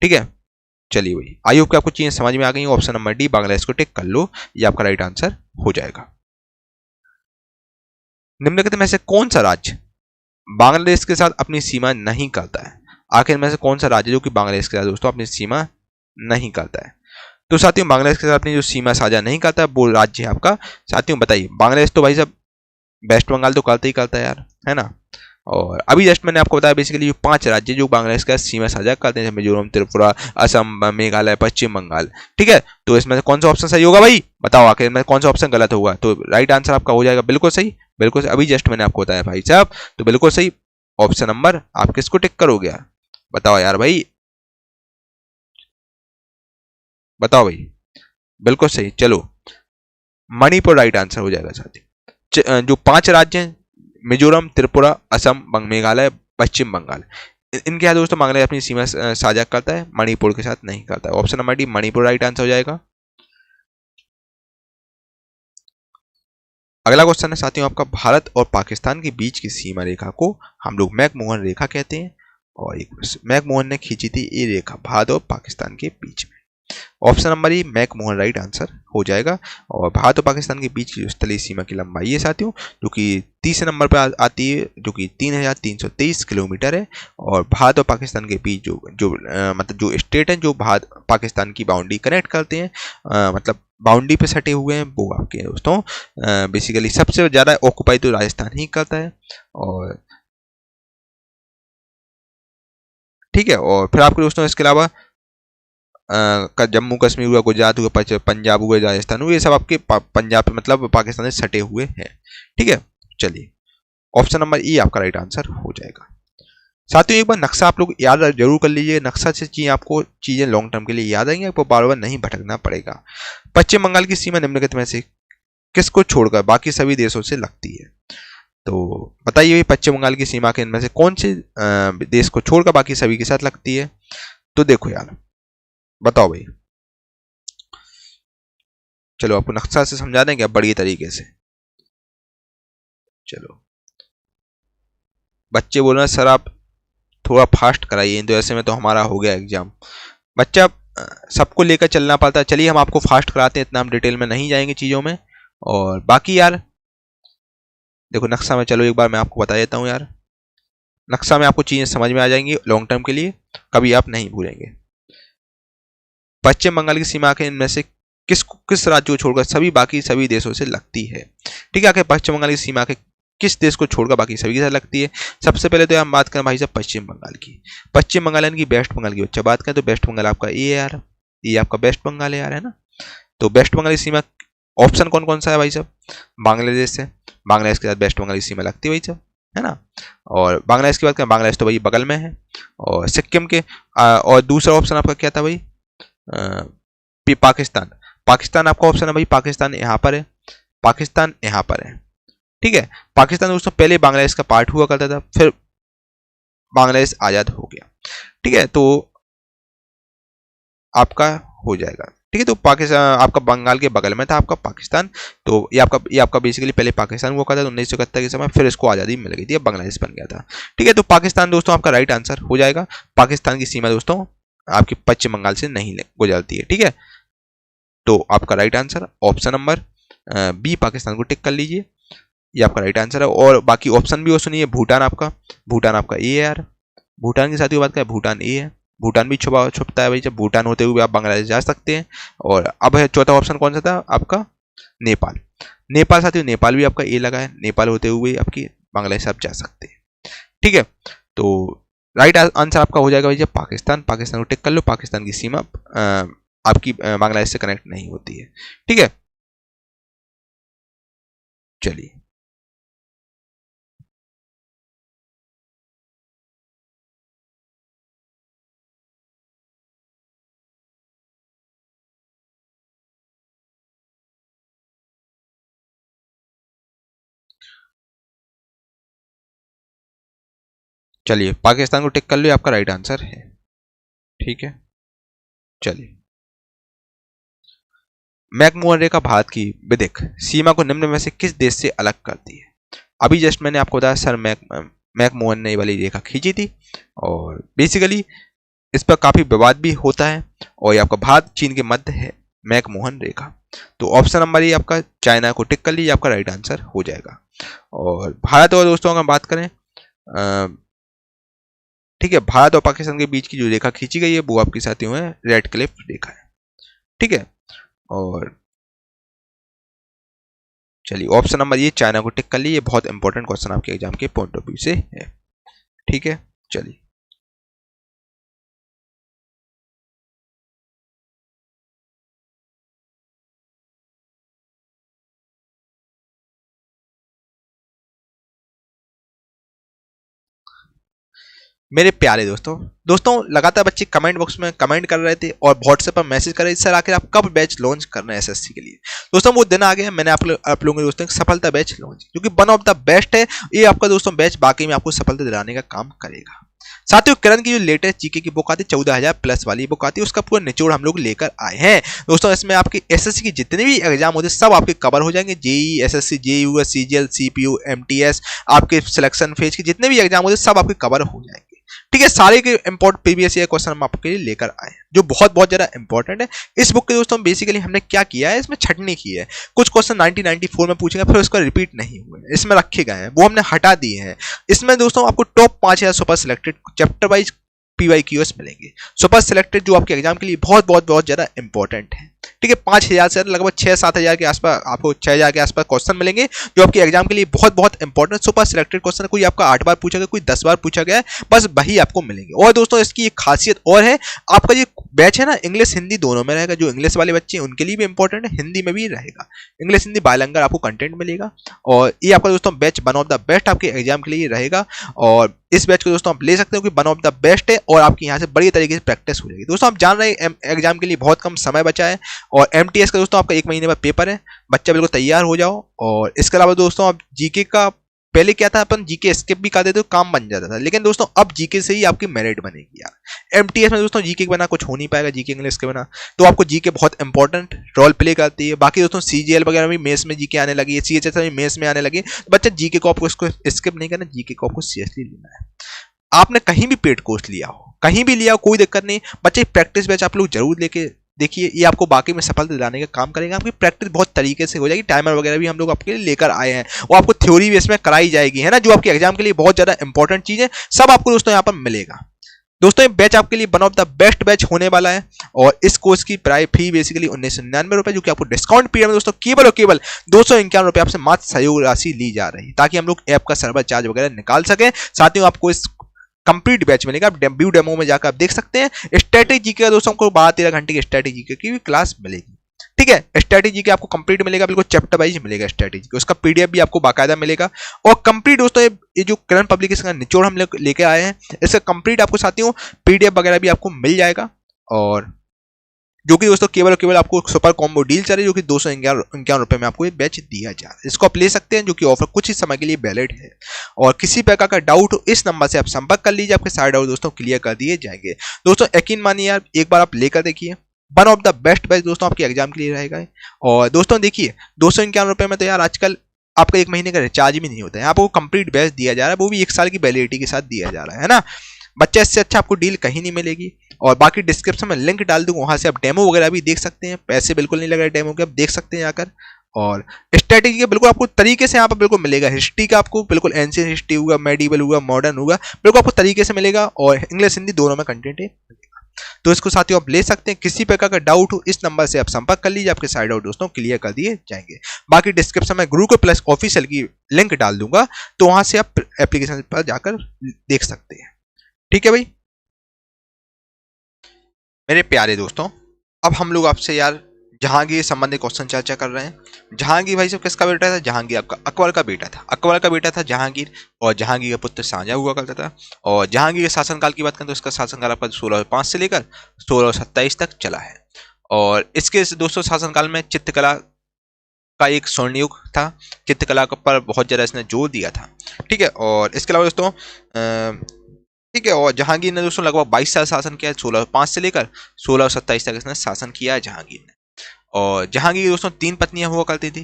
ठीक है, चलिए भाई, आई होप कि आपको चीजें समझ में आ गई। ऑप्शन नंबर डी बांग्लादेश को टिक कर लो, ये आपका राइट आंसर हो जाएगा। निम्नलिखित में से कौन सा राज्य बांग्लादेश के साथ अपनी सीमा नहीं करता है? आखिर में से कौन सा राज्य जो कि बांग्लादेश के साथ दोस्तों अपनी सीमा नहीं करता है? तो साथियों बांग्लादेश के साथ अपनी जो सीमा साझा नहीं करता है वो राज्य है आपका, साथियों बताइए। बांग्लादेश तो भाई साहब वेस्ट बंगाल तो करता ही करता है यार, है ना। और अभी जस्ट मैंने आपको बताया बेसिकली जो 5 राज्य जो बांग्लादेश का सीमा साझा करते हैं, मिजोरम, त्रिपुरा, असम, मेघालय, पश्चिम बंगाल। ठीक है, तो इसमें से कौन सा ऑप्शन सही होगा भाई, बताओ आखिर में कौन सा ऑप्शन गलत होगा? तो राइट आंसर आपका हो जाएगा बिल्कुल सही, बिल्कुल सही। अभी जस्ट मैंने आपको बताया भाई साहब, तो बिल्कुल सही ऑप्शन नंबर आप किसको टिक करोगे यार, बताओ यार भाई, बताओ भाई, बिल्कुल सही। चलो मणिपुर राइट आंसर हो जाएगा साथी। जो 5 राज्य हैं मिजोरम, त्रिपुरा, असम, मेघालय, पश्चिम बंगाल, इनके साथ दोस्तों बांग्लादेश अपनी सीमा साझा करता है, मणिपुर के साथ नहीं करता है। Option number D Manipur right answer हो जाएगा। अगला क्वेश्चन है साथियों आपका, भारत और पाकिस्तान के बीच की सीमा रेखा को हम लोग मैकमोहन रेखा कहते हैं, और मैकमोहन ने खींची थी ये रेखा भारत और पाकिस्तान के बीच में। ऑप्शन नंबर ई मैकमोहन राइट आंसर हो जाएगा। और भारत और पाकिस्तान के बीच की स्थलीय सीमा की लंबाई है साथियों, जो कि तीसरे नंबर पर आती है, जो कि 3323 किलोमीटर है। और भारत और पाकिस्तान के बीच मतलब जो स्टेट हैं जो भारत पाकिस्तान की बाउंड्री कनेक्ट करते हैं, मतलब बाउंड्री पे सटे हुए हैं, वो आपके दोस्तों बेसिकली सबसे ज़्यादा ऑक्युपाई तो राजस्थान ही करता है। और ठीक है, और फिर आपके दोस्तों इसके अलावा जम्मू कश्मीर हुआ, गुजरात हुआ, पंजाब हुआ, राजस्थान हुआ, ये सब आपके पंजाब पे मतलब पाकिस्तान से सटे हुए हैं। ठीक है, चलिए ऑप्शन नंबर ई आपका राइट आंसर हो जाएगा। साथियों एक बार नक्शा आप लोग याद जरूर कर लीजिए, नक्शा से चीजें आपको लॉन्ग टर्म के लिए याद आएंगे, आपको बार बार नहीं भटकना पड़ेगा। पश्चिम बंगाल की सीमा निम्नलिखित में से किसको छोड़कर बाकी सभी देशों से लगती है? तो बताइए पश्चिम बंगाल की सीमा के इनमें से कौन से देश को छोड़कर बाकी सभी के साथ लगती है? तो देखो यार, बताओ भाई, चलो आपको नक्शा से समझा देंगे आप बढ़िया तरीके से। चलो बच्चे बोल रहे हैं सर आप थोड़ा फास्ट कराइए, तो ऐसे में तो हमारा हो गया एग्जाम। बच्चा सबको लेकर चलना पड़ता है, चलिए हम आपको फास्ट कराते हैं, इतना हम डिटेल में नहीं जाएंगे चीज़ों में। और बाकी यार देखो नक्शा में, चलो एक बार मैं आपको बता देता हूँ यार, नक्शा में आपको चीज़ें समझ में आ जाएंगी लॉन्ग टर्म के लिए, कभी आप नहीं भूलेंगे। पश्चिम बंगाल की सीमा के इनमें से किस राज्य को छोड़कर सभी बाकी सभी देशों से लगती है। ठीक है, आखिर पश्चिम बंगाल की सीमा के किस देश को छोड़कर बाकी सभी के साथ लगती है? सबसे पहले तो हम बात करें भाई साहब पश्चिम बंगाल की। पश्चिम बंगाल यानी कि वेस्ट बंगाल की बच्चा बात करें तो वेस्ट बंगाल आपका ये यार, ये आपका वेस्ट बंगाल है यार, है ना। तो वेस्ट बंगाल की सीमा ऑप्शन कौन कौन सा है भाई साहब? बांग्लादेश से, बांग्लादेश के साथ वेस्ट बंगाल की सीमा लगती है भाई साहब, है ना। और बांग्लादेश की बात करें, बांग्लादेश तो भाई बगल में है। और सिक्किम के और दूसरा ऑप्शन आपका क्या था भाई? पाकिस्तान। पाकिस्तान आपका ऑप्शन है भाई, पाकिस्तान यहाँ पर है, पाकिस्तान यहाँ पर है। ठीक है, पाकिस्तान दोस्तों पहले बांग्लादेश का पार्ट हुआ करता था, फिर बांग्लादेश आजाद हो गया। ठीक है, तो आपका हो जाएगा। ठीक है, तो पाकिस्तान आपका बंगाल के बगल में था आपका पाकिस्तान। तो ये आपका बेसिकली पहले पाकिस्तान हुआ करता था 1971 के समय, फिर इसको आज़ादी मिल गई थी, अब बांग्लादेश बन गया था। ठीक है, तो पाकिस्तान दोस्तों आपका राइट आंसर हो जाएगा। पाकिस्तान की सीमा दोस्तों आपकी पश्चिम बंगाल से नहीं गुजरती है। ठीक है, तो आपका right answer option number B Pakistan को टिक कर लीजिए, ये आपका राइट आंसर है। और बाकी ऑप्शन भी वो सुनिए, भूटान आपका ए है यार, भूटान की साथ ही बात करें, भूटान ए है, भूटान भी छुपता है भाई, जब भूटान होते हुए आप बांग्लादेश जा सकते हैं। और अब है चौथा ऑप्शन कौन सा था आपका? नेपाल। नेपाल साथियों, नेपाल भी आपका ए लगा है, नेपाल होते हुए आपकी बांग्लादेश आप जा सकते हैं। ठीक है, तो राइट आंसर आपका हो जाएगा भाई जब पाकिस्तान। पाकिस्तान को टिक कर लो, पाकिस्तान की सीमा आपकी बांग्लादेश से कनेक्ट नहीं होती है। ठीक है, चलिए चलिए पाकिस्तान को टिक कर लो, आपका राइट आंसर है। ठीक है, चलिए मैकमोहन रेखा भारत की विधिक सीमा को निम्न में से किस देश से अलग करती है? अभी जस्ट मैंने आपको बताया सर मैकमोहन ने ये वाली रेखा खींची थी, और बेसिकली इस पर काफी विवाद भी होता है। और ये आपका भारत चीन के मध्य है मैकमोहन रेखा। तो ऑप्शन नंबर ये आपका चाइना को टिक कर लीजिए, आपका राइट आंसर हो जाएगा। और भारत और दोस्तों अगर बात करें, ठीक है, भारत और पाकिस्तान के बीच की जो रेखा खींची गई है वो आपके साथियों है रेड क्लिफ रेखा है। ठीक है, और चलिए ऑप्शन नंबर ये चाइना को टिक कर लीजिए, बहुत इंपॉर्टेंट क्वेश्चन आपके एग्जाम के पॉइंट ऑफ व्यू से है। ठीक है, चलिए मेरे प्यारे दोस्तों लगातार बच्चे कमेंट बॉक्स में कमेंट कर रहे थे और व्हाट्सएप पर मैसेज कर रहे थे, सर आखिर आप कब बैच लॉन्च करना है एसएससी के लिए। दोस्तों वो दिन आ गया, मैंने आप लोगों के दोस्तों सफलता बैच लॉन्च, क्योंकि वन ऑफ द बेस्ट है ये आपका दोस्तों बैच, बाकी में आपको सफलता दिलाने का काम करेगा। साथियों किरण की जो लेटेस्ट जीके की बुक आती है 14,000 प्लस वाली बुक आती है, उसका पूरा निचोड़ हम लोग लेकर आए हैं दोस्तों। इसमें आपके एसएससी की जितने भी एग्जाम होते हैं सब आपके कवर हो जाएंगे, JE, SSC, JUS, CGL, CPU, MTS, आपके सिलेक्शन फेज के जितने भी एग्जाम होते हैं सब आपके कवर हो जाएंगे। ठीक है, सारे के इंपॉर्टेंट प्रीवियस ईयर क्वेश्चन हम आपके लिए लेकर आए हैं जो बहुत बहुत ज्यादा इंपॉर्टेंट है। इस बुक के दोस्तों बेसिकली हमने क्या किया है, इसमें छटनी की है, कुछ क्वेश्चन 1994 में पूछेंगे फिर उसका रिपीट नहीं हुए, इसमें रखे गए हैं वो हमने हटा दिए हैं। इसमें दोस्तों आपको top 5,000 super selected chapter wise PYQs मिलेंगे, सुपर सिलेक्टेड, जो आपके एग्जाम के लिए बहुत बहुत बहुत ज्यादा इंपॉर्टेंट है। ठीक है, 5,000 से लगभग 6-7 हज़ार के आसपास, आपको 6,000 के आसपास क्वेश्चन मिलेंगे जो आपके एग्जाम के लिए बहुत बहुत इंपॉर्टेंट सुपर सिलेक्टेड क्वेश्चन, कोई आपका 8 बार पूछा गया, कोई 10 बार पूछा गया है, बस वही आपको मिलेंगे। और दोस्तों इसकी एक खासियत और है, आपका ये बैच है ना इंग्लिश हिंदी दोनों में रहेगा, जो इंग्लिश वाले बच्चे हैं उनके लिए भी इंपॉर्टेंट है, हिंदी में भी रहेगा, इंग्लिश हिंदी बायलैंग्वेज आपको कंटेंट मिलेगा। और ये आपका दोस्तों batch one of the best आपके एग्जाम के लिए रहेगा, और इस बैच को दोस्तों आप ले सकते हो कि वन ऑफ द बेस्ट है, और आपकी यहाँ से बड़ी तरीके से प्रैक्टिस हो जाएगी। दोस्तों आप जान रहे हैं एग्जाम के लिए बहुत कम समय बचा है, और MTS का दोस्तों आपका 1 महीने बाद पेपर है, बच्चा बिल्कुल तैयार हो जाओ। और इसके अलावा दोस्तों आप जीके का, पहले क्या था अपन जीके स्किप भी कर देते तो काम बन जाता था, लेकिन दोस्तों अब जीके से ही आपकी मेरिट बनेगी यार। MTS में दोस्तों जीके के बिना कुछ हो नहीं पाएगा, जीके इंग्लिश के बिना, तो आपको जीके बहुत इंपॉर्टेंट रोल प्ले करती है। बाकी दोस्तों CGL वगैरह भी मेंस में जीके आने लगी है, CHS में मेंस में आने लगी है, तो बच्चा जीके को आपको इसको स्किप नहीं करना, जीके को आपको सीरियसली लेना है। आपने कहीं भी पेड कोर्स लिया हो, कहीं भी लिया हो, कोई दिक्कत नहीं, बच्चे प्रैक्टिस बैच आप लोग जरूर लेके देखिए, ये आपको बाकी में सफलता दिलाने का काम करेगा। आपकी प्रैक्टिस बहुत तरीके से हो जाएगी, टाइमर वगैरह भी हम लोग आपके लिए लेकर आए हैं, और आपको थ्योरी भी इसमें कराई जाएगी, है ना, जो आपके एग्जाम के लिए बहुत ज्यादा इंपॉर्टेंट चीज है, सब आपको दोस्तों यहाँ पर मिलेगा। दोस्तों ये बैच आपके लिए one of the best batch होने वाला है और इस कोर्स की प्राइस फी बेसिकली 1999 रुपए, जो कि आपको डिस्काउंट पीरियड में दोस्तों केवल और केवल 251 रुपए आपसे मात्र सहयोग राशि ली जा रही है, ताकि हम लोग ऐप का सर्वर चार्ज वगैरह निकाल सकें। साथ ही आपको इस कंप्लीट बैच मिलेगा, आप व्यू डेमो में जाकर आप देख सकते हैं। स्ट्रेटेजी का दोस्तों को 12-13 घंटे की स्ट्रेटेजी की भी क्लास मिलेगी, ठीक है। स्ट्रेटेजी के आपको कंप्लीट मिलेगा, बिल्कुल चैप्टर वाइज मिलेगा स्ट्रेटेजी का, उसका पीडीएफ भी आपको बाकायदा मिलेगा। और कंप्लीट दोस्तों ये जो करंट पब्लिकेशन का निचोड़ हम लोग लेके आए हैं, इसका कंप्लीट आपको साथियों पीडीएफ वगैरह भी आपको मिल जाएगा। और जो कि दोस्तों केवल और केवल आपको सुपर कॉम्बो डील चल रही है, जो कि 251 रुपए में आपको ये बैच दिया जा रहा है। इसको आप ले सकते हैं, जो कि ऑफर कुछ ही समय के लिए वैलिड है। और किसी प्रकार का डाउट हो इस नंबर से आप संपर्क कर लीजिए, आपके सारे डाउट दोस्तों क्लियर कर दिए जाएंगे। दोस्तों यकीन मानिए यार, एक बार आप लेकर देखिए, one of the best batch दोस्तों आपके एग्जाम के लिए रहेगा। और दोस्तों देखिए 251 रुपए में तो यार आजकल आपका 1 महीने का रिचार्ज भी नहीं होता है, आपको कंप्लीट बैच दिया जा रहा है, वो भी 1 साल की वैलिडिटी के साथ दिया जा रहा है ना। बच्चे इससे अच्छा आपको डील कहीं नहीं मिलेगी। और बाकी डिस्क्रिप्शन में लिंक डाल दूंगा, वहां से आप डेमो वगैरह भी देख सकते हैं, पैसे बिल्कुल नहीं लग रहे डेमो के, आप देख सकते हैं जाकर। और स्ट्रेटेजी का बिल्कुल आपको तरीके से यहाँ पर बिल्कुल मिलेगा। हिस्ट्री का आपको बिल्कुल एंशिएंट हिस्ट्री होगा, मेडिवल होगा, मॉडर्न होगा, बिल्कुल आपको तरीके से मिलेगा। और इंग्लिश हिंदी दोनों में कंटेंट है, तो इसको साथियों आप ले सकते हैं। किसी प्रकार का डाउट हो इस नंबर से आप संपर्क कर लीजिए, आपके सारे डाउट दोस्तों क्लियर कर दिए जाएंगे। बाकी डिस्क्रिप्शन में गुरुकुल प्लस ऑफिशियल की लिंक डाल दूंगा, तो वहां से आप एप्लीकेशन पर जाकर देख सकते हैं, ठीक है भाई। मेरे प्यारे दोस्तों, अब हम लोग आपसे यार जहांगीर संबंधी क्वेश्चन चर्चा कर रहे हैं। जहांगीर भाई साहब किसका बेटा था? जहांगीर आपका अकबर का बेटा था। अकबर का बेटा था जहांगीर, और जहांगीर का पुत्र शाहजहां हुआ करता था। और जहांगीर के शासनकाल की बात करें तो इसका शासनकाल आपका 1605 से लेकर 1627 तक चला है। और इसके दोस्तों शासनकाल में चित्रकला का एक स्वर्ण युग था, चित्रकला पर बहुत ज्यादा इसने जोर दिया था, ठीक है। और इसके अलावा दोस्तों ठीक है, और जहांगीर ने दोस्तों लगभग 22 साल शासन किया, 1605 से लेकर 1627 तक इसने शासन किया है जहांगीर ने। और जहांगीर की दोस्तों 3 पत्नियां हुआ करती थी,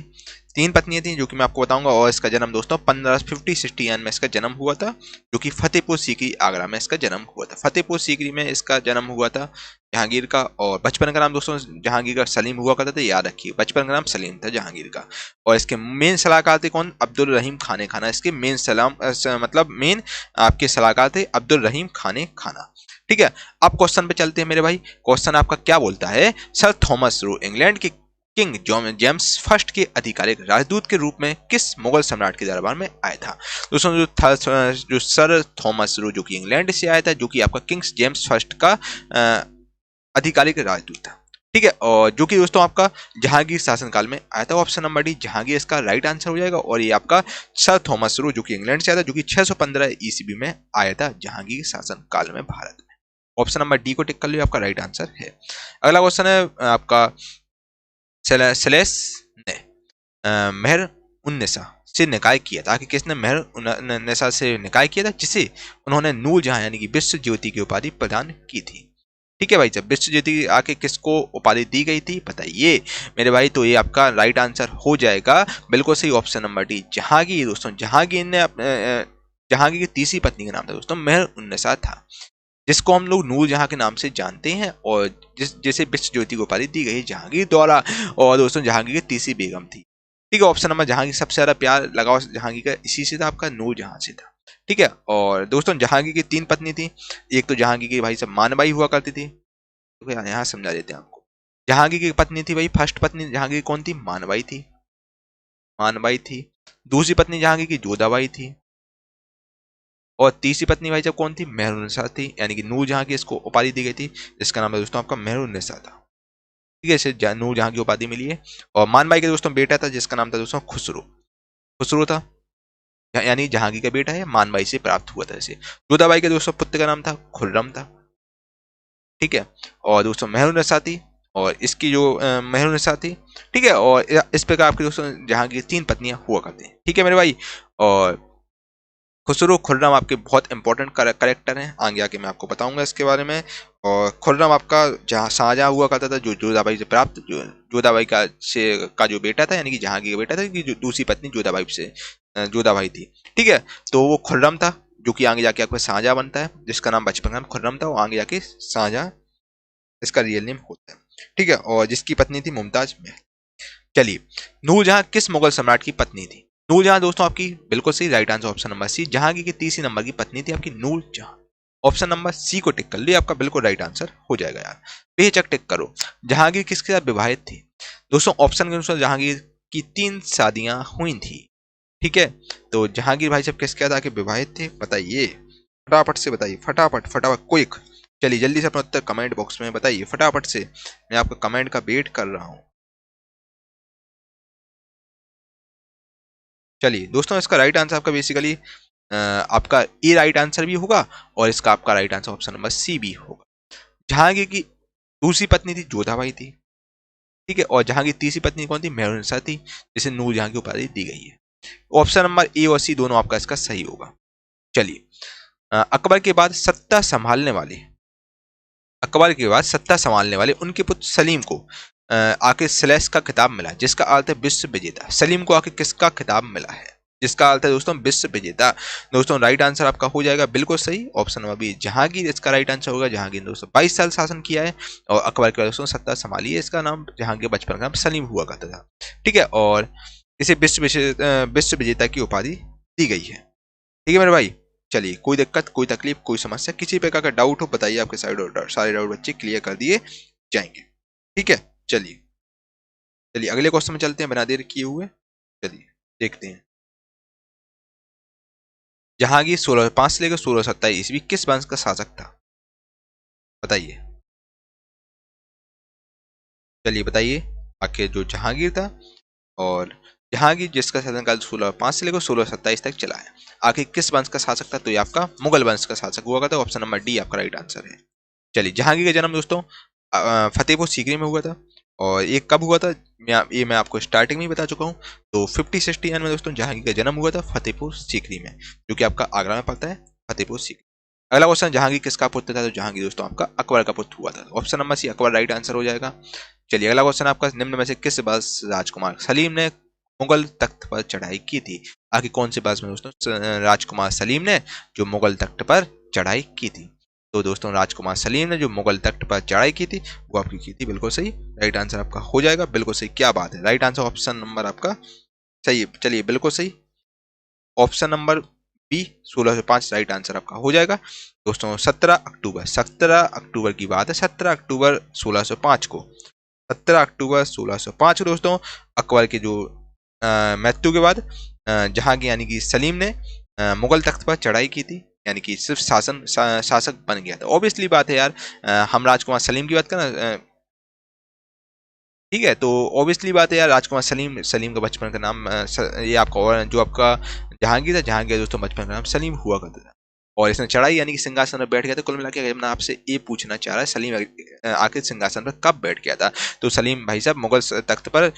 3 पत्नियां थी, जो कि मैं आपको बताऊंगा। और इसका जन्म दोस्तों 1550 में इसका जन्म हुआ था, जो कि फतेहपुर सीकरी आगरा में इसका जन्म हुआ था। फतेहपुर सीकरी में इसका जन्म हुआ था जहांगीर का। और बचपन का नाम दोस्तों जहांगीर का सलीम हुआ करता था, याद रखिए बचपन का नाम सलीम था जहांगीर का। और इसके मेन सलाहकार थे कौन? अब्दुल रहीम खाने खाना। इसके मेन मेन आपके सलाहकार थे अब्दुल रहीम खाने खाना, ठीक है। अब क्वेश्चन पे चलते हैं मेरे भाई। क्वेश्चन आपका क्या बोलता है? सर थॉमस रो इंग्लैंड के किंग जेम्स फर्स्ट के आधिकारिक राजदूत के रूप में किस मुगल सम्राट के दरबार में आया था? दोस्तों जो सर थॉमस रो जो कि इंग्लैंड से आया था, जो कि आपका किंग्स जेम्स फर्स्ट का आधिकारिक राजदूत था, ठीक है। और जो कि दोस्तों आपका जहांगीर शासनकाल में आया था। ऑप्शन नंबर डी जहांगीर इसका राइट आंसर हो जाएगा। और ये आपका सर थॉमस रो जो कि इंग्लैंड से आया था, जो कि 615 ईस्वी में आया था जहांगीर शासनकाल में भारत में। ऑप्शन नंबर डी को टिक कर लियो, आपका राइट आंसर है। अगला क्वेश्चन है आपका सेलेस ने मेहर उन्निसा से निकाय किया था कि किसने मेहर उन्निसा से निकाय किया था, जिसे उन्होंने नूर जहां यानी कि विश्व ज्योति की उपाधि प्रदान की थी, ठीक है भाई। जब विश्व ज्योति आके किसको उपाधि दी गई थी बताइए मेरे भाई? तो ये आपका राइट आंसर हो जाएगा, बिल्कुल सही, ऑप्शन नंबर डी जहांगीर। दोस्तों जहांगीर ने जहांगीर की तीसरी पत्नी का नाम था दोस्तों मेहर उन्निसा था, जिसको हम लोग नूर जहां के नाम से जानते हैं। और जैसे विश्व ज्योति को उपाधि दी गई जहांगीर द्वारा। और दोस्तों जहांगीर की तीसरी बेगम थी, ठीक है। ऑप्शन नंबर जहांगीर सबसे ज्यादा प्यार लगाव जहांगीर का इसी से था, आपका नूर जहां से था, ठीक है। और दोस्तों जहांगीर की 3 पत्नी थी। एक तो जहांगीर की भाई साहब मानबाई हुआ करती थी, तो यहाँ समझा देते हैं आपको। जहांगीर की पत्नी थी भाई, फर्स्ट पत्नी जहांगीर कौन थी? मानबाई थी, मानबाई थी। दूसरी पत्नी जहांगीर की जोधाबाई थी। और तीसरी पत्नी भाई साहब कौन थी? मेहर उन्निसा थी, यानी कि नूर जहां की इसको उपाधि दी गई थी, जिसका नाम है दोस्तों आपका मेहर उन्निसा था, ठीक है। इसे नूर जहां की उपाधि मिली है। और मानबाई के दोस्तों बेटा था, जिसका नाम था दोस्तों खुसरो, खुसरो था, यानी जहांगीर का बेटा है, मानबाई से प्राप्त हुआ था इसे। जोधाबाई के दोस्तों पुत्र का नाम था खुर्रम था, ठीक है। और दोस्तों मेहर उन्निसा थी, और इसकी जो मेहर उन्निसा थी, ठीक है। और इस प्रकार आपके दोस्तों जहांगीर 3 पत्नियां हुआ करते हैं, ठीक है मेरे भाई। और खुसरो खुर्रम आपके बहुत इंपॉर्टेंट करेक्टर हैं, आगे आके मैं आपको बताऊंगा इसके बारे में। और खुर्रम आपका जहाँ शाहजहां हुआ करता था, जो जोधाबाई से प्राप्त, जोधाबाई का जो बेटा था, यानी कि जहांगीर का बेटा था, कि जो दूसरी पत्नी जोधाबाई थी, ठीक है। तो वो खुर्रम था, जो कि आगे जाके आपका शाहजहां बनता है, जिसका नाम बचपन का नाम खुर्रम था, वो आगे जाके शाहजहां इसका रियल नेम होता है, ठीक है। और जिसकी पत्नी थी मुमताज महल। चलिए, नूरजहां किस मुगल सम्राट की पत्नी थी? नूरजहां दोस्तों आपकी बिल्कुल सही, right answer option number C, Jahangir की तीसरी नंबर की पत्नी थी आपकी नूरजहां, ऑप्शन नंबर सी को टिक कर लो, आपका बिल्कुल राइट आंसर हो जाएगा यार। बेहिचक टिक करो। जहांगीर किसके साथ विवाहित थी? दोस्तों ऑप्शन के अनुसार जहांगीर की 3 शादियां हुई थी। ठीक है, तो जहांगीर भाई साहब किसके साथ आके विवाहित थे बताइए, फटाफट से बताइए, फटाफट फटाफट क्विक। चलिए जल्दी से अपना उत्तर कमेंट बॉक्स में बताइए फटाफट से, मैं आपका कमेंट का वेट कर रहा हूं। चलिए दोस्तों, इसका राइट आंसर आपका बेसिकली आपका ए राइट आंसर भी होगा, और इसका आपका right answer option number C भी होगा। जहांगीर की दूसरी पत्नी थी जोधाबाई थी। ठीक है, और जहांगीर तीसरी पत्नी कौन थी? मेहरुनिसा थी, जिसे नूर जहां की उपाधि दी गई है। ऑप्शन नंबर ए और सी दोनों आपका इसका सही होगा। चलिए, अकबर के बाद सत्ता संभालने वाले, अकबर के बाद सत्ता संभालने वाले उनके पुत्र सलीम को आके स्लेस का खिताब मिला, जिसका अर्थ है विश्व विजेता। सलीम को आके किसका खिताब मिला है, जिसका अर्थ है दोस्तों विश्व विजेता। दोस्तों राइट आंसर आपका हो जाएगा बिल्कुल सही, ऑप्शन नंबर बी जहांगीर इसका राइट आंसर होगा। जहांगीर दोस्तों 22 साल शासन किया है, और अकबर के बाद दोस्तों सत्ता संभाली है। इसका नाम जहांगीर, बचपन का नाम सलीम हुआ करता था। ठीक है, और इसे विश्व विजेता की उपाधि दी गई है। ठीक है मेरे भाई, चलिए कोई दिक्कत, कोई तकलीफ, कोई समस्या, किसी प्रकार का डाउट हो बताइए, आपके सारे डाउट बच्चे क्लियर कर दिए जाएंगे। ठीक है, चलिए चलिए अगले क्वेश्चन में चलते हैं बिना देर किए हुए। चलिए देखते हैं। जहांगीर 1605 से लेकर 1627 ईस्वी किस वंश का शासक था बताइए। चलिए बताइए, आखिर जो जहांगीर था, और जहांगीर जिसका शासनकाल 1605 से लेकर 1627 तक चला है, आखिर किस वंश का शासक था? तो ये आपका मुगल वंश का शासक हुआ था। ऑप्शन नंबर डी आपका राइट आंसर है। चलिए, जहांगीर का जन्म दोस्तों फतेहपुर सीकरी में हुआ था, और ये कब हुआ था ये मैं आपको स्टार्टिंग में ही बता चुका हूँ। तो 5069 में दोस्तों जहांगीर का जन्म हुआ था फतेहपुर सीकरी में, जो कि आपका आगरा में पड़ता है, फतेहपुर सीकरी। अगला क्वेश्चन, जहांगीर किसका पुत्र था? तो जहांगीर दोस्तों आपका अकबर का पुत्र हुआ था। Option number C Akbar right answer हो जाएगा। चलिए अगला क्वेश्चन आपका, निम्न में से किस वर्ष राजकुमार सलीम ने मुगल तख्त पर चढ़ाई की थी? आखिर कौन से वर्ष में दोस्तों राजकुमार सलीम ने जो मुगल तख्त पर चढ़ाई की थी? तो दोस्तों राजकुमार सलीम ने जो मुगल तख्त पर चढ़ाई की थी वो आपकी की थी बिल्कुल सही, राइट आंसर आपका हो जाएगा बिल्कुल सही। क्या बात है, राइट आंसर ऑप्शन नंबर आपका सही है। चलिए बिल्कुल सही, option number B 1605 right answer आपका हो जाएगा। दोस्तों 17 अक्टूबर की बात है, 17 अक्टूबर 1605 को, 17 अक्टूबर 1605 को दोस्तों अकबर के जो मृत्यु के बाद जहांगीर यानी कि सलीम ने मुगल तख्त पर चढ़ाई की थी, यानी कि सिर्फ शासक बन गया था। ऑब्वियसली बात है यार, हम राजकुमार सलीम की बात करें, ठीक है, तो ऑब्वियसली बात है यार, राजकुमार सलीम, सलीम का बचपन का नाम ये आपका, और जो आपका जहांगीर था, जहांगीर दोस्तों बचपन का नाम सलीम हुआ करता था, और इसने चढ़ाई यानी कि सिंहासन पर बैठ गया था। कुल मिला के मैं आपसे ये पूछना चाह रहा है, सलीम आखिर सिंहासन पर कब बैठ गया था? तो सलीम भाई साहब मुगल तख्त पर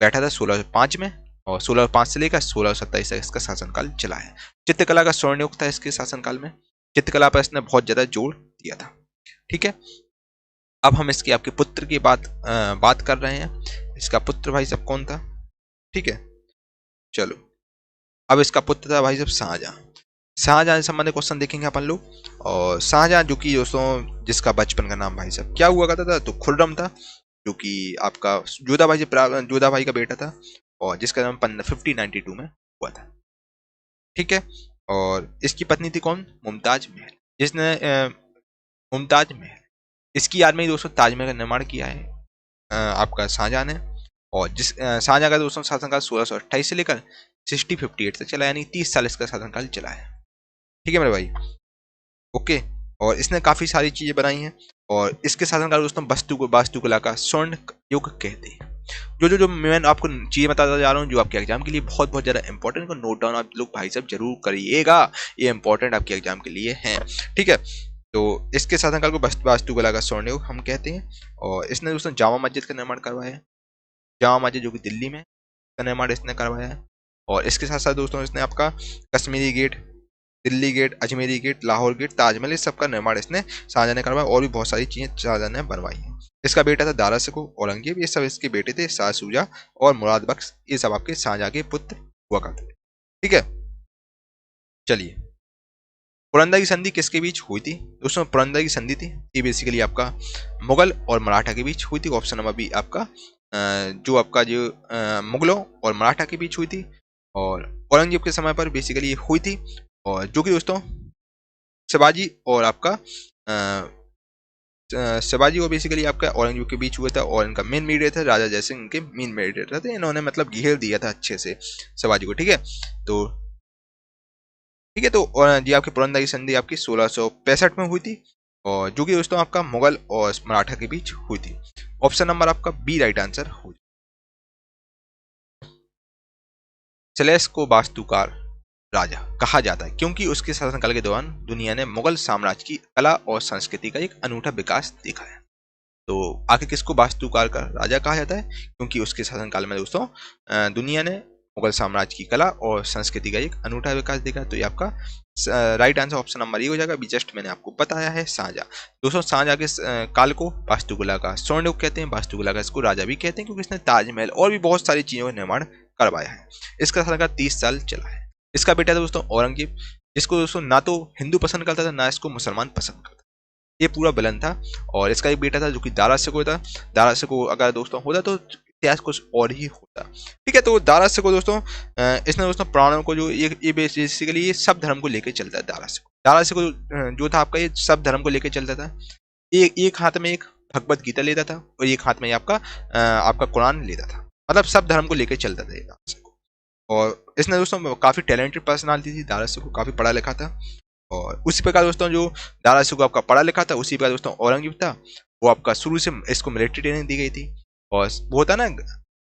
बैठा था 1605 में, और 1605 से लेकर 1627 तक इसका शासनकाल चला है। चित्रकला का स्वर्ण युग था इसके शासनकाल में, चित्रकला पर इसने बहुत ज्यादा जोर दिया था। ठीक है, अब हम इसके आपके पुत्र की बात कर रहे हैं। इसका पुत्र भाई साहब कौन था? ठीक है, चलो अब इसका पुत्र था भाई साहब शाहजहां। शाहजहां से संबंधित क्वेश्चन देखेंगे अपन लोग। और शाहजहां जो कि दोस्तों जिसका बचपन का नाम भाई साहब क्या हुआ करता था? तो खुर्रम था, जो कि आपका जोधा भाई का बेटा था, और जिसका जन्म 1592 में हुआ था। ठीक है, और इसकी पत्नी थी कौन? मुमताज महल, जिसने मुमताज महल, इसकी याद में ही दोस्तों ताजमहल का निर्माण किया है आपका शाहजहां ने। और जिस शाहजहां का दोस्तों शासनकाल 1628 से लेकर 1658 तक चला, यानी 30 साल इसका शासनकाल चला है। ठीक है मेरे भाई, ओके। और इसने काफी सारी चीजें बनाई हैं, और इसके शासनकाल दोस्तों वास्तुकला का स्वर्ण युग कहते हैं। जो मैं आपको चीजें बताता जा रहा हूँ, जो आपके एग्जाम के लिए बहुत बहुत ज्यादा इंपॉर्टेंट, नोट डाउन आप लोग भाई साहब जरूर करिएगा, ये इंपॉर्टेंट आपके एग्जाम के लिए है। ठीक है, तो इसके शासनकाल को वास्तुकला का स्वर्ण युग हम कहते हैं। और इसने दोस्तों जामा मस्जिद का निर्माण करवाया है, जामा मस्जिद जो कि दिल्ली में का निर्माण इसने करवाया है। और इसके साथ साथ दोस्तों इसने आपका Kashmiri gate, Delhi gate, Ajmeri gate, Lahore gate, Taj Mahal, इस सब का निर्माण इसने शाहजहां ने करवाया, और भी बहुत सारी चीजें शाहजहां ने बनवाई हैं। इसका बेटा था दारा शिकोह, औरंगजेब, ये सब इसके बेटे थे। शाह शुजा और मुराद बख्श, ये सब आपके शाहजहां के पुत्र हुआ करते थे। ठीक है, चलिए पुरंदर की संधि किसके बीच हुई थी? दोस्तों पुरंदर की संधि थी ये बेसिकली आपका मुगल और मराठा के बीच हुई थी। ऑप्शन नंबर बी आपका जो आपका जो मुगलों और मराठा के बीच हुई थी, और औरंगजेब के समय पर बेसिकली हुई थी। और जो कि दोस्तों शिवाजी और आपका शिवाजी को बेसिकली आपका औरंगजेब के बीच हुआ था, और इनका मेन मीडिएटर था राजा जयसिंह, इनके मेन मीडिएटर थे। इन्होंने मतलब घेर दिया था अच्छे से शिवाजी को, ठीक है। तो ठीक है, तो जी आपकी पुरंदर की संधि आपकी 1665 में हुई थी, और जो कि दोस्तों आपका मुगल और मराठा के बीच हुई थी। ऑप्शन नंबर आपका बी राइट आंसर हो। सेलेस को वास्तुकार राजा कहा जाता है क्योंकि उसके शासनकाल के दौरान दुनिया ने मुगल साम्राज्य की कला और संस्कृति का एक अनूठा विकास देखा है। तो आखिर किसको वास्तुकार का राजा कहा जाता है? क्योंकि उसके शासनकाल में दोस्तों दुनिया ने मुगल साम्राज्य की कला और संस्कृति का एक अनूठा विकास देखा। तो ये आपका राइट आंसर ऑप्शन नंबर ये हो जाएगा। अभी जस्ट मैंने आपको बताया है शाहजहां। दोस्तों शाहजहां के काल को वास्तुकला का स्वर्ण युग कहते हैं, वास्तुकला का इसको राजा भी कहते हैं, क्योंकि इसने ताजमहल और भी बहुत सारी चीजों का निर्माण करवाया है। इसका शासनकाल 30 साल चला है। इसका बेटा था दोस्तों औरंगजेब, जिसको दोस्तों ना तो हिंदू पसंद करता था ना इसको मुसलमान पसंद करता। ये पूरा विलन था। और इसका एक बेटा था जो कि दारा शिकोह था। दारा शिकोह अगर दोस्तों होता तो इतिहास कुछ और ही होता, ठीक है। तो दारा शिकोह दोस्तों इसने दोस्तों प्राणों को जो ये बेसिकली ये सब धर्म को लेकर चलता है। दारा शिकोह जो था आपका ये सब धर्म को लेकर चलता था। एक हाथ में एक भगवत गीता लेता था और एक हाथ में आपका कुरान लेता था, मतलब सब धर्म को लेकर चलता था ये दारा शिकोह। और इसने दोस्तों काफी टैलेंटेड पर्सनालिटी थी। दारा शिकोह काफी पढ़ा लिखा था। और उसी प्रकार दोस्तों जो दारा शिकोह आपका पढ़ा लिखा था, उसी प्रकार दोस्तों औरंगजेब था, वो आपका शुरू से इसको मिलिट्री ट्रेनिंग दी गई थी। और वो होता ना,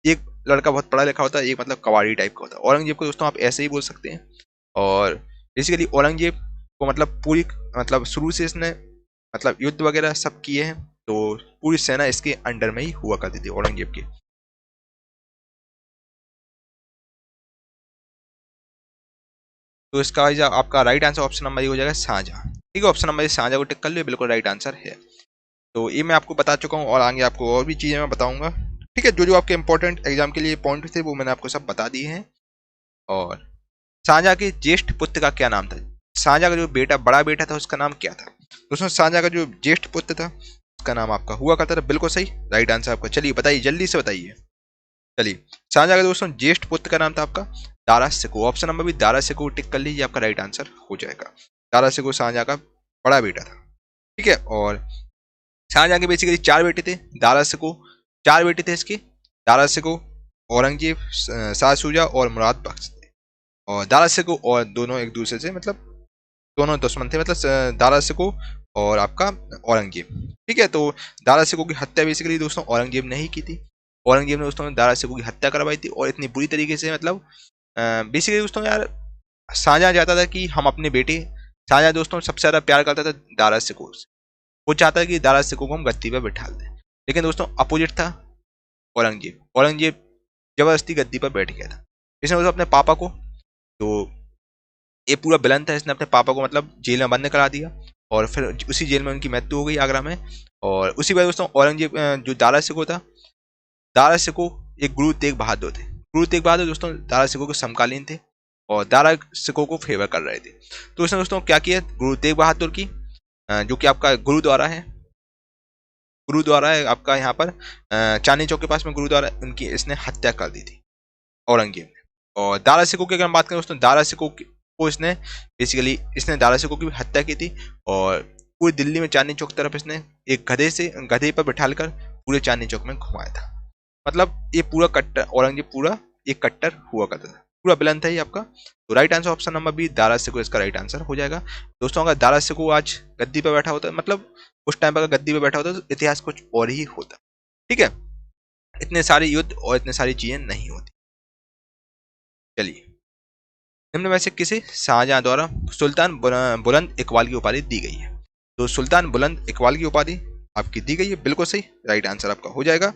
एक लड़का बहुत पढ़ा लिखा होता है, एक मतलब कवाड़ी टाइप का होता है। औरंगजेब को दोस्तों आप ऐसे ही बोल सकते हैं। और बेसिकली औरंगजेब को मतलब पूरी मतलब शुरू से इसने मतलब युद्ध वगैरह सब किए हैं। तो पूरी सेना इसके अंडर में ही हुआ करती थी औरंगजेब की। तो इसका आपका राइट आंसर ऑप्शन नंबर ये हो जाएगा शाहजहां, ठीक है। ऑप्शन नंबर शाहजहां को टिक कर लिया, बिल्कुल राइट आंसर है। तो ये मैं आपको बता चुका हूँ, और आगे आपको और भी चीज़ें मैं बताऊंगा, ठीक है। जो जो आपके इंपॉर्टेंट एग्जाम के लिए पॉइंट थे वो मैंने आपको सब बता दिए हैं। और शाहजहां के ज्येष्ठ पुत्र का क्या नाम था? शाहजहां का जो बड़ा बेटा था उसका नाम क्या था? दोस्तों शाहजहां का जो ज्येष्ठ पुत्र था उसका नाम आपका हुआ करता था, बिल्कुल सही राइट आंसर आपका। चलिए बताइए, जल्दी से बताइए। चलिए, शाहजहां का दोस्तों ज्येष्ठ पुत्र का नाम था आपका दारा शिकोह। ऑप्शन नंबर भी दारा शिकोह टिक कर लीजिए, आपका राइट आंसर हो जाएगा। दारा शिकोह शाहजहां का बड़ा बेटा था, ठीक है। और शाहजहां के बेसिकली 4 बेटे थे। दारा शिकोह 4 बेटे थे इसके, दारा शिकोह, औरंगजेब, शाह शुजा और मुराद बख्श थे। और दारा शिकोह और दोनों एक दूसरे से मतलब दोनों दुश्मन थे, मतलब दारा शिकोह और आपका औरंगजेब, ठीक है। तो दारा शिकोह की हत्या बेसिकली दोस्तों औरंगजेब ने ही की थी। औरंगजेब ने दोस्तों दारा शिकोह की हत्या करवाई थी, और इतनी बुरी तरीके से मतलब बेसिकली दोस्तों यार शाहजहां चाहता था कि हम अपने बेटे, शाहजहां दोस्तों सबसे ज्यादा प्यार करता था दारा शिकोह से। वो चाहता है कि दारा शिकोह को हम गद्दी पर बैठा दें, लेकिन दोस्तों अपोजिट था औरंगजेब। औरंगजेब जबरदस्ती गद्दी पर बैठ गया था। इसने दोस्तों अपने पापा को, तो ये पूरा विलन था, इसने अपने पापा को मतलब जेल में बंद करा दिया, और फिर उसी जेल में उनकी मृत्यु हो गई आगरा में। और उसी बार दोस्तों औरंगजेब जो दारा शिकोह था, दारा शिकोह एक गुरु तेग बहादुर थे। गुरु तेग बहादुर दोस्तों दारा शिकोह के समकालीन थे, और दारा शिकोह को फेवर कर रहे थे। तो उसने दोस्तों क्या किया, गुरु तेग बहादुर की जो कि आपका गुरुद्वारा है आपका यहाँ पर चांदनी चौक के पास में गुरुद्वारा, उनकी इसने हत्या कर दी थी औरंगजेब ने। और दारा शिकोह की अगर हम बात करें दोस्तों, दारा शिकोह को इसने दारा शिकोह की भी हत्या की थी। और पूरी दिल्ली में चांदनी चौक तरफ इसने एक गधे पर बैठाकर पूरे चांदनी चौक में घुमाया था। मतलब ये पूरा कट्टर औरंगजेब पूरा एक कट्टर हुआ करता था, पूरा विलन था ये आपका। तो right answer option number B Dara Shikoh इसका राइट आंसर हो जाएगा। दोस्तों अगर दारा शिकोह आज गद्दी पर बैठा होता, मतलब उस टाइम पर अगर गद्दी पर बैठा होता, तो इतिहास कुछ और ही होता, ठीक है। इतने सारे युद्ध और इतने सारी चीजें नहीं होती। चलिए, निम्न में से किसे शाहजहां द्वारा सुल्तान बुलंद इकबाल की उपाधि दी गई है? तो सुल्तान बुलंद इकबाल की उपाधि आपकी दी गई है, बिल्कुल सही राइट आंसर आपका हो जाएगा।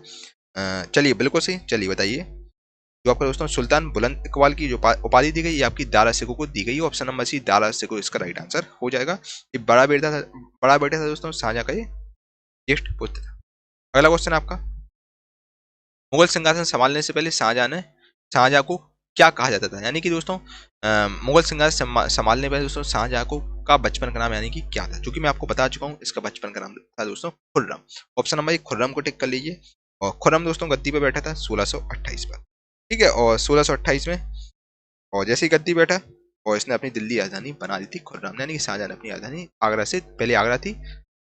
चलिए बिल्कुल सही, चलिए बताइए। जो आपका दोस्तों सुल्तान बुलंद इकबाल की जो उपाधि दी गई, ये आपकी दारा शिकोह को दी गई है। Option number C Dara Shikoh इसका राइट आंसर हो जाएगा। ये बड़ा बेटा था दोस्तों शाहजहां का, ये ज्येष्ठ पुत्र था। अगला क्वेश्चन आपका, मुगल सिंहासन संभालने से पहले शाहजहां को क्या कहा जाता था? यानी कि दोस्तों मुगल सिंहासन संभालने पहले दोस्तों शाहजहां को का बचपन का नाम यानी कि क्या था? जो कि मैं आपको बता चुका हूँ, इसका बचपन का नाम था दोस्तों खुर्रम। ऑप्शन नंबर 1 खुर्रम को टिक कर लीजिए। और खुर्रम दोस्तों गद्दी पर बैठा था 1628 पर, ठीक है। और 1628 में, और जैसे ही गद्दी बैठा और इसने अपनी दिल्ली राजधानी बना दी थी खुर्रम ने, यानी कि शाहजहां ने अपनी राजधानी आगरा से, पहले आगरा थी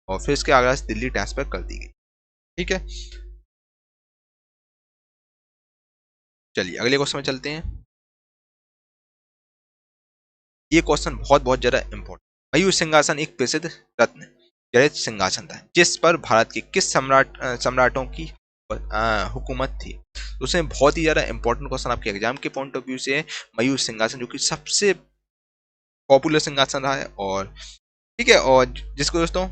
और फिर इसके आगरा से दिल्ली ट्रांसफर कर दी गई। ठीक है, चलिए अगले क्वेश्चन में चलते हैं। ये क्वेश्चन बहुत बहुत ज्यादा इंपॉर्टेंट। मयूर सिंहासन एक प्रसिद्ध रत्न जड़ित सिंहासन था जिस पर भारत के किस सम्राटों की हुकूमत थी। तो उसमें बहुत ही ज्यादा इंपॉर्टेंट क्वेश्चन आपके एग्जाम के पॉइंट ऑफ व्यू से है। मयूर सिंहासन जो कि सबसे पॉपुलर सिंहासन रहा है, और ठीक है, और जिसको दोस्तों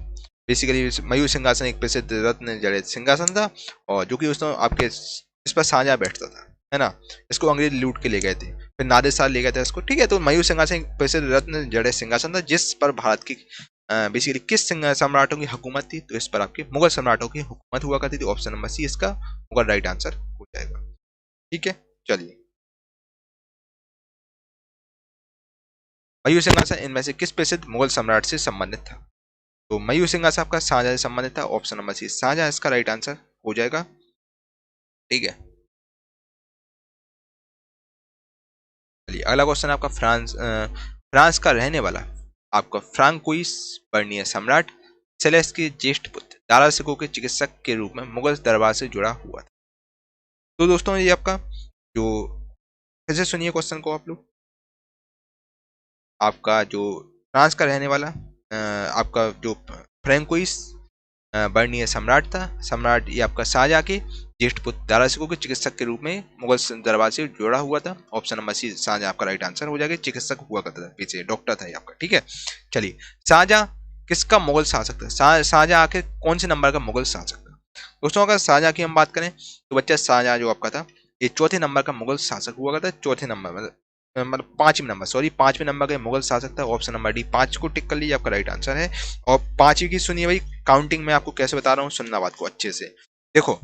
बेसिकली मयूर सिंहासन एक प्रसिद्ध रत्न जड़ित सिंहासन था, और जो कि दोस्तों आपके इस पर शाहजहां बैठता था, है ना। इसको अंग्रेज लूट के ले गए थे, फिर नादिर शाह ले गए थे इसको। ठीक है, तो मयूर सिंहासन एक प्रसिद्ध रत्न जड़ित सिंहासन था जिस पर भारत की बेसिकली किस सम्राटों की हुकूमत थी। तो इस पर आपके मुगल सम्राटों की हुकूमत हुआ करती थी। ऑप्शन नंबर सी इसका मुगल राइट आंसर हो जाएगा। ठीक है, चलिए मयूर सिंहासन इनमें से किस प्रसिद्ध मुगल सम्राट से संबंधित था। तो मयूर सिंहासन आपका शाहजहां से संबंधित था। ऑप्शन नंबर सी शाहजहां इसका राइट आंसर हो जाएगा। ठीक है, चलिए अगला क्वेश्चन आपका फ्रांस का रहने वाला आपका फ्रांकोइस बर्नियर सम्राट सेलेस के ज्येष्ठ पुत्र दारा सिकोह के चिकित्सक के रूप में मुगल दरबार से जुड़ा हुआ था। तो दोस्तों ये आपका जो, फिर से सुनिए क्वेश्चन को आप लोग। आपका जो फ्रांस का रहने वाला आपका जो फ्रैंकोइस बर्नियर सम्राट था, सम्राट ये आपका शाहजहां के ज्येष्ठ पुत्र दारा सिकोह के चिकित्सक के रूप में मुगल दरबार से जुड़ा हुआ था। ऑप्शन नंबर सी शाहजहां आपका राइट आंसर हो जाएगा। चिकित्सक हुआ करता था, पीछे डॉक्टर था ये आपका। ठीक है, चलिए शाहजहां किसका मुगल शासक था। शाहजहां आखिर कौन से नंबर का मुगल शासक था। दोस्तों अगर शाहजहां की हम बात करें तो बच्चा शाहजहां जो आपका था ये चौथे नंबर का मुगल शासक हुआ करता है। चौथे नंबर मतलब पांचवें नंबर के मुगल शासक था। ऑप्शन नंबर डी 5 को टिक कर लीजिए, आपका राइट आंसर है। और पांचवी की सुनिए भाई, काउंटिंग में आपको कैसे बता रहा हूँ, सुनना बात को अच्छे से। देखो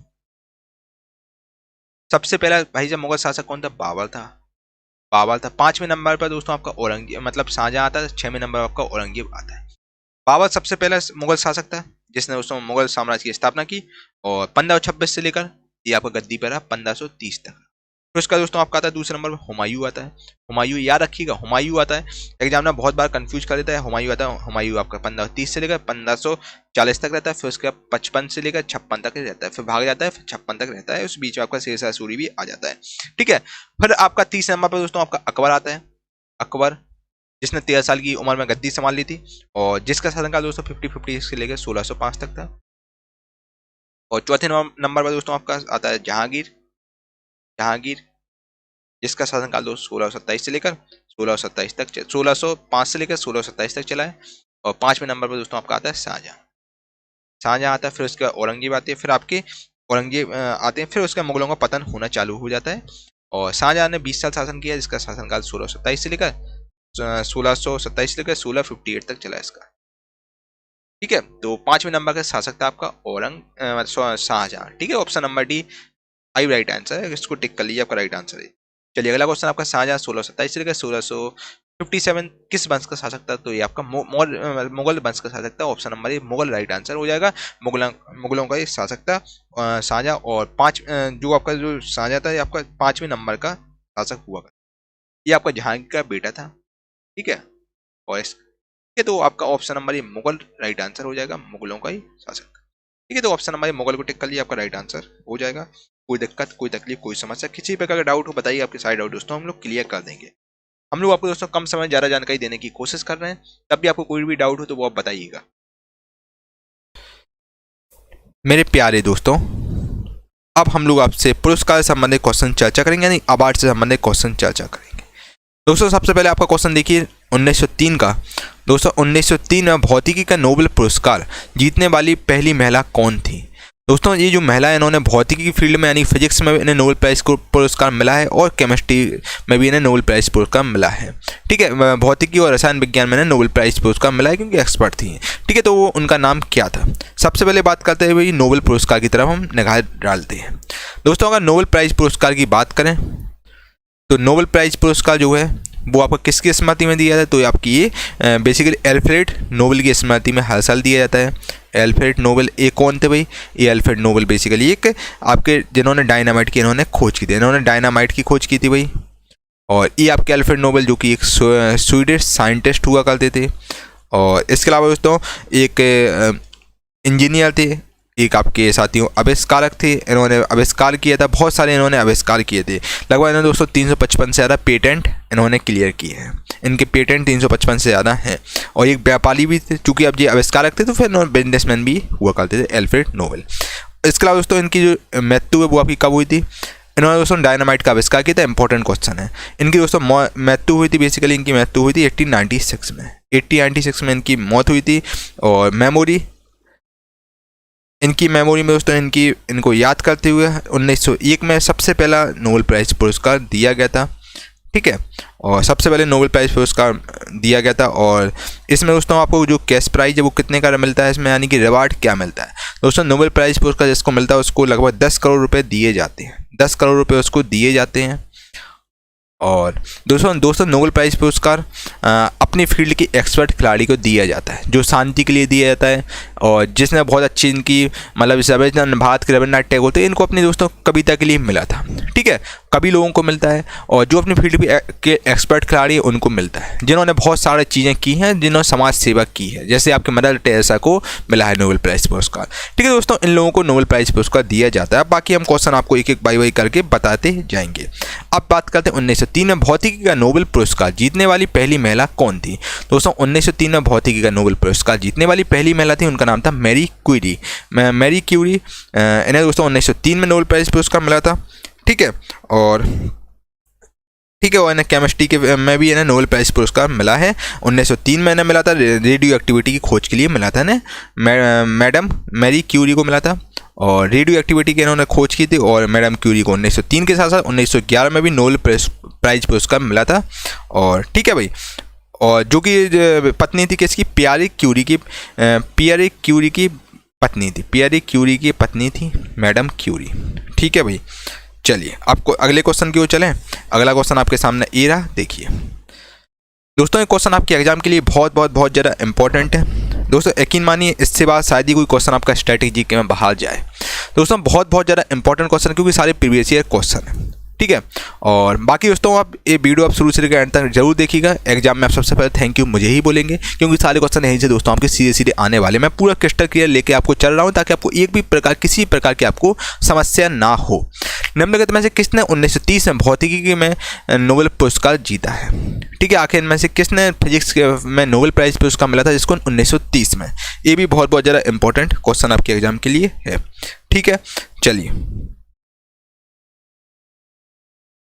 सबसे पहला भाई जब मुगल शासक कौन था, बाबर था। बाबर था। पांचवें नंबर पर दोस्तों आपका औरंगजेब मतलब शाहजहां आता है। छठवें नंबर आपका औरंगजेब आता है। बाबर सबसे पहला मुगल शासक था जिसने उसमें मुगल साम्राज्य की स्थापना की, और 1526 से लेकर ये आपका गद्दी पर रहा 1530 तक। फिर उसका दोस्तों आपका आता है दूसरे नंबर पर हुमायूं आता है। हुमायूं याद रखिएगा, हुमायूं आता है, एग्जाम में बहुत बार कंफ्यूज कर देता है। हुमायूं आता है, हुमायूं आपका 1530 से लेकर 1540 तक रहता है। फिर उसके बाद 55 से लेकर 56 तक रहता है, फिर भाग जाता है, फिर 56 तक रहता है। उस बीच में आपका शेरशाह सूरी भी आ जाता है। ठीक है, फिर आपका तीसरे नंबर पर दोस्तों आपका अकबर आता है। अकबर जिसने 13 साल की उम्र में गद्दी संभाल ली थी, और जिसका शासनकाल दोस्तों 50 से लेकर 1605 तक था। और चौथे नंबर पर दोस्तों आपका आता है जहांगीर। जहांगीर जिसका शासनकाल दोस्तों 1627 से लेकर 1627 तक 1605 से लेकर 1627 तक चला है। और पांचवें नंबर पर दोस्तों आपका आता है शाहजहां। शाहजहां आता है, फिर उसके बाद औरंगजेब आते हैं, फिर आपके औरंगजेब आते हैं, फिर उसका मुगलों का पतन होना चालू हो जाता है। और शाहजहां ने 20 साल शासन किया, जिसका शासनकाल 1627 से लेकर 1627 से लेकर 1658 तक चला इसका। ठीक है, तो पांचवें नंबर का शासक था आपका शाहजहां। ठीक है, option number D I right answer है, इसको टिक कर लीजिए, आपका राइट आंसर है। चलिए अगला क्वेश्चन आपका शाहजहां 1627 से लेकर 1657 किस वंश का शासक था। तो ये आपका मुगल वंश का शासक था। ऑप्शन नंबर ए मुगल राइट आंसर हो जाएगा। मुगलों का ये शासक था शाहजहां। और जो आपका जो शाहजहां था ये आपका पांचवें नंबर का शासक हुआ। ये आपका जहांगीर का बेटा था। ठीक है, और ठीक है, तो आपका ऑप्शन नंबर ये मुगल राइट आंसर हो जाएगा, मुगलों का ही शासक। ठीक है, तो ऑप्शन नंबर मुगल को टिक कर लिया, आपका राइट आंसर हो जाएगा। कोई दिक्कत, कोई तकलीफ, कोई समस्या, किसी प्रकार का डाउट हो बताइए, आपके सारे डाउट दोस्तों हम लोग क्लियर कर देंगे। हम लोग आपको दोस्तों कम समय में ज़्यादा जानकारी देने की कोशिश कर रहे हैं। तब भी आपको कोई भी डाउट हो तो वो आप बताइएगा। मेरे प्यारे दोस्तों, अब हम लोग आपसे पुरस्कार से संबंधित क्वेश्चन चर्चा करेंगे, यानी अवार्ड से संबंधित क्वेश्चन चर्चा करेंगे। दोस्तों सबसे पहले आपका क्वेश्चन देखिए 1903 का। दोस्तों 1903 में भौतिकी का नोबेल पुरस्कार जीतने वाली पहली महिला कौन थी। दोस्तों ये जो महिला है इन्होंने भौतिकी की फील्ड में यानी फिजिक्स में इन्हें नोबेल प्राइज को पुरस्कार मिला है, और केमिस्ट्री में भी इन्हें नोबेल प्राइज पुरस्कार मिला है। ठीक है, भौतिकी और रसायन विज्ञान में इन्हें नोबेल प्राइज पुरस्कार मिला है क्योंकि एक्सपर्ट थी। ठीक है, तो वो उनका नाम क्या था। सबसे पहले बात करते हुए नोबेल पुरस्कार की तरफ हम निगाह डालते हैं। दोस्तों अगर नोबेल प्राइज पुरस्कार की बात करें तो नोबेल प्राइज पुरस्कार जो है वो आपको किसकी स्मृति में दिया जाता है। तो आपकी ये बेसिकली एल्फ्रेड नोबेल की स्मृति में हर साल दिया जाता है। एल्फ्रेड नोबेल ये कौन थे भाई, ये एल्फ्रेड नोबेल बेसिकली एक आपके जिन्होंने डायनामाइट की इन्होंने खोज की थी। इन्होंने डायनामाइट की खोज की थी भाई, और ये आपके अल्फ्रेड नोबेल जो कि एक स्वीडिश साइंटिस्ट हुआ करते थे। और इसके अलावा दोस्तों एक इंजीनियर थे, एक आपके साथियों आविष्कारक थे, इन्होंने आविष्कार किया था, बहुत सारे इन्होंने आविष्कार किए थे। लगभग इन्होंने दोस्तों 355 से ज़्यादा पेटेंट इन्होंने क्लियर किए हैं। इनके पेटेंट 355 से ज़्यादा हैं। और एक व्यापारी भी थे, चूँकि अब ये आविष्कारक थे तो फिर इन्होंने बिजनेसमैन भी हुआ करते थे, अल्फ्रेड नोबेल। इसके अलावा दोस्तों इनकी जो मृत्यु है वो आपकी कब हुई थी? इन्होंने दोस्तों डायनामाइट का आविष्कार किया था। इंपॉर्टेंट क्वेश्चन है। इनकी दोस्तों मृत्यु हुई थी, बेसिकली इनकी मृत्यु हुई थी 1896 में। 1896 में इनकी मौत हुई थी। और इनकी मेमोरी में दोस्तों इनको याद करते हुए 1901 में सबसे पहला नोबेल प्राइज़ पुरस्कार दिया गया था। ठीक है, और सबसे पहले नोबेल प्राइज़ पुरस्कार दिया गया था। और इसमें दोस्तों आपको जो कैश प्राइज़ है वो कितने का मिलता है इसमें, यानी कि रिवार्ड क्या मिलता है दोस्तों? नोबेल प्राइज़ पुरस्कार जिसको मिलता है उसको लगभग 10 करोड़ रुपए दिए जाते हैं। 10 करोड़ रुपए उसको दिए जाते हैं। और दोस्तों नोबेल प्राइज़ पुरस्कार अपनी फील्ड की एक्सपर्ट खिलाड़ी को दिया जाता है, जो शांति के लिए दिया जाता है और जिसने बहुत अच्छी इनकी मतलब रविन्द्रनाथ भारत के रविन्द्रनाथ टैगोर थे, इनको अपनी दोस्तों कविता के लिए मिला था। ठीक है, कभी लोगों को मिलता है और जो अपनी फील्ड के एक्सपर्ट खिलाड़ी है उनको मिलता है, जिन्होंने बहुत सारी चीज़ें की हैं, जिन्होंने समाज सेवा की है, जैसे आपके मदर टेरेसा को मिला है नोबेल प्राइज़ पुरस्कार। ठीक है दोस्तों, इन लोगों को नोबेल प्राइज़ पुरस्कार दिया जाता है। बाकी हम क्वेश्चन आपको एक एक बाई करके बताते जाएंगे। अब बात करते हैं 1903 में भौतिकी का नोबेल पुरस्कार जीतने वाली पहली महिला कौन थी? दोस्तों 1903 में भौतिकी का नोबेल पुरस्कार जीतने वाली पहली महिला थी, उनका नाम था मैरी क्यूरी। इन्हें दोस्तों 1903 में नोबेल प्राइज़ पुरस्कार मिला था। ठीक है, और इन्हें केमिस्ट्री के में भी इन्हें नोबेल प्राइज़ पुरस्कार मिला है। 1903 में इन्हें मिला था रेडियो एक्टिविटी की खोज के लिए मिला था इन्हें, मैडम मैरी क्यूरी को मिला था। और रेडियो एक्टिविटी की इन्होंने खोज की थी। और मैडम क्यूरी को 1903 के साथ साथ 1911 में भी नोबेल प्राइज़ पुरस्कार मिला था। और ठीक है भाई, और जो कि पत्नी थी किसकी? पियरे क्यूरी की पत्नी थी मैडम क्यूरी। ठीक है भाई, चलिए आपको अगले क्वेश्चन की ओर चलें। अगला क्वेश्चन आपके सामने ये रहा, देखिए दोस्तों। ये क्वेश्चन आपके एग्जाम के लिए बहुत ज़्यादा इंपॉर्टेंट है दोस्तों। यकीन मानिए इससे बाद शायद ही कोई क्वेश्चन आपका स्ट्रैटेजी के में बाहर जाए दोस्तों। बहुत ज़्यादा इंपॉर्टेंट क्वेश्चन, क्योंकि सारे प्रीवियस ईयर क्वेश्चन है। ठीक है, और बाकी दोस्तों आप ये वीडियो आप शुरू से लेकर एंड तक जरूर देखिएगा। एग्जाम में आप सबसे पहले थैंक यू मुझे ही बोलेंगे, क्योंकि सारे क्वेश्चन यहीं से दोस्तों आपके सीधे आने वाले। मैं पूरा क्रिस्टल क्लियर लेके आपको चल रहा हूँ, ताकि आपको किसी प्रकार की आपको समस्या ना हो। निम्नलिखित में से किसने 1930 में भौतिकी में नोबेल पुरस्कार जीता है? ठीक है, आखिर इनमें से किसने फिजिक्स में नोबेल प्राइज़ पुरस्कार मिला था, जिसको 1930 में? ये भी बहुत ज़्यादा इंपॉर्टेंट क्वेश्चन आपके एग्जाम के लिए है। ठीक है,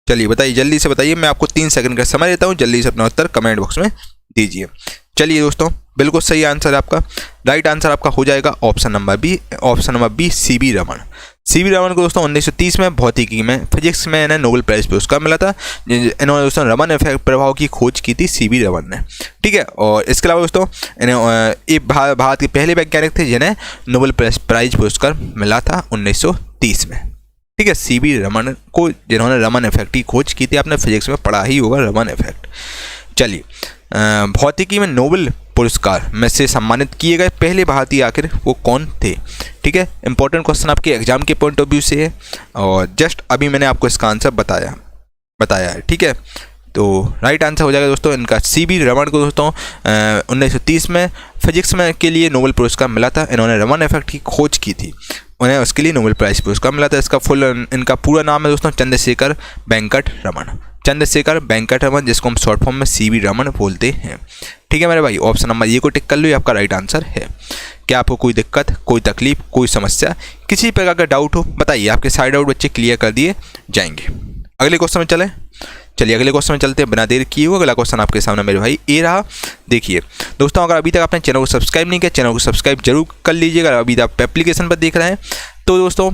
चलिए बताइए, जल्दी से बताइए। मैं आपको 3 सेकंड का समय देता हूँ, जल्दी से अपना उत्तर कमेंट बॉक्स में दीजिए। चलिए दोस्तों, बिल्कुल सही आंसर है आपका। राइट आंसर आपका हो जाएगा option number B CV Raman को दोस्तों 1930 में भौतिकी में फिजिक्स में इन्हें नोबेल प्राइज़ पुरस्कार मिला था। इन्होंने दोस्तों रमन इफेक्ट प्रभाव की खोज की थी सीवी रमन ने। ठीक है, और इसके अलावा दोस्तों इन्हें भारत के पहले वैज्ञानिक थे जिन्हें नोबेल प्राइज़ पुरस्कार मिला था 1930 में। ठीक है, सीवी रमन को, जिन्होंने रमन इफेक्ट की खोज की थी। आपने फिजिक्स में पढ़ा ही होगा रमन इफेक्ट। चलिए, भौतिकी में नोबेल पुरस्कार में से सम्मानित किए गए पहले भारतीय आखिर वो कौन थे? ठीक है, इंपॉर्टेंट क्वेश्चन आपके एग्जाम के पॉइंट ऑफ व्यू से है, और जस्ट अभी मैंने आपको इसका आंसर बताया है। ठीक है, तो राइट आंसर हो जाएगा दोस्तों इनका सीवी रमन को दोस्तों 1930 में फिजिक्स में के लिए नोबेल पुरस्कार मिला था। इन्होंने रमन इफेक्ट की खोज की थी, उन्हें उसके लिए नोबेल प्राइज़ पुरस्कार मिला था। इनका पूरा नाम है दोस्तों चंद्रशेखर वेंकट रमन, जिसको हम शॉर्ट फॉर्म में सीवी रमन बोलते हैं। ठीक है मेरे भाई, ऑप्शन नंबर ये को टिक कर लो, ये आपका राइट आंसर है। क्या आपको कोई दिक्कत, कोई तकलीफ, कोई समस्या, किसी प्रकार का डाउट हो बताइए, आपके सारे डाउट बच्चे क्लियर कर दिए जाएंगे। अगले क्वेश्चन में चलिए अगले क्वेश्चन में चलते हैं बिना देर किए हुए। अगला क्वेश्चन आपके सामने मेरे भाई ये रहा, देखिए दोस्तों। अगर अभी तक आपने चैनल को सब्सक्राइब नहीं किया, चैनल को सब्सक्राइब जरूर कर लीजिएगा। अभी तक आप एप्लीकेशन पर देख रहे हैं तो दोस्तों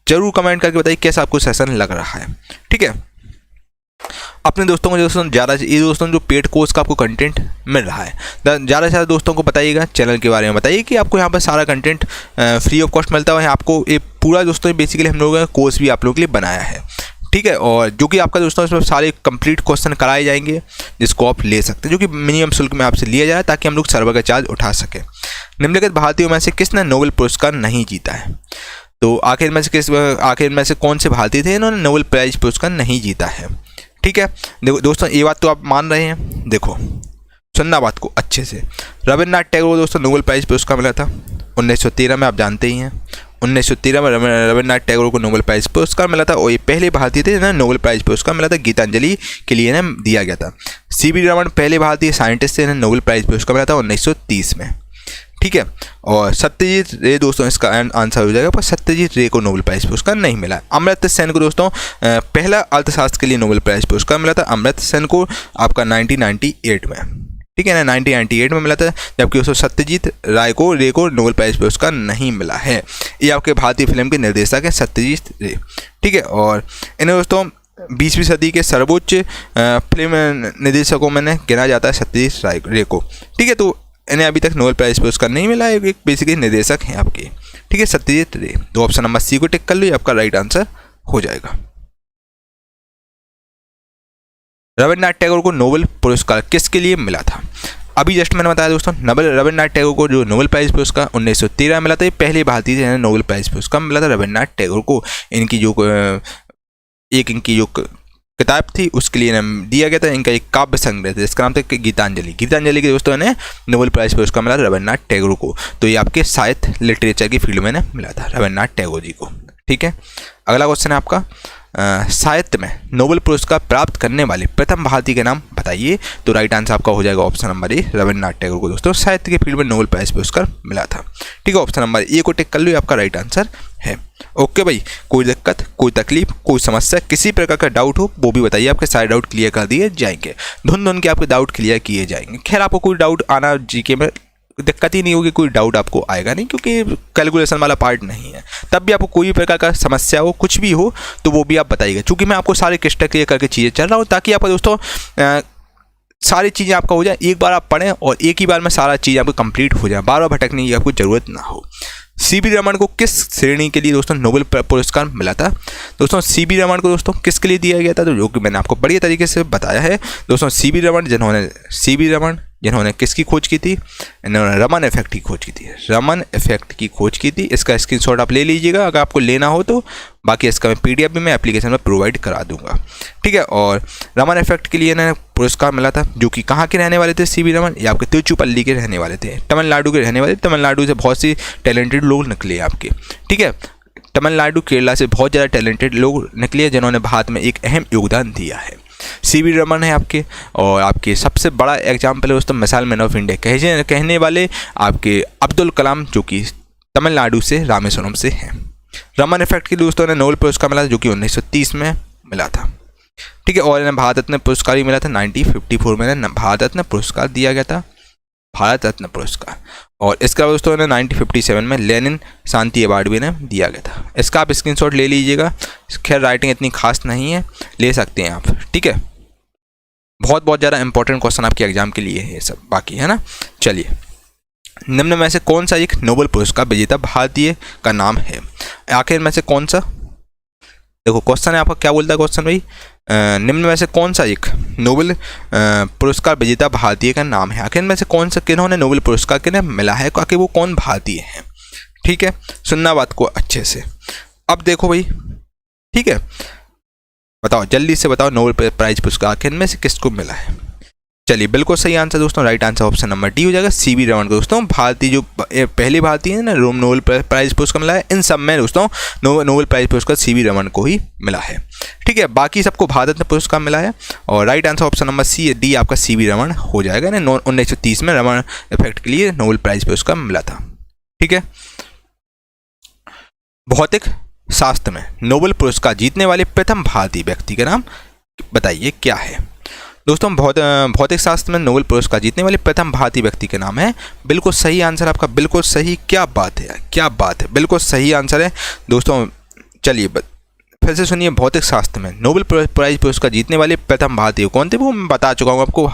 जरूर कमेंट करके बताइए कैसा आपको सेशन लग रहा है। ठीक है, अपने दोस्तों को दोस्तों जो पेड कोर्स का आपको कंटेंट मिल रहा है, ज़्यादा से ज़्यादा दोस्तों को बताइएगा। चैनल के बारे में बताइए कि आपको यहाँ पर सारा कंटेंट फ्री ऑफ कॉस्ट मिलता है। आपको ये पूरा दोस्तों बेसिकली हम लोगों ने कोर्स भी आप लोगों के लिए बनाया है। ठीक है, और जो कि आपका दोस्तों इसमें सारे कंप्लीट क्वेश्चन कराए जाएंगे, जिसको आप ले सकते हैं, जो कि मिनिमम शुल्क में आपसे लिया जाए, ताकि हम लोग सर्वर का चार्ज उठा सकें। निम्नलिखित भारतीयों में से किसने नोबेल पुरस्कार नहीं जीता है? तो आखिर में से कौन से भारतीय थे इन्होंने नोबेल प्राइज़ पुरस्कार नहीं जीता है? ठीक है, देखो दोस्तों ये बात तो आप मान रहे हैं, देखो सुनना बात को अच्छे से। रविन्द्रनाथ टैगोर को दोस्तों नोबेल प्राइज़ पुरस्कार मिला था 1913 में, आप जानते ही हैं 1913 में रविन्द्रनाथ टैगोर को नोबेल प्राइज़ पुरस्कार मिला था। और ये पहले भारतीय थे जिन्हें नोबेल प्राइज़ पुरस्कार मिला था, गीतांजलि के लिए इन्हें दिया गया था। CV रमन पहले भारतीय साइंटिस्ट थे, इन्हें नोबेल प्राइज़ पुरस्कार मिला था 1930 में। ठीक है, और सत्यजीत रे दोस्तों इसका आंसर हो जाएगा, पर सत्यजीत रे को नोबेल प्राइज़ पुरस्कार नहीं मिला। अमर्त्य सेन को दोस्तों पहला अर्थशास्त्र के लिए नोबेल प्राइज़ पुरस्कार मिला था, अमर्त्य सेन को आपका 1998 में। ठीक है ना, 1998 में मिला था, जबकि उसको सत्यजीत रे को नोबेल प्राइज़ पुरस्कार नहीं मिला है। ये आपके भारतीय फिल्म के निर्देशक हैं सत्यजीत रे। ठीक है, और इन्हें दोस्तों 20वीं सदी के सर्वोच्च फिल्म निर्देशकों में गिना जाता है सत्यजीत रे को। ठीक है, तो इन्हें अभी तक नोबेल प्राइज़ पुरस्कार नहीं मिला है, एक बेसिकली निर्देशक हैं आपके। ठीक है, सत्यजीत रे। तो ऑप्शन नंबर सी को टिक कर लो, ये आपका राइट आंसर हो जाएगा। रविन्द्रनाथ टैगोर को नोबेल पुरस्कार किसके लिए मिला था? अभी जस्ट मैंने बताया दोस्तों, रविन्द्रनाथ टैगोर को जो नोबेल प्राइज़ पुरस्कार 1913 में मिला था, ये पहले भारतीय जिन्हें नोबेल प्राइज़ पुरस्कार मिला था रविन्द्रनाथ टैगोर को। इनकी जो किताब थी उसके लिए इन्हें दिया गया था। इनका एक काव्य संग्रह था जिसका नाम था गीतांजलि। गीतांजलि के दोस्तों इन्हें नोबेल प्राइज़ पुरस्कार मिला था रविन्द्रनाथ टैगोर को। तो ये आपके साहित्य लिटरेचर की फील्ड में मिला था रविन्द्रनाथ टैगोर जी को। ठीक है, अगला क्वेश्चन है आपका, साहित्य में नोबेल पुरस्कार प्राप्त करने वाले प्रथम भारतीय के नाम बताइए। तो राइट आंसर आपका हो जाएगा ऑप्शन नंबर ए, रविन्द्रनाथ टैगोर को दोस्तों साहित्य के फील्ड में नोबेल प्राइज़ पुरस्कार मिला था। ठीक है, ऑप्शन नंबर ए को टिक कर लो, आपका राइट आंसर है। ओके भाई, कोई दिक्कत, कोई तकलीफ, कोई समस्या, किसी प्रकार का डाउट हो वो भी बताइए, आपके सारे डाउट क्लियर कर दिए जाएंगे। धुन के आपके डाउट क्लियर किए जाएंगे। खैर, आपको कोई डाउट आना जीके में दिक्कत ही नहीं होगी, कोई डाउट आपको आएगा नहीं, क्योंकि कैलकुलेशन वाला पार्ट नहीं है। तब भी आपको कोई भी प्रकार का समस्या हो, कुछ भी हो, तो वो भी आप बताइएगा, क्योंकि मैं आपको सारे क्लियर क्लियर करके चीज़ें चल रहा हूँ, ताकि आपका दोस्तों सारी चीज़ें आपका हो जाए, एक बार आप पढ़ें और एक ही बार में सारा चीज़ आपको कंप्लीट हो जाए, बार बार भटकने की आपको ज़रूरत ना हो। CV रमन को किस श्रेणी के लिए दोस्तों नोबेल पुरस्कार मिला था? दोस्तों CV रमन को दोस्तों किसके लिए दिया गया था? तो जो कि मैंने आपको बढ़िया तरीके से बताया है दोस्तों। CV रमन जिन्होंने किसकी खोज की थी? इन्होंने रमन इफेक्ट की खोज की थी। रमन इफेक्ट की खोज की थी। इसका स्क्रीनशॉट आप ले लीजिएगा अगर आपको लेना हो तो, बाकी इसका मैं PDF भी मैं एप्लीकेशन में प्रोवाइड करा दूंगा। ठीक है, और रमन इफेक्ट के लिए इन्हें पुरस्कार मिला था, जो कि कहाँ के रहने वाले थे CV रमन? ये आपके तिरुचिरापल्ली के रहने वाले थे, तमिलनाडु के रहने वाले। तमिलनाडु से बहुत सी टैलेंटेड लोग निकले आपके। ठीक है, तमिलनाडु केरला से बहुत ज़्यादा टैलेंटेड लोग निकले जिन्होंने भारत में एक अहम योगदान दिया है। CV रमन है आपके, और आपके सबसे बड़ा एग्जाम्पल है दोस्तों मिसाइल मैन ऑफ इंडिया कहने वाले आपके अब्दुल कलाम, जो कि तमिलनाडु से रामेश्वरम से हैं। रमन इफेक्ट के दोस्तों ने नोबेल पुरस्कार मिला जो कि 1930 में मिला था। ठीक है, और इन्हें भारत रत्न पुरस्कार ही मिला था 1954 में, इन्हें भारत रत्न पुरस्कार दिया गया था, भारत रत्न पुरस्कार। और इसका दोस्तों ने 1957 में लेनिन शांति अवार्ड भी इन्हें दिया गया था। इसका आप स्क्रीनशॉट ले लीजिएगा। खैर राइटिंग इतनी खास नहीं है, ले सकते हैं आप। ठीक है, बहुत ज़्यादा इंपॉर्टेंट क्वेश्चन आपके एग्जाम के लिए है ये सब, बाकी है ना। चलिए, निम्न में से कौन सा एक नोबेल पुरस्कार विजेता भारतीय का नाम है? आखिर में से कौन सा, देखो क्वेश्चन है आपका, क्या बोलता है क्वेश्चन भाई? निम्न में से कौन सा एक नोबेल पुरस्कार विजेता भारतीय का नाम है? आखिर में से कौन सा, किन्होंने नोबेल पुरस्कार किन्हें मिला है, आखिर वो कौन भारतीय है? ठीक है, सुनना बात को अच्छे से। अब देखो भाई, ठीक है, बताओ जल्दी से बताओ, नोबेल प्राइज पुरस्कार आखिर में से किसको मिला है? चलिए, बिल्कुल सही आंसर दोस्तों, right answer option number D हो जाएगा, CV रमन को दोस्तों भारतीय जो पहले भारतीय है ना नोबेल प्राइज पुरस्कार मिला है। इन सब में दोस्तों नोबेल प्राइज पुरस्कार CV रमन को ही मिला है। ठीक है, बाकी सबको भारत रत्न पुरस्कार मिला है, और right answer option number C D आपका CV रमन हो जाएगा। 1930 में रमन इफेक्ट के लिए नोबेल प्राइज पुरस्कार मिला था। ठीक है, भौतिक शास्त्र में नोबेल पुरस्कार जीतने वाले प्रथम भारतीय व्यक्ति का नाम बताइए क्या है? दोस्तों भौतिक शास्त्र में नोबेल पुरस्कार जीतने वाले प्रथम भारतीय व्यक्ति का नाम है, बिल्कुल सही आंसर आपका, बिल्कुल सही। क्या बात है, क्या बात है, बिल्कुल सही आंसर है दोस्तों। चलिए फिर से सुनिए, भौतिक शास्त्र में नोबेल प्राइज पुरस्कार जीतने वाले प्रथम भारतीय कौन थे? वो मैं बता चुका हूँ आपको,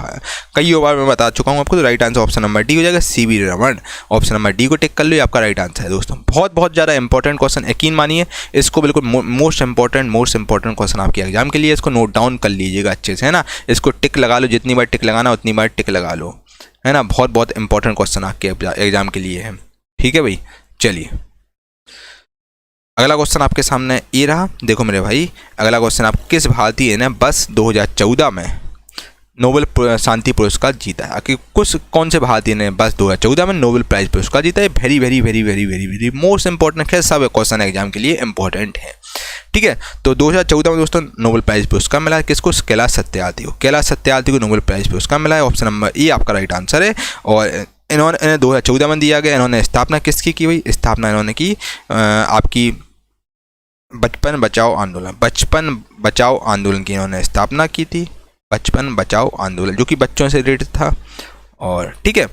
कई बार मैं बता चुका हूँ आपको। तो right answer option number D हो जाएगा, CV Raman. Option number D को टिक कर लो, ये आपका राइट आंसर है दोस्तों। बहुत ज़्यादा इंपॉर्टेंट क्वेश्चन, यकीन मानिए इसको बिल्कुल मोस्ट इंपॉर्टेंट क्वेश्चन आपके एग्जाम के लिए। इसको नोट डाउन कर लीजिएगा अच्छे से, है ना। इसको टिक लगा लो, जितनी बार टिक लगाना उतनी बार टिक लगा लो, है ना। बहुत इंपॉर्टेंट क्वेश्चन आपके एग्जाम के लिए है। ठीक है भाई, चलिए अगला क्वेश्चन आपके सामने ये रहा, देखो मेरे भाई, अगला क्वेश्चन आप किस भारतीय ने वर्ष 2014 में नोबेल शांति पुरस्कार जीता है? आखिर कौन से भारतीय ने वर्ष 2014 में नोबेल प्राइज पुरस्कार जीता है? Very very very very very very most important है, सब क्वेश्चन एग्जाम के लिए इंपॉर्टेंट है। ठीक है, तो 2014 में दोस्तों नोबेल प्राइज पुरस्कार मिला है किसको? कैलाश सत्यार्थी को। कैलाश सत्यार्थी को नोबेल प्राइज पुरस्कार मिला है। ऑप्शन नंबर ए आपका राइट आंसर है। और इन्होंने 2014 में दिया गया। इन्होंने स्थापना किसकी की हुई? स्थापना इन्होंने की आपकी बचपन बचाओ आंदोलन की इन्होंने स्थापना की थी। बचपन बचाओ आंदोलन जो कि बच्चों से रिलेटेड था। और ठीक है,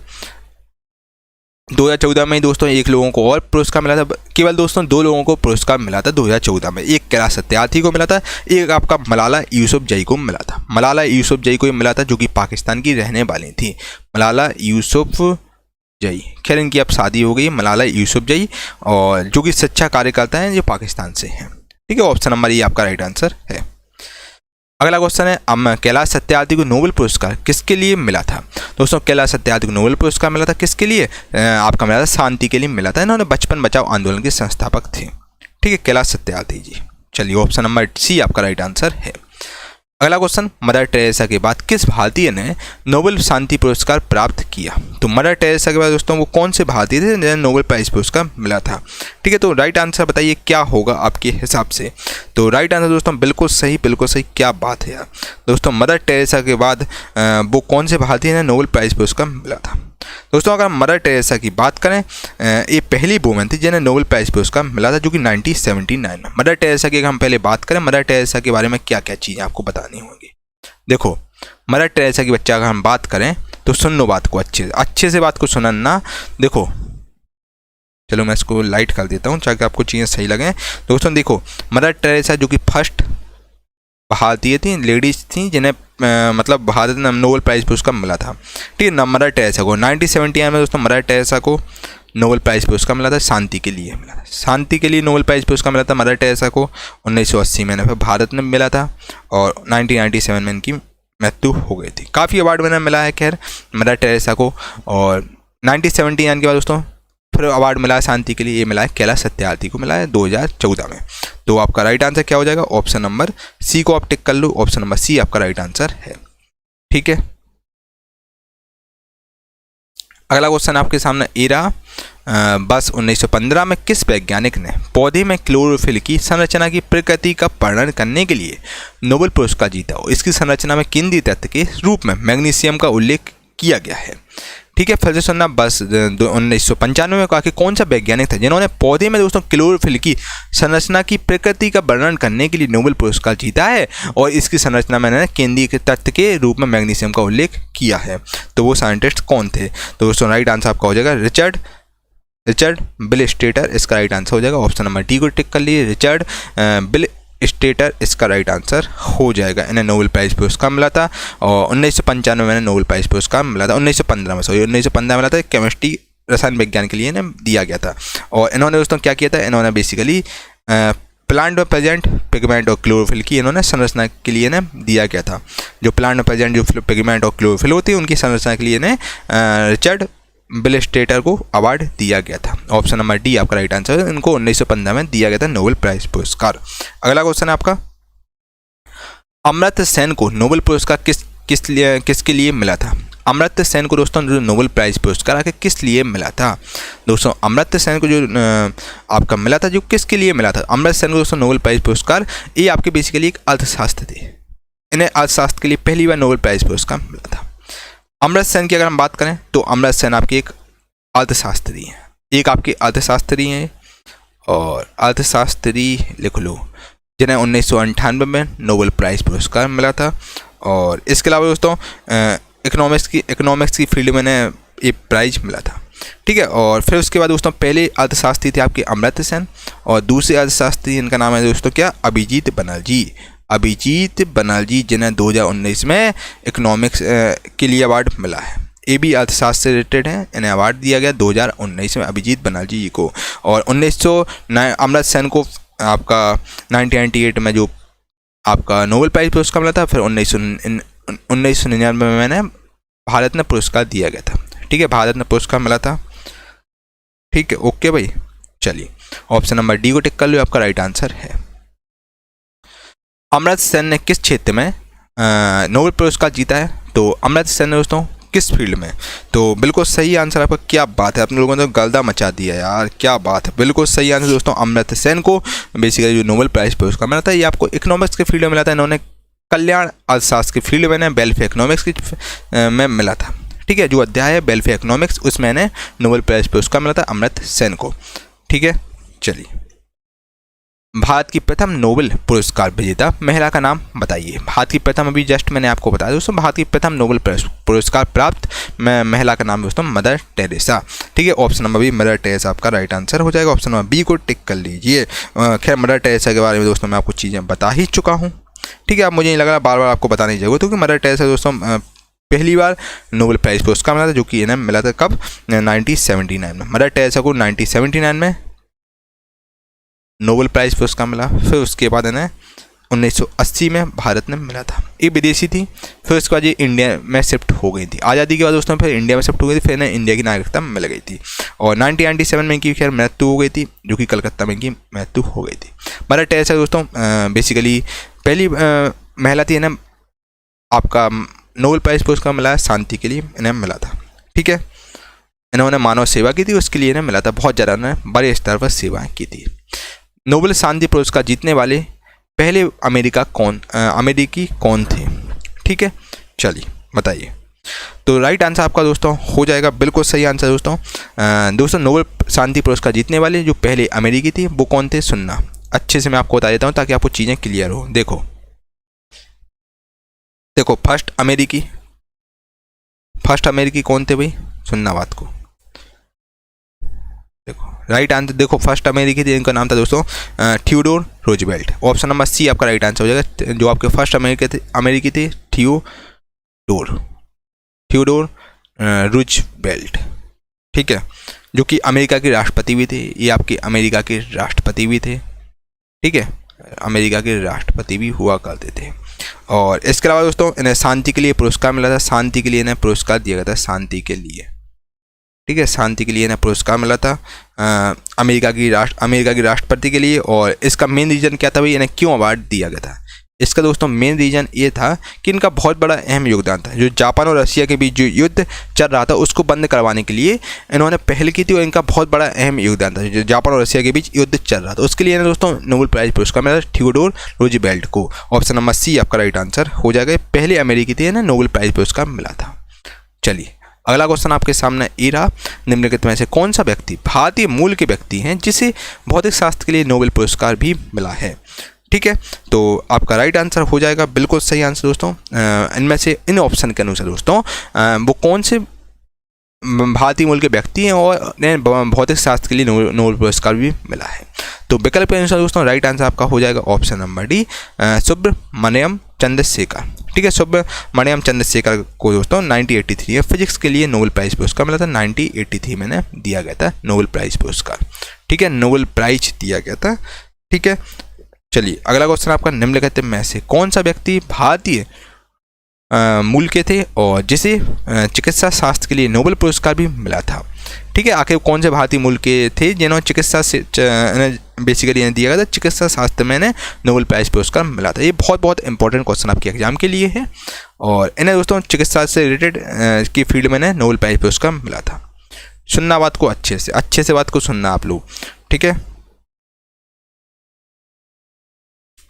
2014 में दोस्तों एक लोगों को और पुरस्कार मिला था, केवल दोस्तों 2 लोगों को पुरस्कार मिला था 2014 में। एक कैलाश सत्यार्थी को मिला था, एक आपका मलाला यूसुफजई को मिला था। मलाला यूसुफजई को मिला था जो कि पाकिस्तान की रहने वाली थी। मलाला यूसुफजई, खैर इनकी अब शादी हो गई, मलाला यूसुफजई, और जो कि सच्चा कार्यकर्ता हैं, जो पाकिस्तान से हैं। ठीक है, ऑप्शन नंबर ये आपका राइट आंसर है। अगला क्वेश्चन है, कैलाश सत्यार्थी को नोबेल पुरस्कार किसके लिए मिला था? दोस्तों कैलाश सत्यार्थी को नोबेल पुरस्कार मिला था किसके लिए? आपका मिला था शांति के लिए मिला था। इन्होंने बचपन बचाओ आंदोलन के संस्थापक थे। ठीक है, कैलाश सत्यार्थी जी। चलिए ऑप्शन नंबर सी आपका राइट आंसर है। अगला क्वेश्चन, मदर टेरेसा के बाद किस भारतीय ने नोबेल शांति पुरस्कार प्राप्त किया? तो मदर टेरेसा के बाद दोस्तों वो कौन से भारतीय थे जिन्हें नोबेल प्राइज पुरस्कार मिला था? ठीक है, तो राइट आंसर बताइए क्या होगा आपके हिसाब से? तो राइट आंसर दोस्तों बिल्कुल सही, बिल्कुल सही। क्या बात है यार दोस्तों, मदर टेरेसा के बाद वो कौन से भारतीय ने नोबेल प्राइज पुरस्कार मिला था? दोस्तों अगर मदर टेरेसा की बात करें, ये पहली वुमेन थी जिन्हें नोबेल प्राइज पुरस्कार मिला था, जो कि 1979 में। मदर टेरेसा की अगर हम पहले बात करें, मदर टेरेसा के बारे में क्या क्या चीज़ें आपको बतानी होंगी। देखो, मदर टेरेसा की बच्चा अगर हम बात करें तो सुन लो बात को अच्छे से बात को सुनना। देखो, चलो मैं इसको लाइट कर देता हूँ ताकि आपको चीज़ें सही लगें। दोस्तों देखो, मदर टेरेसा जो कि फर्स्ट भारतीय थी, लेडीज थी जिन्हें मतलब भारत में नोबेल प्राइज पुरस्कार मिला था। ठीक है, मदर टेरेसा को 1979 में दोस्तों मदर टेरेसा को नोबेल प्राइज पुरस्कार मिला था, शांति के लिए मिला था। शांति के लिए नोबेल प्राइज पुरस्कार मिला था मदर टेरेसा को 1980 में, फिर भारत में मिला था, और 1997 में इनकी मृत्यु हो गई थी। काफ़ी अवार्ड में मिला है खैर मदर टेरेसा को। और 1979 के बाद दोस्तों फिर अवार्ड मिला है शांति के लिए, ये मिला है कैलाश सत्यार्थी को, मिला है 2014 में। तो आपका राइट आंसर क्या हो जाएगा? ऑप्शन नंबर सी को आप टिक कर लो। ऑप्शन नंबर सी आपका राइट आंसर है। ठीक है, अगला क्वेश्चन आपके सामने ये रहा, बस 1915 में किस वैज्ञानिक ने पौधे में क्लोरोफिल की संरचना की प्रकृति का वर्णन करने के लिए नोबेल पुरस्कार जीता हो? इसकी संरचना में केंद्रीय तत्व के रूप में मैग्नीशियम का उल्लेख किया गया है। ठीक है, फिर से सुनना, बस 1995 में कहा कि कौन सा वैज्ञानिक था जिन्होंने पौधे में दोस्तों क्लोरोफिल की संरचना की प्रकृति का वर्णन करने के लिए नोबेल पुरस्कार जीता है, और इसकी संरचना में इन्होंने केंद्रीय तत्व के रूप में मैग्नीशियम का उल्लेख किया है। तो वो साइंटिस्ट कौन थे? तो दोस्तों राइट आंसर आपका हो जाएगा रिचर्ड बिल स्टेटर, इसका राइट आंसर हो जाएगा। ऑप्शन नंबर डी को टिक कर लिए, रिचर्ड बिल स्टेटर इसका राइट आंसर हो जाएगा। इन्हें नोबेल प्राइज पुरस्कार मिला था, और 1995 में नोबेल प्राइज पुरस्कार मिला था, 1915 मिला था। केमिस्ट्री रसायन विज्ञान के लिए इन्हें दिया गया था। और इन्होंने दोस्तों क्या किया था, इन्होंने बेसिकली प्लांट में प्रेजेंट पिगमेंट और क्लोरोफिल की इन्होंने संरचना के लिए इन्हें दिया गया था। जो प्लांट में प्रेजेंट जो पिगमेंट और क्लोरोफिल होती है उनकी संरचना के लिए इन्हें रिचर्ड बिल स्टेटर को अवार्ड दिया गया था। ऑप्शन नंबर डी आपका राइट आंसर है। इनको 1915 में दिया गया था नोबेल प्राइज पुरस्कार। अगला क्वेश्चन है आपका, अमर्त्य सेन को नोबेल पुरस्कार किसके लिए मिला था? अमर्त्य सेन को दोस्तों जो नोबेल प्राइज पुरस्कार आके किस लिए मिला था? दोस्तों अमर्त्य सेन को जो आपका मिला था, जो किसके लिए मिला था? अमर्त्य सेन को दोस्तों नोबेल प्राइज पुरस्कार, ये आपके बेसिकली एक अर्थशास्त्र थे। इन्हें अर्थशास्त्र के लिए पहली बार नोबेल प्राइज पुरस्कार मिला था। अमर्त्य सेन की अगर हम बात करें तो अमर्त्य सेन आपकी एक अर्थशास्त्री हैं, एक आपके अर्थशास्त्री हैं, और अर्थशास्त्री लिख लो, जिन्हें 1998 में नोबेल प्राइज पुरस्कार मिला था। और इसके अलावा दोस्तों इकोनॉमिक्स की फील्ड में इन्हें ये प्राइज मिला था। ठीक है, और फिर उसके बाद दोस्तों पहले अर्थशास्त्री थे आपके अमर्त्य सेन, और दूसरे अर्थशास्त्री इनका नाम है दोस्तों क्या, अभिजीत बनर्जी, जिन्हें 2019 में इकोनॉमिक्स के लिए अवार्ड मिला है। ये भी अर्थशास्त्र से रिलेटेड है, इन्हें अवार्ड दिया गया 2019 में अभिजीत बनर्जी जी को। और अमर्त्य सेन को आपका 1998 में जो आपका नोबेल प्राइज पुरस्कार मिला था, फिर 1999 में मैंने भारत ने पुरस्कार दिया गया था। ठीक है, भारत ने पुरस्कार मिला था। ठीक है, ओके भाई, चलिए ऑप्शन नंबर डी को टिक कर लो, आपका राइट आंसर है। अमर्त्य सेन ने किस क्षेत्र में नोबेल पुरस्कार जीता है? तो अमर्त्य सेन ने दोस्तों किस फील्ड में? तो बिल्कुल सही आंसर आपका। क्या बात है, अपने लोगों ने तो गलदा मचा दिया यार, क्या बात है। बिल्कुल सही आंसर दोस्तों, अमर्त्य सेन को बेसिकली जो नोबेल प्राइज पुरस्कार मिला था ये आपको इकोनॉमिक्स के फील्ड में मिला था। इन्होंने कल्याण अर्थशास्त्र की फील्ड में वेलफेयर इकोनॉमिक्स की में मिला था। ठीक है, जो अध्याय है वेलफेयर इकोनॉमिक्स उसमें इन्हें नोबेल प्राइज पुरस्कार मिला था अमर्त्य सेन को। ठीक है, चलिए भारत की प्रथम नोबेल पुरस्कार विजेता महिला का नाम बताइए। भारत की प्रथम, अभी जस्ट मैंने आपको बताया दोस्तों, भारत की प्रथम नोबेल पुरस्कार प्राप्त महिला का नाम दोस्तों मदर टेरेसा। ठीक है, option number B Mother Teresa आपका राइट आंसर हो जाएगा। ऑप्शन नंबर बी को टिक कर लीजिए। खैर मदर टेरेसा के बारे में दोस्तों मैं आपको चीज़ें बता ही चुका हूँ। ठीक है, अब मुझे नहीं लग रहा बार बार आपको बताने की जरूरत क्योंकि मदर टेरेसा दोस्तों पहली बार नोबेल प्राइज पुरस्कार मिला था, जो कि इन्हें मिला था कब? 1979 में। मदर टेरेसा को 1979 में नोबेल प्राइज पुरस्कार मिला। फिर उसके बाद इन्हें 1980 में भारत में मिला था। ये विदेशी थी, फिर उसके बाद ये इंडिया में शिफ्ट हो गई थी। आज़ादी के बाद दोस्तों फिर इंडिया में शिफ्ट हो गई थी, फिर इन्हें इंडिया की नागरिकता मिल गई थी। और 1997 में इनकी खैर मृत्यु हो गई थी, जो कि कलकत्ता में इनकी मृत्यु हो गई थी। मदर टेरेसा दोस्तों बेसिकली पहली महिला थी, इन्हें आपका नोबेल प्राइज पुरस्कार मिला शांति के लिए इन्हें मिला था। ठीक है, इन्होंने मानव सेवा की थी, उसके लिए इन्हें मिला था। बहुत ज़्यादा इन्होंने बड़े स्तर पर सेवाएँ की थी। नोबेल शांति पुरस्कार जीतने वाले पहले अमेरिकी कौन थे? ठीक है, चलिए बताइए। तो राइट आंसर आपका दोस्तों हो जाएगा बिल्कुल सही आंसर दोस्तों नोबेल शांति पुरस्कार जीतने वाले जो पहले अमेरिकी थी वो कौन थे? सुनना अच्छे से मैं आपको बता देता हूँ ताकि आपको चीज़ें क्लियर हो। देखो फर्स्ट अमेरिकी कौन थे भाई? सुनना बात को। देखो राइट आंसर, देखो फर्स्ट अमेरिकी थे, इनका नाम था दोस्तों Theodore Roosevelt. Option number C आपका राइट आंसर हो जाएगा। जो आपके फर्स्ट अमेरिकी थे थियोडोर रूजवेल्ट। ठीक है, जो कि अमेरिका के राष्ट्रपति भी थे। ये आपके अमेरिका के राष्ट्रपति भी थे। ठीक है, अमेरिका के राष्ट्रपति भी हुआ करते थे। और इसके अलावा दोस्तों इन्हें शांति के लिए पुरस्कार मिला था। शांति के लिए इन्हें पुरस्कार दिया गया था, शांति के लिए। ठीक है, शांति के लिए इन्हें पुरस्कार मिला था अमेरिका की राष्ट्रपति के लिए। और इसका मेन रीज़न क्या था भाई, इन्हें क्यों अवार्ड दिया गया था? इसका दोस्तों मेन रीज़न ये था कि इनका बहुत बड़ा अहम योगदान था। जो जापान और रशिया के बीच जो युद्ध चल रहा था उसको बंद करवाने के लिए इन्होंने पहल की थी और इनका बहुत बड़ा अहम योगदान था। जो जापान और रशिया के बीच युद्ध चल रहा था उसके लिए इन्हें दोस्तों नोबेल प्राइज पुरस्कार मिला थियोडोर रूजवेल्ट को। ऑप्शन नंबर सी आपका राइट आंसर हो जाएगा। पहले अमेरिकी थे, इन्हें नोबेल प्राइज पुरस्कार मिला था। चलिए अगला क्वेश्चन आपके सामने ये रहा। निम्नलिखित में से कौन सा व्यक्ति भारतीय मूल के व्यक्ति हैं जिसे भौतिक शास्त्र के लिए नोबेल पुरस्कार भी मिला है? ठीक है, तो आपका राइट आंसर हो जाएगा बिल्कुल सही आंसर दोस्तों। इनमें से इन ऑप्शन के अनुसार दोस्तों वो कौन से भारतीय मूल के व्यक्ति हैं और भौतिक शास्त्र के लिए नोबेल पुरस्कार भी मिला है? तो विकल्प के अनुसार दोस्तों राइट आंसर आपका हो जाएगा option number D Subrahmanyan Chandrasekhar. ठीक है, सुब्रमण्यम चंद्रशेखर को दोस्तों 1983 में फिजिक्स के लिए नोबेल प्राइज पुरस्कार मिला था। 1983 में दिया गया था नोबेल प्राइज पुरस्कार। ठीक है, नोबेल प्राइज दिया गया था। ठीक है, चलिए अगला क्वेश्चन आपका निम्नलिखित में से कौन सा व्यक्ति भारतीय मूल के थे और जिसे चिकित्सा शास्त्र के लिए नोबेल पुरस्कार भी मिला था? ठीक है, आखिर कौन से भारतीय मूल के थे जिन्होंने चिकित्सा से बेसिकली इन्हें दिया गया था चिकित्सा शास्त्र में नोबेल प्राइज पुरस्कार मिला था? ये बहुत इंपॉर्टेंट क्वेश्चन आपके एग्जाम के लिए है और इन्हें दोस्तों चिकित्सा से रिलेटेड की फील्ड में नोबेल प्राइज पुरस्कार मिला था। सुनना बात को अच्छे से बात को सुनना आप लोग। ठीक है,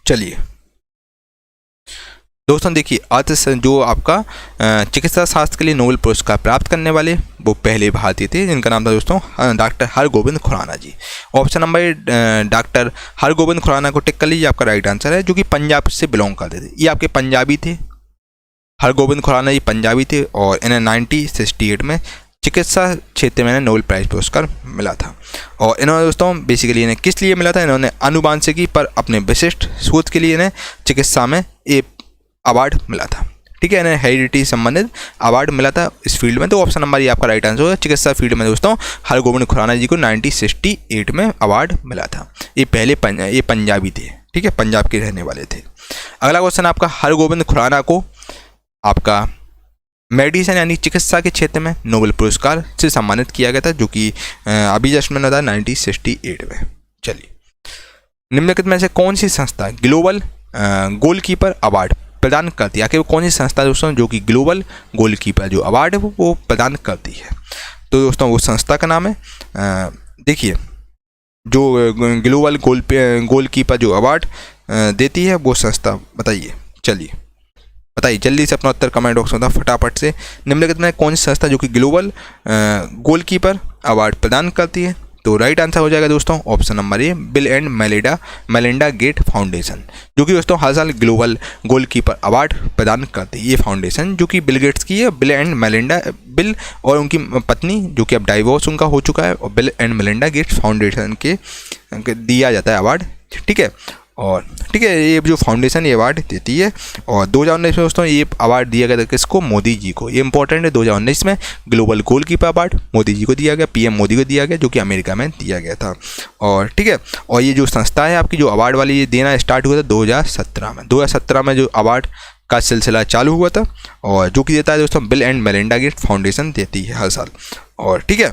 चलिए दोस्तों देखिए जो आपका चिकित्सा शास्त्र के लिए नोबेल पुरस्कार प्राप्त करने वाले वो पहले भारतीय थे जिनका नाम था दोस्तों doctor Hargovind Khurana ji. Option number doctor Hargovind Khurana को टिक कर लीजिए, आपका राइट आंसर है। जो कि पंजाब से बिलोंग करते थे, ये आपके पंजाबी थे। हरगोविंद खुराना जी पंजाबी थे और इन्हें 1968 में चिकित्सा क्षेत्र में नोबेल प्राइज पुरस्कार मिला था। और इन्होंने दोस्तों बेसिकली इन्हें किस लिए मिला था? इन्होंने आनुवांशिकी पर अपने विशिष्ट शोध के लिए इन्हें चिकित्सा में एक अवार्ड मिला था। ठीक है, इन्हें हेरिडिटी संबंधित अवार्ड मिला था इस फील्ड में। तो ऑप्शन नंबर ये आपका राइट आंसर होगा। चिकित्सा फील्ड में दोस्तों हरगोविंद खुराना जी को 1968 में अवार्ड मिला था। ये पंजाबी थे। ठीक है, पंजाब के रहने वाले थे। अगला क्वेश्चन आपका हरगोविंद खुराना को आपका मेडिसिन यानी चिकित्सा के क्षेत्र में नोबेल पुरस्कार से सम्मानित किया गया था, जो कि अभी जस्ट मैंने बताया 1968 में। चलिए, निम्नलिखित में से कौन सी संस्था ग्लोबल गोलकीपर अवार्ड प्रदान करती है? आखिर वो कौन सी संस्था दोस्तों जो कि ग्लोबल गोलकीपर जो अवार्ड है वो प्रदान करती है? तो दोस्तों वो संस्था का नाम है, देखिए, जो ग्लोबल गोलकीपर जो अवार्ड देती है वो संस्था बताइए। चलिए बताइए जल्दी से अपना उत्तर कमेंट बॉक्स में फटाफट से। निम्नलिखित में कौन सी संस्था जो कि ग्लोबल गोलकीपर अवार्ड प्रदान करती है? तो राइट आंसर हो जाएगा दोस्तों option number A, Bill and Melinda Gate foundation, जो कि दोस्तों हर साल ग्लोबल गोलकीपर अवार्ड प्रदान करती है। ये फाउंडेशन जो कि बिल गेट्स की है, बिल और उनकी पत्नी जो कि अब डाइवोर्स उनका हो चुका है, और bill and Melinda Gates foundation के दिया जाता है अवार्ड, ठीक है। और ठीक है, ये जो फाउंडेशन ये अवार्ड देती है, और 2019 में दोस्तों ये अवार्ड दिया गया था किसको? मोदी जी को। ये इंपॉर्टेंट है, 2019 में global goalkeeper award Modi ji को दिया गया, पीएम मोदी को दिया गया, जो कि अमेरिका में दिया गया था। और ठीक है, और ये जो संस्था है आपकी जो अवार्ड वाली ये देना स्टार्ट हुआ था 2017 में। 2017 में जो अवार्ड का सिलसिला चालू हुआ था, और जो कि देता है दोस्तों Bill and Melinda Gate foundation देती है हर साल। और ठीक है,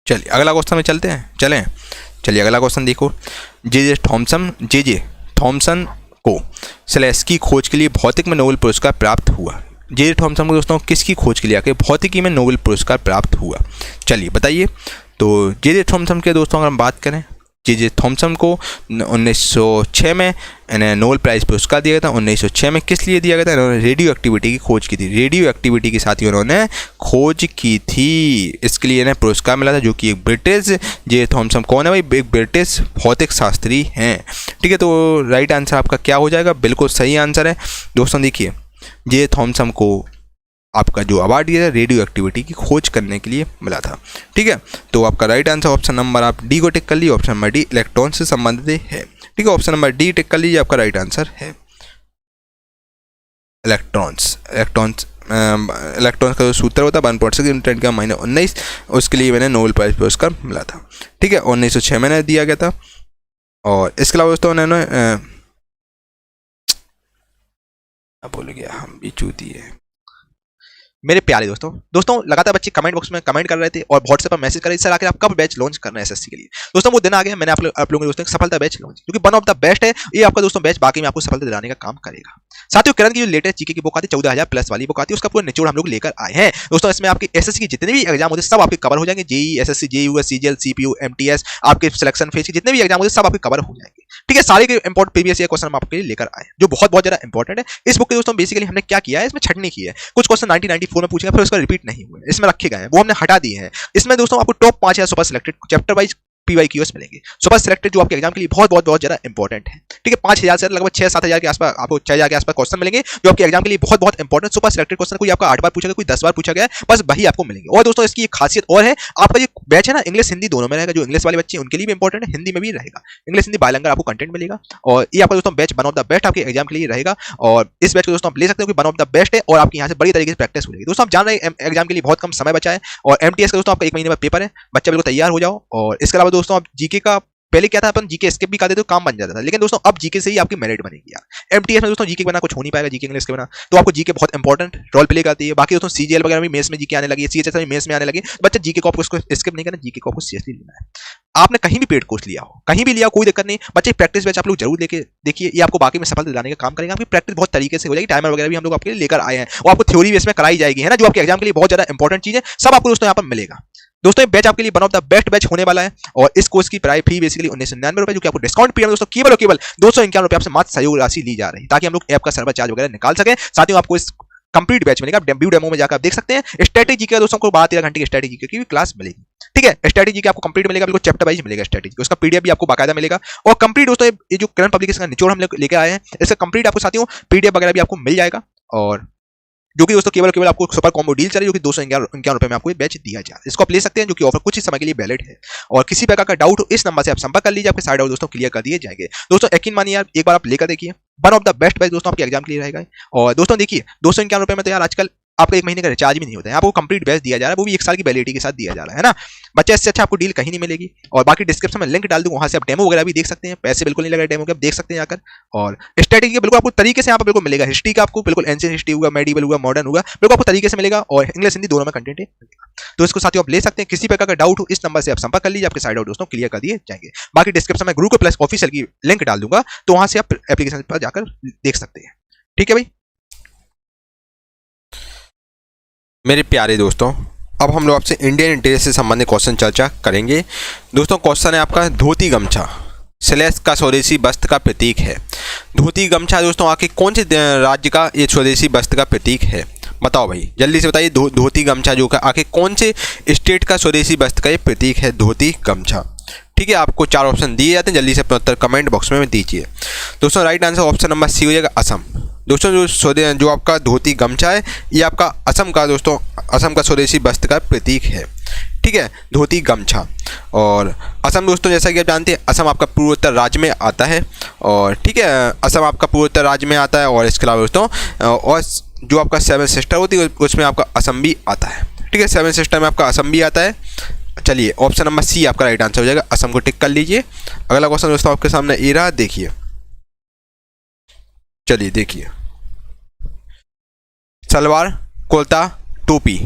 चलिए अगला क्वेश्चन में चलते हैं, चलिए अगला क्वेश्चन देखो। जे थॉमसन को सेलेस की खोज के लिए भौतिक में नोबेल पुरस्कार प्राप्त हुआ। जे थॉमसन को दोस्तों किसकी खोज के लिए आके भौतिकी में नोबेल पुरस्कार प्राप्त हुआ? चलिए बताइए। तो जे थॉमसन के दोस्तों अगर हम बात करें, जे थॉमसन को 1906 में नोबेल प्राइज़ पुरस्कार दिया गया था। 1906 में किस लिए दिया गया था? इन्होंने रेडियो एक्टिविटी की खोज की थी, रेडियो एक्टिविटी के साथ ही उन्होंने खोज की थी, इसके लिए इन्हें पुरस्कार मिला था। जो कि एक ब्रिटिश, जे थॉमसन कौन है भाई? एक ब्रिटिश भौतिक शास्त्री हैं, ठीक है। तो राइट आंसर आपका क्या हो जाएगा? बिल्कुल सही आंसर है दोस्तों। देखिए, जे थॉमसन को आपका जो अवार्ड दिया था रेडियो एक्टिविटी की खोज करने के लिए मिला था, ठीक है। तो आपका राइट आंसर ऑप्शन नंबर आप डी को टिक कर लीजिए, ऑप्शन नंबर डी इलेक्ट्रॉन से संबंधित है, ठीक है। ऑप्शन नंबर डी टिक कर लीजिए, आपका राइट आंसर है इलेक्ट्रॉन्स का जो सूत्र होता है 1.6 × 10⁻19, उसके लिए मैंने नोबेल प्राइज पुरस्कार मिला था, ठीक है। 1906 में दिया गया था। और इसके अलावा दोस्तों उन्होंने बोल गया हम भी चूती है। मेरे प्यारे दोस्तों लगातार बच्चे कमेंट बॉक्स में कमेंट कर रहे थे और व्हाट्सएप पर मैसेज कर रहे थे, सर आखिर आप कब बैच लॉन्च कर रहे हैं एसएससी के लिए। दोस्तों वो दिन आ गया, मैंने आप लोगों के दोस्तों सफलता बैच लॉन्च, क्योंकि वन ऑफ द बेस्ट है ये आपका दोस्तों बैच, बाकी में आपको सफलता दिलाने का काम करेगा। साथियों, किरण की जो लेटेस्ट जीके की बुक आती है 14,000 प्लस वाली बुक आती है, उसका पूरा निचोड़ हम लोग लेकर आए हैं दोस्तों। इसमें आपके एसएससी के जितने भी एग्जाम होते हैं सब आपके कवर हो जाएंगे। JE, SSC, JUS, CGL, CPU, MTS, आपके सिलेक्शन फेज के जितने भी एग्जाम होते हैं सब आपके कवर हो जाएंगे, ठीक है। सारे के इंपॉर्टेंट प्रीवियस ईयर क्वेश्चन हम आपके लिए लेकर आए जो बहुत ज्यादा इंपॉर्टेंट है। इस बुक के दोस्तों बेसिकली हमने क्या किया है, इसमें छटनी की है, कुछ क्वेश्चन 1994 में पूछेंगे फिर उसका रिपीट नहीं हुए, इसमें रखे गए हैं, वो हमने हटा दिए हैं। इसमें दोस्तों आपको टॉप 5 या super selected chapter wise PYQs मिलेंगे, सुपर सिलेक्टेड, जो आपके एग्जाम के लिए बहुत ज्यादा इंपॉर्टेंट है, ठीक है। 5,000 से लगभग 6-7 हज़ार के आसपास, आपको 6,000 के आसपास क्वेश्चन मिलेंगे जो आपके एग्जाम के लिए बहुत इंपॉर्टेंट सुपर सिलेक्टेड क्वेश्चन। कोई आपका 8 बार पूछा गया, कोई 10 बार पूछा गया, बस वही आपको मिलेंगे। और दोस्तों इसकी एक खासियत और है, आपका ये बैच है ना इंग्लिश हिंदी दोनों में रहेगा। जो इंग्लिश वाले बच्चे हैं उनके लिए भी इंपॉर्टेंट है, हिंदी में भी रहेगा, इंग्लिश हिंदी बायलैंग्वेज आपको कंटेंट मिलेगा। और ये आपका दोस्तों batch one of the best आपके एग्जाम के लिए रहेगा। और इस बैच को दोस्तों आप ले सकते हो कि वन ऑफ द बेस्ट है, और आपकी यहाँ से बड़ी तरीके से प्रैक्टिस हो जाएगी। दोस्तों आप जान रहे हैं एग्जाम के लिए बहुत कम समय बचा है, और एमटीएस का दोस्तों आपका 1 महीने में पेपर है, बच्चा बिल्कुल तैयार हो जाओ। और इसके अलावा दोस्तों आप जीके का पहले क्या था, अपन जीके स्किप भी कर देते तो काम बन जाता था, लेकिन दोस्तों अब जीके से ही आपकी मेरिट बनेगी यार। एमटीएस में दोस्तों जीके के बिना कुछ हो नहीं पाएगा, जीके इंग्लिश के बिना, तो आपको जीके बहुत इंपॉर्टेंट रोल प्ले करती है। बाकी दोस्तों सीजीएल वगैरह भी मेंस में जीके आने लगी है, सीएचएस में मेंस में आने लगी, बच्चा जीके को आपको इसको स्किप नहीं करना, जीके को आपको सीरियसली लेना है। आपने कहीं भी पेड कोर्स लिया हो, कहीं भी लिया, कोई दिक्कत नहीं, बच्चे प्रैक्टिस बैच आप लोग जरूर लेके देखिए, ये आपको बाकी में सफलता दिलाने का काम करेगा। आपकी प्रैक्टिस बहुत तरीके से हो जाएगी, टाइमर वगैरह भी हम लोग आपके लिए लेकर आए हैं, और आपको थ्योरी बेस में कराई जाएगी, है ना, जो आपके एग्जाम के लिए बहुत ज्यादा इंपॉर्टेंट चीज है, सब आपको दोस्तों यहाँ पर मिलेगा। दोस्तों ये बैच आपके लिए one of the best batch होने वाला है। और इस कोर्स की प्राइस फी बेसिकली 1999 रुपए, जो कि आपको डिस्काउंट पीरियड दोस्तों केवल और केवल 251 रुपए आपसे मात्र सहयोग राशि ली जा रही है, ताकि हम लोग ऐप का सर्वर चार्ज वगैरह निकाल सके। साथ ही आपको इस कंप्लीट बैच मिलेगा, व्यू डेमो में जाकर आप देख सकते हैं। स्ट्रेटेजी का दोस्तों को 12-13 घंटे की स्ट्रेटेजी की भी क्लास मिलेगी, ठीक है। स्ट्रेटेजी की आपको कंप्लीट मिलेगा, बिल्कुल चैप्टर वाइज मिलेगा स्ट्रेटेजी, उसका पीडीएफ भी आपको बाकायदा मिलेगा। और कंप्लीट दोस्तों ये जो करंट पब्लिकेशन का निचोड़ हम लोग लेकर आए हैं, इसका कंप्लीट आपको साथियों पीडीएफ वगैरह भी आपको मिल जाएगा। और जो कि दोस्तों केवल आपको सुपर कॉम्बो डील चल रही है, जो कि 251 रुपए में आपको ये बैच दिया जाए, इसको आप ले सकते हैं, जो कि ऑफर कुछ ही समय के लिए वैलिड है। और किसी प्रकार का डाउट हो इस नंबर से आप संपर्क कर लीजिए, आपके सारे डाउट दोस्तों क्लियर कर दिए जाएंगे। दोस्तों यकीन मानिए यार, एक बार आप लेकर देखिए, one of the best batch दोस्तों आपके एग्जाम के लिए रहेगा। और दोस्तों देखिए 251 रुपए में तो यार आजकल आपका 1 महीने का रिचार्ज भी नहीं होता है, आपको कंप्लीट बैच दिया जा रहा है, वो भी 1 साल की वैलिडिटी के साथ दिया जा रहा है ना। बच्चे इससे अच्छा आपको डील कहीं नहीं मिलेगी। और बाकी डिस्क्रिप्शन में लिंक डाल दूंगा, वहां से आप डेमो वगैरह भी देख सकते हैं, पैसे बिल्कुल नहीं लग रहे डेमो के, आप देख सकते हैं आकर। और स्ट्रेटेजी का बिल्कुल आपको तरीके से यहाँ पर बिल्कुल मिलेगा, हिस्ट्री का आपको बिल्कुल एंशिएंट हिस्ट्री होगा, मेडिवल होगा, मॉडर्न होगा, बिल्कुल आपको तरीके से मिलेगा, और इंग्लिश हिंदी दोनों में कंटेंट है। तो इसको साथियों आप ले सकते हैं। किसी प्रकार का डाउट हो इस नंबर से आप संपर्क कर लीजिए, आपके सारे डाउट दोस्तों क्लियर कर दिए जाएंगे। बाकी डिस्क्रिप्शन में गुरुकुल प्लस ऑफिशियल की लिंक डाल दूंगा, तो वहां से आप एप्लीकेशन पर जाकर देख सकते हैं। ठीक है भाई। मेरे प्यारे दोस्तों, अब हम लोग आपसे इंडियन ड्रेस से संबंधित क्वेश्चन चर्चा करेंगे। दोस्तों क्वेश्चन है आपका, धोती गमछा सेलेस का स्वदेशी वस्त्र का प्रतीक है। धोती गमछा दोस्तों आखिर कौन से राज्य का ये स्वदेशी वस्त्र का प्रतीक है? बताओ भाई, जल्दी से बताइए। धोती गमछा जो का आखिर कौन से स्टेट का स्वदेशी वस्त्र का ये प्रतीक है? धोती गमछा। ठीक है, आपको 4 ऑप्शन दिए जाते हैं, जल्दी से अपना उत्तर कमेंट बॉक्स में दीजिए। दोस्तों right answer option number C हो जाएगा, असम। दोस्तों जो आपका धोती गमछा है ये आपका असम का दोस्तों असम का स्वदेशी वस्त्र का प्रतीक है। ठीक है, धोती गमछा। और असम दोस्तों जैसा कि आप जानते हैं, असम आपका पूर्वोत्तर राज्य में आता है। और ठीक है, असम आपका पूर्वोत्तर राज्य में आता है। और इसके अलावा दोस्तों और जो आपका 7 सिस्टर होती है उसमें आपका असम भी आता है। ठीक है, 7 सिस्टर में आपका असम भी आता है। चलिए ऑप्शन नंबर सी आपका राइट आंसर हो जाएगा, असम को टिक कर लीजिए। अगला क्वेश्चन दोस्तों आपके सामने ये रहा, देखिए। चलिए देखिए, सलवार, कुर्ता, टोपी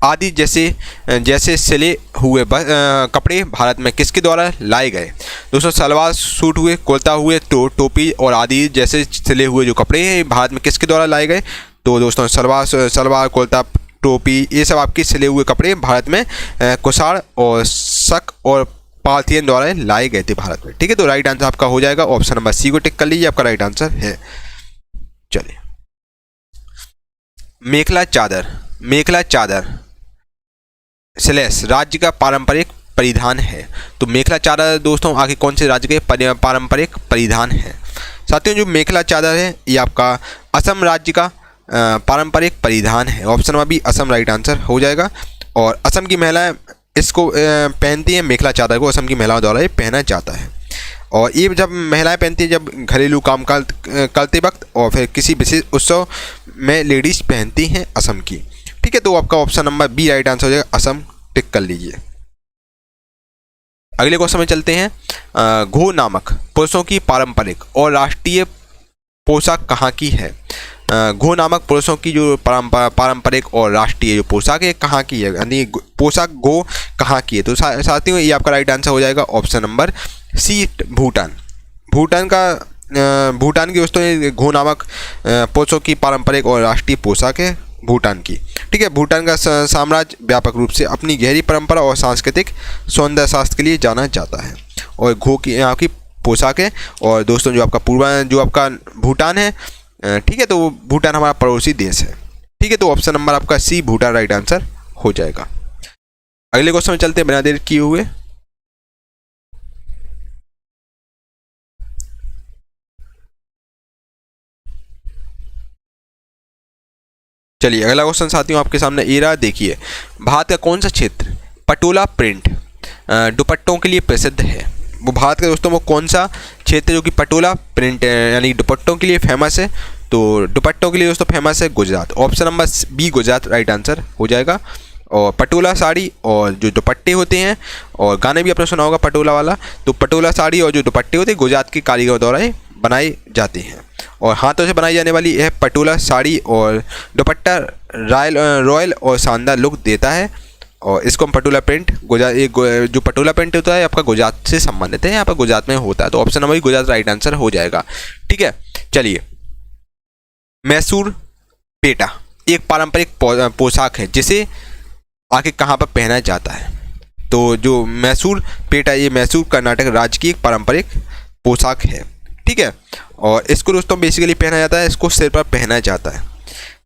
आदि जैसे सिले हुए कपड़े भारत में किसके द्वारा लाए गए? दोस्तों सलवार सूट हुए, कुर्ता हुए, टोपी और आदि जैसे सिले हुए जो कपड़े हैं भारत में किसके द्वारा लाए गए? तो दोस्तों सलवार कुर्ता टोपी ये सब आपके सिले हुए कपड़े भारत में कुषाण और शक और पार्थियन द्वारा लाए गए थे भारत में। ठीक है, तो राइट आंसर आपका हो जाएगा ऑप्शन नंबर सी को टिक कर लीजिए, आपका राइट आंसर है। चलिए, मेखला चादर स्लेश राज्य का पारंपरिक परिधान है। तो मेखला चादर दोस्तों आगे कौन से राज्य के पारंपरिक परिधान है? साथियों जो मेखला चादर है ये आपका असम राज्य का पारंपरिक परिधान है। Option number B Assam right answer हो जाएगा। और असम की महिलाएं इसको पहनती हैं, मेखला चादर को असम की महिलाओं द्वारा ये पहना जाता है। और ये जब महिलाएं पहनती हैं जब घरेलू काम करते वक्त और फिर किसी विशेष उत्सव में लेडीज पहनती हैं असम की। ठीक है, तो आपका option number B right answer हो जाएगा, असम टिक कर लीजिए। अगले क्वेश्चन में चलते हैं। घो नामक पुरुषों की पारंपरिक और राष्ट्रीय पोशाक कहाँ की है? घो नामक पुरुषों की जो पारंपरिक और राष्ट्रीय जो पोशाक है कहाँ की है, यानी पोशाक घो कहाँ की है? तो साथियों ये आपका राइट आंसर हो जाएगा option number C, Bhutan. Bhutan की दोस्तों घो नामक पुरुषों की पारंपरिक और राष्ट्रीय पोशाक है भूटान की। ठीक है, भूटान का साम्राज्य व्यापक रूप से अपनी गहरी परंपरा और सांस्कृतिक सौंदर्य शास्त्र के लिए जाना जाता है। और घो की यहाँ की पोशाक है। और दोस्तों जो आपका भूटान है, ठीक है, तो भूटान हमारा पड़ोसी देश है। ठीक है, तो ऑप्शन नंबर आपका सी भूटान राइट आंसर हो जाएगा। अगले क्वेश्चन में चलते हैं बिना देर किए हुए। चलिए अगला क्वेश्चन साथियों आपके सामने ये रहा, देखिए। भारत का कौन सा क्षेत्र पटोला प्रिंट दुपट्टों के लिए प्रसिद्ध है? वो भारत का दोस्तों वो कौन सा क्षेत्र जो कि पटोला प्रिंट यानी दुपट्टों के लिए फेमस है? तो दुपट्टों के लिए दोस्तों फेमस है Gujarat. Option number B Gujarat right answer हो जाएगा। और पटोला साड़ी और जो दुपट्टे होते हैं, और गाने भी आपने सुना होगा पटोला वाला, तो पटोला साड़ी और जो दुपट्टे होते हैं गुजरात के कारीगरों द्वारा बनाए जाते हैं। और हाथों से बनाई जाने वाली यह पटोला साड़ी और दुपट्टा रॉयल और शानदार लुक देता है। और इसको हम पटोला प्रिंट जो पटोला प्रिंट होता है आपका गुजरात से संबंधित है, यहाँ पर गुजरात में होता है। तो option number Gujarat right answer हो जाएगा। ठीक है, चलिए। मैसूर पेटा एक पारंपरिक पोशाक है जिसे आखिर कहाँ पर पहना जाता है? तो जो मैसूर पेटा ये मैसूर कर्नाटक राज्य की एक पारंपरिक पोशाक है। ठीक है, और इसको दोस्तों बेसिकली पहना जाता है, इसको सिर पर पहना जाता है।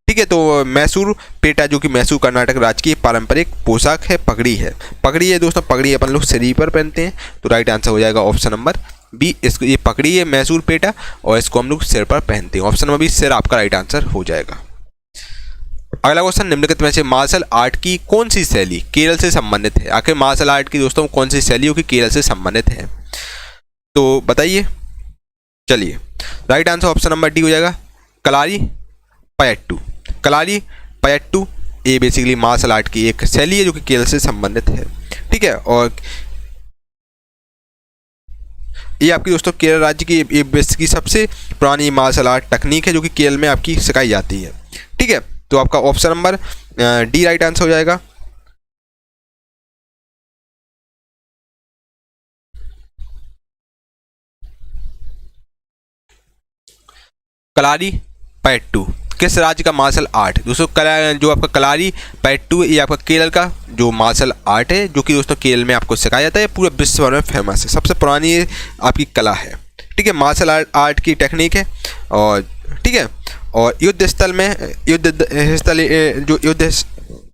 ठीक है, तो मैसूर पेटा जो कि मैसूर कर्नाटक राज्य की पारंपरिक पोशाक है, पगड़ी है। पगड़ी है दोस्तों, पगड़ी अपन लोग शरीर पर पहनते हैं, तो राइट आंसर हो जाएगा ऑप्शन नंबर बी। इसको ये पगड़ी है मैसूर पेटा और इसको हम लोग सिर पर पहनते हैं। ऑप्शन नंबर बी सिर आपका राइट आंसर हो जाएगा। अगला क्वेश्चन, निम्नलिखित में से मार्शल आर्ट की कौन सी शैली केरल से संबंधित है? आखिर मार्शल आर्ट की दोस्तों कौन सी शैली की केरल से संबंधित है? तो बताइए। चलिए right answer option number D हो जाएगा, कलारी पयट्टू। कलारी पयट्टू, ये बेसिकली मार्शल आर्ट की एक शैली है जो कि केरल से संबंधित है। ठीक है, और ये आपकी दोस्तों केरल राज्य की ये विश्व की सबसे पुरानी मार्शल आर्ट टेक्निक है जो कि केरल में आपकी सिखाई जाती है। ठीक है, तो आपका option number D right answer हो जाएगा। कलारी पैट्टू किस राज्य का मार्शल आर्ट? दोस्तों जो आपका कलारी पैट्टू ये आपका केरल का जो मार्शल आर्ट है जो कि दोस्तों केरल में आपको सिखाया जाता है, पूरे विश्व भर में फेमस है, सबसे पुरानी आपकी कला है। ठीक है, मार्शल आर्ट की टेक्निक है। और ठीक है, और युद्ध स्थल में जो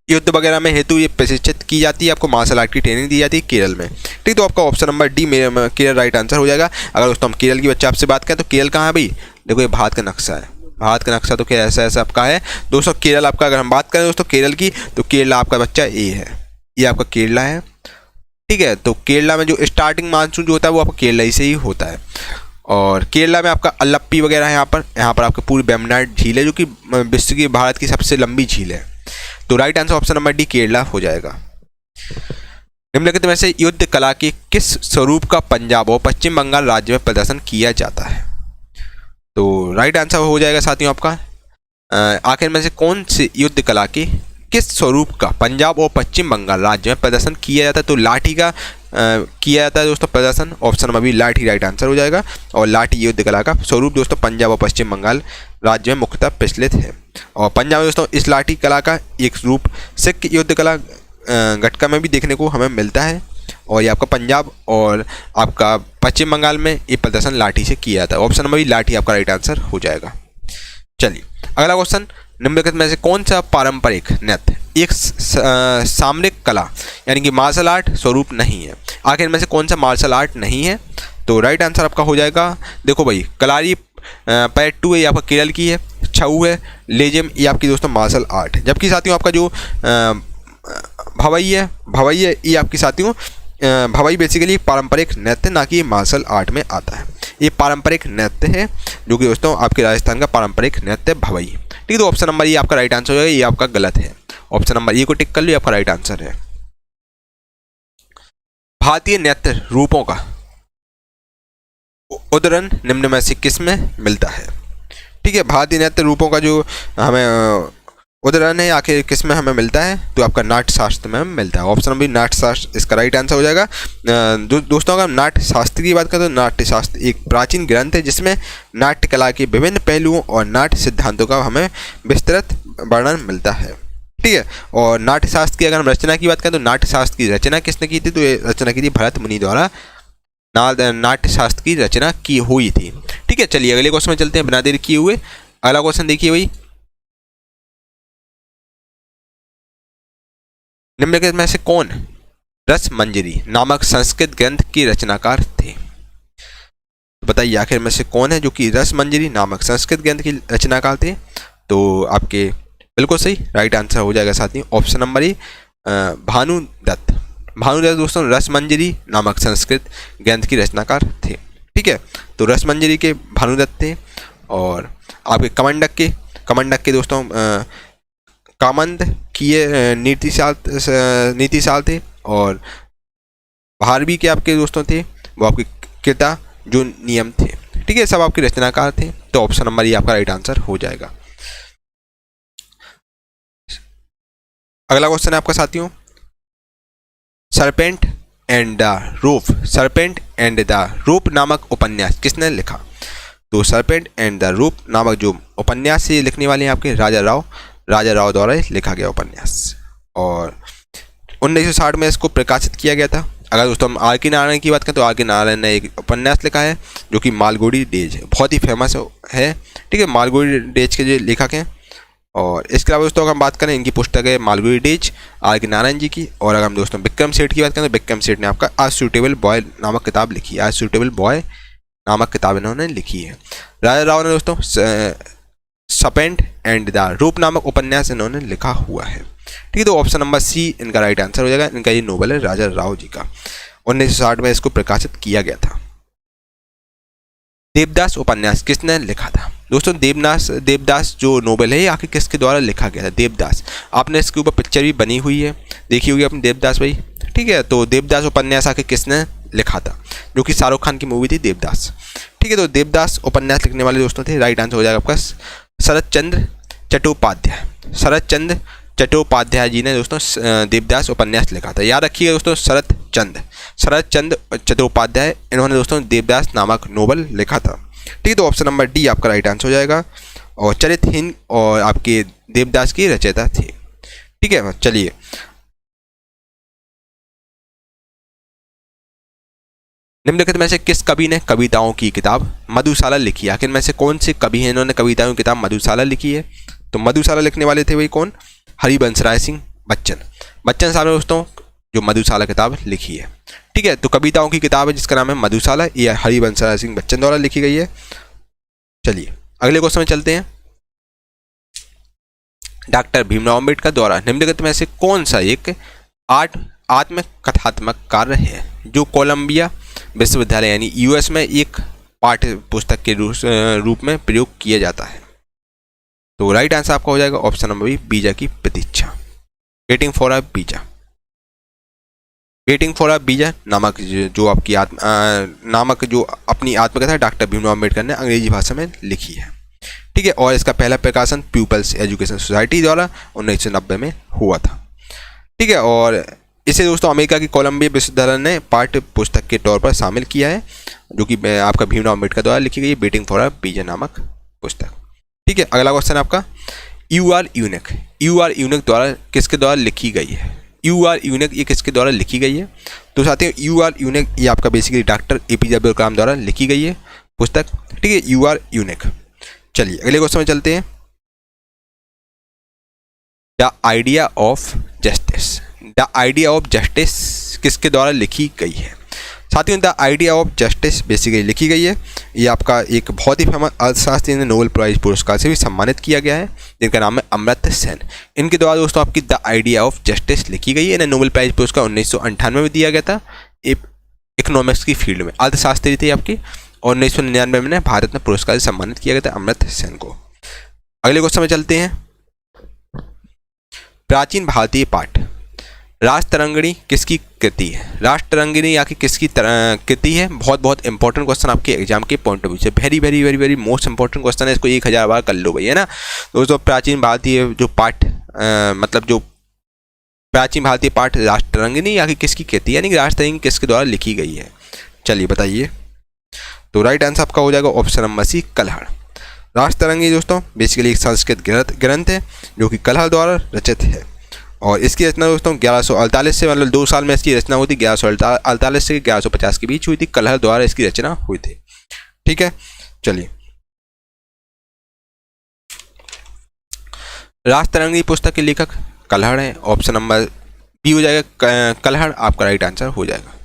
युद्ध वगैरह में हेतु ये प्रशिक्षित की जाती है, आपको मार्शल आर्ट की ट्रेनिंग दी जाती है केरल में। ठीक, तो आपका ऑप्शन नंबर डी मेरे केरल राइट आंसर हो जाएगा। अगर दोस्तों हम केरल की बच्चे आपसे बात करें तो केरल कहाँ है भाई? देखो ये भारत का नक्शा है, भारत का नक्शा तो क्या ऐसा ऐसा आपका है दोस्तों। केरल आपका अगर हम बात करें दोस्तों केरल की, तो केरला आपका बच्चा ए है, ये आपका केरला है। ठीक है, तो केरला में जो स्टार्टिंग मानसून जो होता है वो आपका केरला ही से ही होता है। और केरला में आपका अल्लप्पी वगैरह है, यहाँ पर आपका पूरी वेम्बनाड झील है जो कि विश्व की भारत की सबसे लंबी झील है। तो right answer option number D Kerala हो जाएगा। निम्नलिखित में से युद्ध कला के किस स्वरूप का पंजाब और पश्चिम बंगाल राज्य में प्रदर्शन किया जाता है? तो राइट आंसर हो जाएगा साथियों आपका आखिर में से कौन सी युद्ध कला के किस स्वरूप का पंजाब और पश्चिम बंगाल राज्य में प्रदर्शन किया जाता है? तो लाठी का किया जाता है दोस्तों प्रदर्शन, ऑप्शन नंबर बी लाठी राइट आंसर हो जाएगा। और लाठी युद्ध कला का स्वरूप दोस्तों पंजाब और पश्चिम बंगाल राज्य में मुख्यतः प्रचलित है। और पंजाब में दोस्तों इस लाठी कला का एक रूप सिख युद्ध कला गटका में भी देखने को हमें मिलता है। और ये आपका पंजाब और आपका पश्चिम बंगाल में ये प्रदर्शन लाठी से किया जाता है। ऑप्शन नंबर बी लाठी आपका राइट आंसर हो जाएगा। चलिए अगला क्वेश्चन, निम्नलिखित में से कौन सा पारंपरिक नृत्य एक सामरिक कला यानी कि मार्शल आर्ट स्वरूप नहीं है? आखिर में से कौन सा मार्शल आर्ट नहीं है? तो राइट आंसर आपका हो जाएगा, देखो भाई कलारी पैट्टू ये आपका केरल की है, छऊ है, लेजेम ये आपकी दोस्तों मार्शल आर्ट है। जबकि साथियों आपका जो भवई है ये आपकी साथियों भवई बेसिकली पारंपरिक नृत्य ना कि मार्शल आर्ट में आता है। ये पारंपरिक नृत्य है जो कि दोस्तों आपके राजस्थान का पारंपरिक नृत्य भवई। ठीक है, तो ऑप्शन नंबर ये आपका राइट आंसर हो जाएगा, ये आपका गलत है। ऑप्शन नंबर ये को टिक कर लो, आपका राइट आंसर है। भारतीय नृत्य रूपों का उदाहरण निम्न में से किस में मिलता है? ठीक है, भारतीय नृत्य रूपों का जो हमें उदाहरण है आखिर किस में हमें मिलता है? तो आपका नाट्य शास्त्र में मिलता है। ऑप्शन नंबर नाट्य शास्त्र इसका राइट आंसर हो जाएगा। दोस्तों अगर नाट्य शास्त्र की बात करें तो नाट्य शास्त्र एक प्राचीन ग्रंथ है जिसमें नाट्य कला के विभिन्न पहलुओं और नाट्य सिद्धांतों का हमें विस्तृत वर्णन मिलता है। ठीक है, और नाट्य शास्त्र की अगर हम रचना की बात करें तो नाट्य शास्त्र की रचना किसने की थी? तो ये रचना की थी भरत मुनि द्वारा नाट्य शास्त्र की रचना की हुई थी। ठीक है, चलिए अगले क्वेश्चन में चलते हैं बिना देर किए हुए। अगला क्वेश्चन देखिए भाई, निम्नलिखित में से कौन रसमंजरी नामक संस्कृत ग्रंथ के रचनाकार थे? बताइए आखिर में से कौन है जो कि रसमंजरी नामक संस्कृत ग्रंथ के रचनाकार थे? तो आपके बिल्कुल सही राइट आंसर हो जाएगा साथियों, ऑप्शन नंबर ए भानुदत्त। भानुदत्त दोस्तों रसमंजरी नामक संस्कृत ग्रंथ की रचनाकार थे। ठीक है, तो रसमंजरी के भानुदत्त थे। और आपके कमंडक के दोस्तों कामंद किए नीतिशाल थे। और भारवी के आपके दोस्तों थे वो आपके कृता जो नियम थे। ठीक है, सब आपके रचनाकार थे। तो ऑप्शन नंबर ये आपका राइट आंसर हो जाएगा। अगला क्वेश्चन है आपका साथियों, सरपेंट एंड द रोप नामक उपन्यास किसने लिखा? तो सरपेंट एंड द रोप नामक जो उपन्यास ये लिखने वाले हैं आपके राजा राव द्वारा लिखा गया उपन्यास। और 1960 में इसको प्रकाशित किया गया था। अगर दोस्तों हम आर के नारायण की बात करें तो आर के नारायण ने एक उपन्यास लिखा है जो कि मालगुडी डेज है, बहुत ही फेमस है। ठीक है, मालगुडी डेज के जो लेखक हैं। और इसके अलावा दोस्तों अगर हम बात करें इनकी पुस्तक है मालगुडी डेज आर के नारायण जी की। और अगर हम दोस्तों विक्रम सेठ की बात करें तो विक्रम सेठ ने आपका आ सूटेबल बॉय नामक किताब लिखी है। आ सूटेबल बॉय नामक किताब इन्होंने लिखी है। राजा राव ने दोस्तों सरपेंट एंड द रोप नामक उपन्यास इन्होंने लिखा हुआ है। ठीक है, तो ऑप्शन नंबर सी इनका राइट आंसर हो जाएगा। इनका ये नोवेल है राजा राव जी का, 1960 में इसको प्रकाशित किया गया था। देवदास उपन्यास किसने लिखा था? दोस्तों देवदास जो नोवेल है ये आखिर किसके द्वारा लिखा गया था? देवदास। आपने इसके ऊपर पिक्चर भी बनी हुई है, देखी होगी आपने देवदास भाई, ठीक है। तो देवदास उपन्यास आखिर किसने लिखा था? जो कि शाहरुख खान की मूवी थी देवदास, ठीक है। तो देवदास उपन्यास लिखने वाले दोस्तों थे, राइट आंसर हो जाएगा आपका शरत चंद्र चट्टोपाध्याय। शरत चंद्र चट्टोपाध्याय जी ने दोस्तों देवदास उपन्यास लिखा था। याद रखिएगा दोस्तों, शरत चंद्र चट्टोपाध्याय, इन्होंने दोस्तों देवदास नामक नोवेल लिखा था, ठीक है। तो ऑप्शन नंबर डी आपका राइट आंसर हो जाएगा। और चरित्रहीन और आपके देवदास की रचयिता थी, ठीक है। चलिए निम्नलिखित में से किस कवि ने कविताओं की किताब मधुशाला लिखी है? आखिर में से कौन से कवि हैं इन्होंने कविताओं की किताब मधुशाला लिखी है? तो मधुशाला लिखने वाले थे वही कौन? हरिवंशराय सिंह बच्चन साहब ने दोस्तों जो मधुशाला किताब लिखी है, ठीक है। तो कविताओं की किताब है जिसका नाम है मधुशाला, यह हरिवंशराय सिंह बच्चन द्वारा लिखी गई है। चलिए अगले क्वेश्चन में चलते हैं। डॉक्टर भीमराव अम्बेडकर द्वारा निम्नलिखित में से कौन सा एक आत्मकथात्मक कार्य है जो कोलंबिया विश्वविद्यालय यानी यूएस में एक पाठ्य पुस्तक के रूप में प्रयोग किया जाता है? तो राइट आंसर आपका हो जाएगा ऑप्शन नंबर बी, वीजा की प्रतीक्षा, वेटिंग फॉर अ वीजा नामक जो आपकी नामक जो अपनी आत्मकथा डॉक्टर भीमराव अम्बेडकर ने अंग्रेजी भाषा में लिखी है, ठीक है। और इसका पहला प्रकाशन पीपल्स एजुकेशन सोसाइटी द्वारा 1990 में हुआ था, ठीक है। और इसे दोस्तों अमेरिका की कोलंबिया विश्वविद्यालय ने पाठ्य पुस्तक के तौर पर शामिल किया है, जो कि आपका भीमराव अम्बेडकर द्वारा लिखी गई वेटिंग फॉर अ वीजा नामक पुस्तक, ठीक है। अगला क्वेश्चन आपका यू आर यूनिक द्वारा किसके द्वारा लिखी गई है? यू आर यूनिक ये किसके द्वारा लिखी गई है? तो साथियों यू आर यूनिक ये आपका basically doctor APJ Abdul Kalam द्वारा लिखी गई है पुस्तक, ठीक है, यू आर यूनिक। चलिए अगले क्वेश्चन में चलते हैं। द आइडिया ऑफ जस्टिस किसके द्वारा लिखी गई है? साथियों the idea of justice basically लिखी गई है, ये आपका एक बहुत ही फेमस अर्थशास्त्री ने नोबेल प्राइज पुरस्कार से भी सम्मानित किया गया है, जिनका नाम है अमर्त्य सेन। इनके द्वारा दोस्तों आपकी द आइडिया ऑफ जस्टिस लिखी गई है। इन्हें नोबेल प्राइज पुरस्कार 1998 में दिया गया था इकोनॉमिक्स की फील्ड में, अर्थशास्त्री थी आपकी, और 1999 में भारत में पुरस्कार से सम्मानित किया गया था अमर्त्य सेन को। अगले क्वेश्चन में चलते हैं। प्राचीन भारतीय पाठ राष्ट्रतरंगिणी किसकी कृति है? राष्ट्रतरंगिणी या कि किसकी कृति है? बहुत इंपॉर्टेंट क्वेश्चन आपके एग्जाम के पॉइंट ऑफ व्यू से, वेरी मोस्ट इंपॉर्टेंट क्वेश्चन है, इसको 1000 बार कर लो भाई, है ना दोस्तों। प्राचीन भारतीय जो पाठ मतलब जो प्राचीन भारतीय पाठ राष्ट्रतरंगिणी या कि किसकी कृति यानी कि राष्ट्रतरंगिणी किसके द्वारा लिखी गई है? चलिए बताइए। तो राइट आंसर आपका हो जाएगा ऑप्शन नंबर सी, कल्हड़। राष्ट्रतरंगिणी दोस्तों बेसिकली एक संस्कृत ग्रंथ है जो कि कल्हड़ द्वारा रचित है, और इसकी रचना दोस्तों 1148 से, मतलब 2 साल में इसकी रचना हुई थी, 1148 से 1150 के बीच हुई थी, कल्हड़ द्वारा इसकी रचना हुई थी, ठीक है। चलिए राष्ट्रतरंगिणी पुस्तक के लेखक कल्हड़ है, ऑप्शन नंबर बी हो जाएगा, कल्हड़ आपका राइट आंसर हो जाएगा।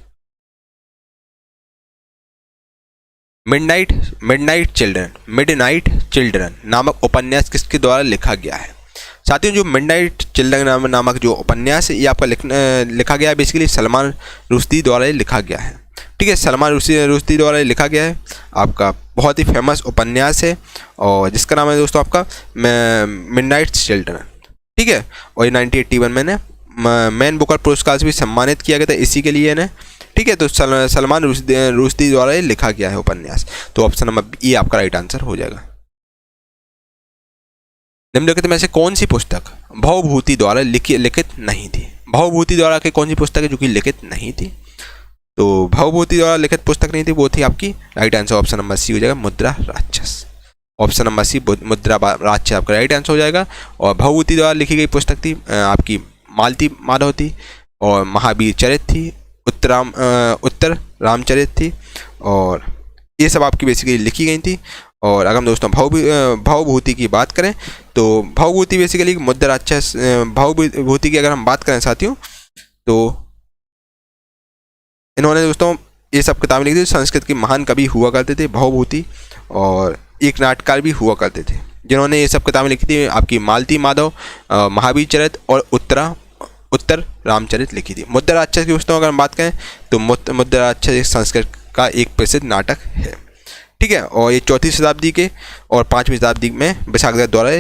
मिडनाइट चिल्ड्रन नामक उपन्यास किसके द्वारा लिखा गया है? साथियों जो मिडनाइट चिल्ड्रन नामक जो उपन्यास है ये आपका लिखा गया है बेसिकली सलमान रुश्दी द्वारा लिखा गया है, ठीक है। सलमान रुश्दी द्वारा लिखा गया है, आपका बहुत ही फेमस उपन्यास है, और जिसका नाम है दोस्तों आपका मिडनाइट चिल्ड्रन, ठीक है। और ये 1981 में मैन बुकर पुरस्कार से भी सम्मानित किया गया था इसी के लिए इन्हें, ठीक है। तो सलमान रुश्दी द्वारा लिखा गया है उपन्यास, तो ऑप्शन नंबर ई आपका राइट आंसर हो जाएगा। निम्नलिखित में से कौन सी पुस्तक भवभूति द्वारा लिखित नहीं थी? भवभूति द्वारा की कौन सी पुस्तक है जो कि लिखित नहीं थी? तो भवभूति द्वारा लिखित पुस्तक नहीं थी, वो थी आपकी right answer option number C हो जाएगा, मुद्रा राक्षस। ऑप्शन नंबर सी मुद्रा राक्षस आपका राइट आंसर हो जाएगा। और भवभूति द्वारा लिखी गई पुस्तक थी आपकी मालती माधव थी, और महावीर चरित थी, उत्तर रामचरित थी, और ये सब आपकी बेसिकली लिखी गई थी। और अगर हम दोस्तों भवभूति की बात करें तो भवभूति बेसिकली मुद्रा राक्षस, भवभूति की अगर हम बात करें साथियों तो इन्होंने दोस्तों ये सब किताबें लिखी थी। संस्कृत के महान कवि हुआ करते थे भवभूति, और एक नाटककार भी हुआ करते थे जिन्होंने ये सब किताबें लिखी थी, आपकी मालती माधव, महावीर चरित और उत्तर रामचरित लिखी थी। मुद्रा राक्षस की दोस्तों अगर हम बात करें तो मुद्रा राक्षस संस्कृत का एक प्रसिद्ध नाटक है, ठीक है, और ये 4वीं शताब्दी के और 5वीं शताब्दी में विशाखदत्त द्वारा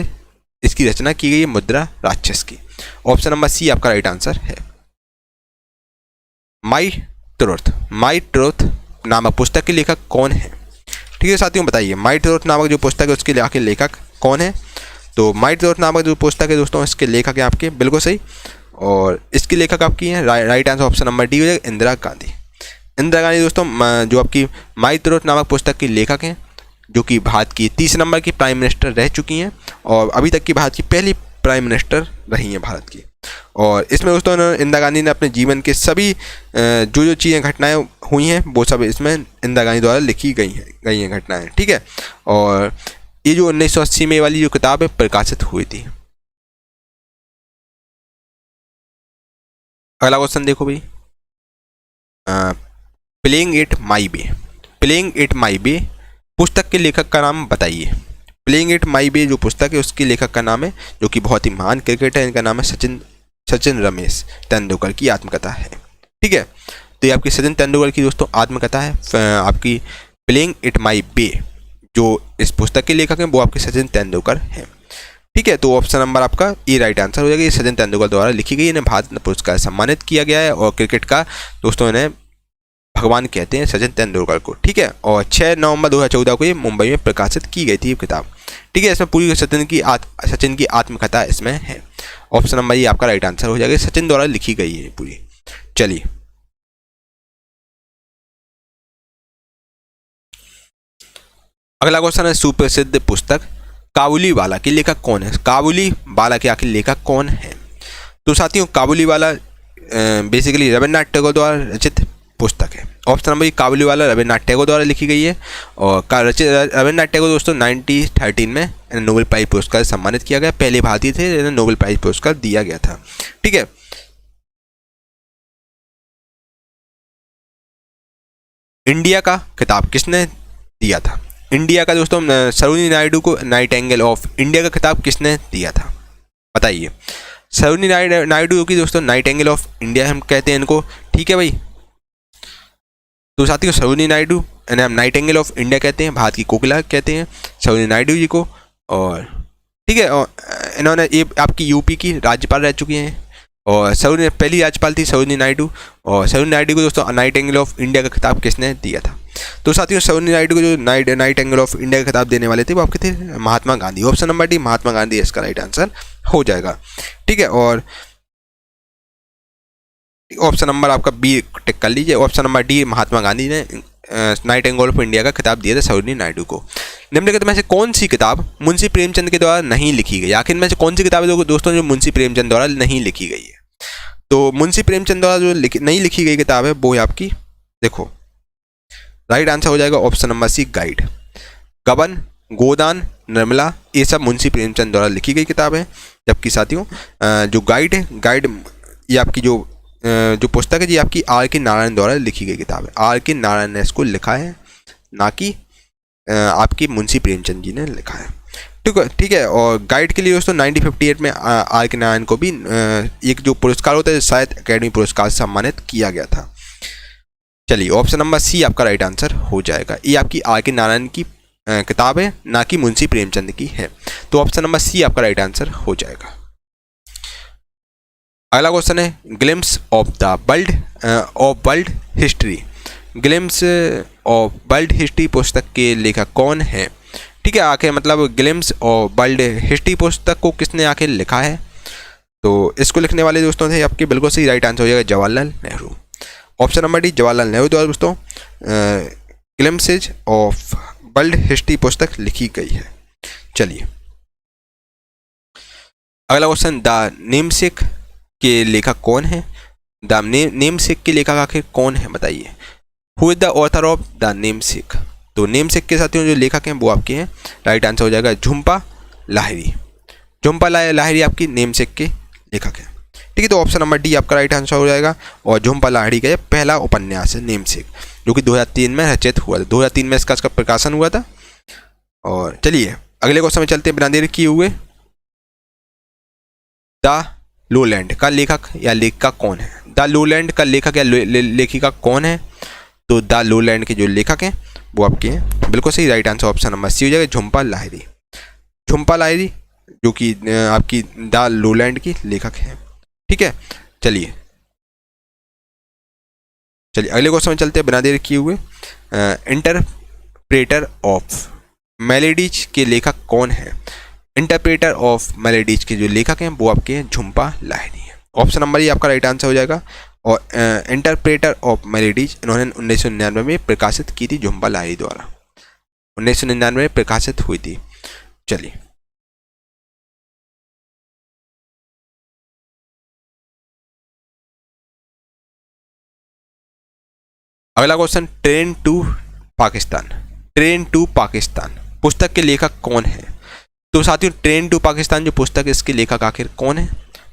इसकी रचना की गई मुद्रा राक्षस की। ऑप्शन नंबर सी आपका राइट आंसर है। माई ट्रुथ नामक पुस्तक के लेखक कौन है? ठीक है साथियों, बताइए माई ट्रुथ नामक जो पुस्तक है उसके आखिर लेखक कौन है? तो माई ट्रुथ नामक जो पुस्तक है दोस्तों, इसके लेखक हैं आपके, बिल्कुल सही, और इसकी लेखक आपकी है right answer option number D हो जाएगा, इंदिरा गांधी। इंदिरा गांधी दोस्तों जो आपकी माई ट्रुथ नामक पुस्तक की लेखक हैं, जो कि भारत की 30 नंबर की प्राइम मिनिस्टर रह चुकी हैं और अभी तक की भारत की पहली प्राइम मिनिस्टर रही हैं भारत की। और इसमें दोस्तों इंदिरा गांधी ने अपने जीवन के सभी जो चीज़ें घटनाएं हुई हैं वो सब इसमें इंदिरा गांधी द्वारा लिखी गई हैं घटनाएं। ठीक है, और ये जो 1980 में वाली जो किताब है प्रकाशित हुई थी। अगला क्वेश्चन देखो भाई, प्लेइंग इट माई बे पुस्तक के लेखक का नाम बताइए। प्लेइंग इट माई बे जो पुस्तक है उसके लेखक का नाम है, जो कि बहुत ही महान क्रिकेटर है, इनका नाम है सचिन रमेश तेंदुलकर की आत्मकथा है। ठीक है, तो ये आपकी सचिन तेंदुलकर की दोस्तों आत्मकथा है आपकी प्लेइंग इट माई बे। जो इस पुस्तक के लेखक हैं वो आपके सचिन तेंदुलकर हैं। ठीक है, तो ऑप्शन नंबर आपका ए राइट आंसर हो जाएगा। ये सचिन तेंदुलकर द्वारा लिखी गई, इन्हें भारत रत्न पुरस्कार सम्मानित किया गया है और क्रिकेट का दोस्तों इन्हें भगवान कहते हैं सचिन तेंदुलकर को। ठीक है, और 6 नवंबर 2014 को ये मुंबई में प्रकाशित की गई थी ये किताब। ठीक है, इसमें पूरी सचिन की आत्मकथा इसमें है। ऑप्शन नंबर ये आपका राइट आंसर हो जाएगा, सचिन द्वारा लिखी गई है पूरी। चलिए अगला क्वेश्चन है, सुप्रसिद्ध पुस्तक काबुलीवाला के लेखक कौन है? काबुलीवाला के आखिर लेखक कौन है? तो साथियों काबुलीवाला बेसिकली रविन्द्रनाथ टैगोर द्वारा रचित पुस्तक है। ऑप्शन नंबर काबुलीवाला रविन्द्रनाथ टैगोर द्वारा लिखी गई है और रविन्द्रनाथ टैगोर दोस्तों 1913 में नोबेल प्राइज पुरस्कार सम्मानित किया गया, पहले भारतीय थे जिन्हें नोबेल प्राइज पुरस्कार दिया गया था। ठीक है, इंडिया का खिताब किसने दिया था? इंडिया का दोस्तों सरोजिनी नायडू को नाइटिंगेल ऑफ इंडिया का खिताब किसने दिया था? बताइए। सरोजिनी नायडू की दोस्तों नाइटिंगेल ऑफ इंडिया हम कहते हैं इनको। ठीक है भाई, तो साथियों सरोजिनी नायडू हम नाइटिंगेल ऑफ इंडिया कहते हैं, भारत की कोकिला कहते हैं सरोजिनी नायडू जी को। और ठीक है, और इन्होंने ये आपकी यूपी की राज्यपाल रह चुकी हैं और पहली राज्यपाल थी सरोजिनी नायडू। और सरोजिनी नायडू को दोस्तों नाइटिंगेल ऑफ इंडिया का खिताब किसने दिया था? तो साथियों सरोजिनी नायडू को जो नाइटिंगेल ऑफ इंडिया का खिताब देने वाले थे वो आपके थे Mahatma Gandhi. Option number D Mahatma Gandhi इसका राइट आंसर हो जाएगा। ठीक है, और ऑप्शन नंबर आपका बी टिक कर लीजिए। Option number D Mahatma Gandhi ने नाइटिंगेल ऑफ इंडिया का खिताब दिया था सरोजिनी नायडू को। निम्नलिखित में से कौन सी किताब मुंशी प्रेमचंद के द्वारा नहीं लिखी गई? आखिर में से कौन सी किताब है दोस्तों जो मुंशी प्रेमचंद द्वारा नहीं लिखी गई है? तो मुंशी प्रेमचंद द्वारा जो नहीं लिखी गई किताब है वो है आपकी, देखो राइट आंसर हो जाएगा ऑप्शन नंबर सी गाइड। गबन, गोदान, निर्मला ये सब मुंशी प्रेमचंद द्वारा लिखी गई किताब है। जबकि साथियों जो गाइड ये आपकी जो पुस्तक है जी आपकी आर के नारायण द्वारा लिखी गई किताब है। आर के नारायण ने इसको लिखा है, ना कि आपके मुंशी प्रेमचंद जी ने लिखा है। ठीक है, और गाइड के लिए दोस्तों 1958 में आर के नारायण को भी एक जो पुरस्कार होता है साहित्य अकेडमी पुरस्कार से सम्मानित किया गया था। चलिए ऑप्शन नंबर सी आपका राइट आंसर हो जाएगा। ये आपकी आर के नारायण की किताब है, ना कि मुंशी प्रेमचंद की है। तो ऑप्शन नंबर सी आपका राइट आंसर हो जाएगा। अगला क्वेश्चन है, glimpse of world history. Glimpse of world history पुस्तक के लेखक कौन है? ठीक है, आखिर मतलब ग्लिम्स ऑफ वर्ल्ड हिस्ट्री पुस्तक को किसने आखिर लिखा है? तो इसको लिखने वाले दोस्तों थे आपके बिल्कुल सही राइट आंसर हो जाएगा Jawaharlal Nehru. Option number D Jawaharlal Nehru द्वारा दोस्तों ग्लिम्सेज ऑफ वर्ल्ड हिस्ट्री पुस्तक लिखी गई है। चलिए अगला क्वेश्चन, द नेमसेक के लेखक कौन है? द नेमसेक के लेखक आखिर कौन है बताइए। Who is the author of the namesake? तो नेमसेक के साथियों जो लेखक हैं वो आपके हैं, राइट आंसर हो जाएगा झुम्पा लाहिरी। झुम्पा लाहिरी आपकी नेमसेक के लेखक हैं। ठीक है, तो ऑप्शन नंबर डी आपका राइट आंसर हो जाएगा। और झुम्पा लाहिड़ी का ये पहला उपन्यास है नेमसेक, जो कि 2003 में रचित हुआ था। 2003 में इसका प्रकाशन हुआ था। और चलिए अगले क्वेश्चन में चलते हैं बिना देर किए हुए। द लोलैंड का लेखक या लेखिका कौन है? द लोलैंड का लेखक या लेखिका कौन है? तो द लोलैंड के जो लेखक हैं वो आपके हैं बिल्कुल सही। Right answer option number C हो जाएगा, झुम्पा लाहिरी। झुम्पा लाहिरी जो कि आपकी द लोलैंड की लेखक हैं। ठीक है, चलिए अगले क्वेश्चन में चलते हैं बिना देर किए हुए। इंटरप्रेटर ऑफ मेलेडीज के लेखक कौन है? इंटरप्रेटर ऑफ मेलेडीज के जो लेखक हैं वो आपके हैं झुम्पा लाहिरी है। ऑप्शन नंबर ये आपका राइट आंसर हो जाएगा। और इंटरप्रेटर ऑफ मेलेडीज इन्होंने 1999 में प्रकाशित की थी, झुम्पा लाहिरी द्वारा 1999 में प्रकाशित हुई थी। चलिए अगला question, train to Pakistan. Train to Pakistan पुस्तक के लेखक कौन है? तो साथियों ट्रेन टू पाकिस्तान जो पुस्तक है इसके लेखक आखिर कौन है?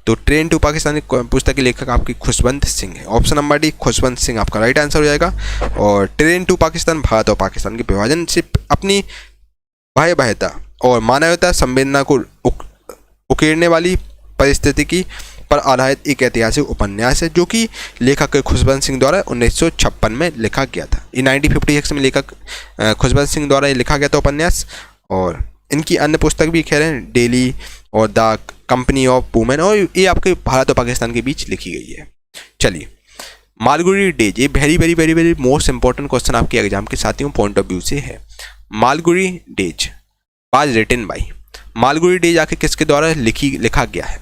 तो ट्रेन टू पाकिस्तान पुस्तक के लेखक आपकी खुशवंत सिंह है। Option number D Khushwant Singh आपका राइट आंसर हो जाएगा। और ट्रेन टू पाकिस्तान भारत और पाकिस्तान के विभाजन से अपनी भयावहता और मानवता संवेदना को उकेरने वाली परिस्थिति पर आधारित एक ऐतिहासिक उपन्यास है, जो कि लेखक खुशवंत सिंह द्वारा 1956 में लिखा गया था। ये 1956 में लेखक खुशवंत सिंह द्वारा लिखा गया था उपन्यास। और इनकी अन्य पुस्तक भी खैर हैं, डेली और द कंपनी ऑफ वुमेन, और ये आपके भारत और पाकिस्तान के बीच लिखी गई है। चलिए मालगुडी डेज, ये very very very very most important question आपके एग्जाम के साथियों पॉइंट ऑफ व्यू से है। Malgudi Days was written by, Malgudi Days आखिर किसके द्वारा लिखा गया है?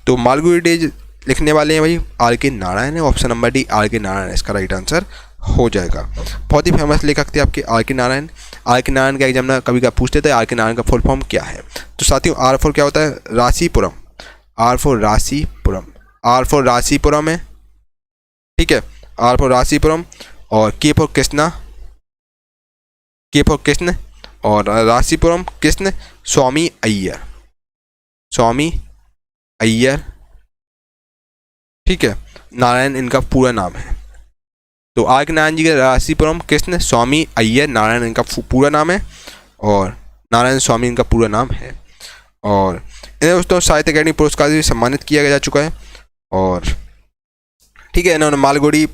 तो मालगुडी डेज लिखने वाले हैं भाई आर के नारायण है। ऑप्शन नंबर डी आर के नारायण इसका राइट आंसर हो जाएगा। बहुत ही फेमस लेखक थे आपके आर के नारायण। आर के नारायण का एग्जाम में कभी कभी पूछते थे आर के नारायण का फुल फॉर्म क्या है? तो साथियों आर फॉर क्या होता है? Rasipuram. R for Rasipuram, R for Rasipuram है। ठीक है, आर फॉर रासीपुरम। और के फॉर कृष्णा, के फॉर कृष्ण। और रासीपुरम कृष्ण स्वामी अय्यर, स्वामी अय्यर। ठीक है, नारायण इनका पूरा नाम है। तो आर के नारायण जी का रासीपुरम कृष्ण स्वामी अय्यर नारायण इनका पूरा नाम है। और नारायण स्वामी इनका पूरा नाम है। और इन्हें दोस्तों साहित्य अकादमी पुरस्कार से सम्मानित किया जा चुका है। और ठीक है, इन्होंने मालगुडी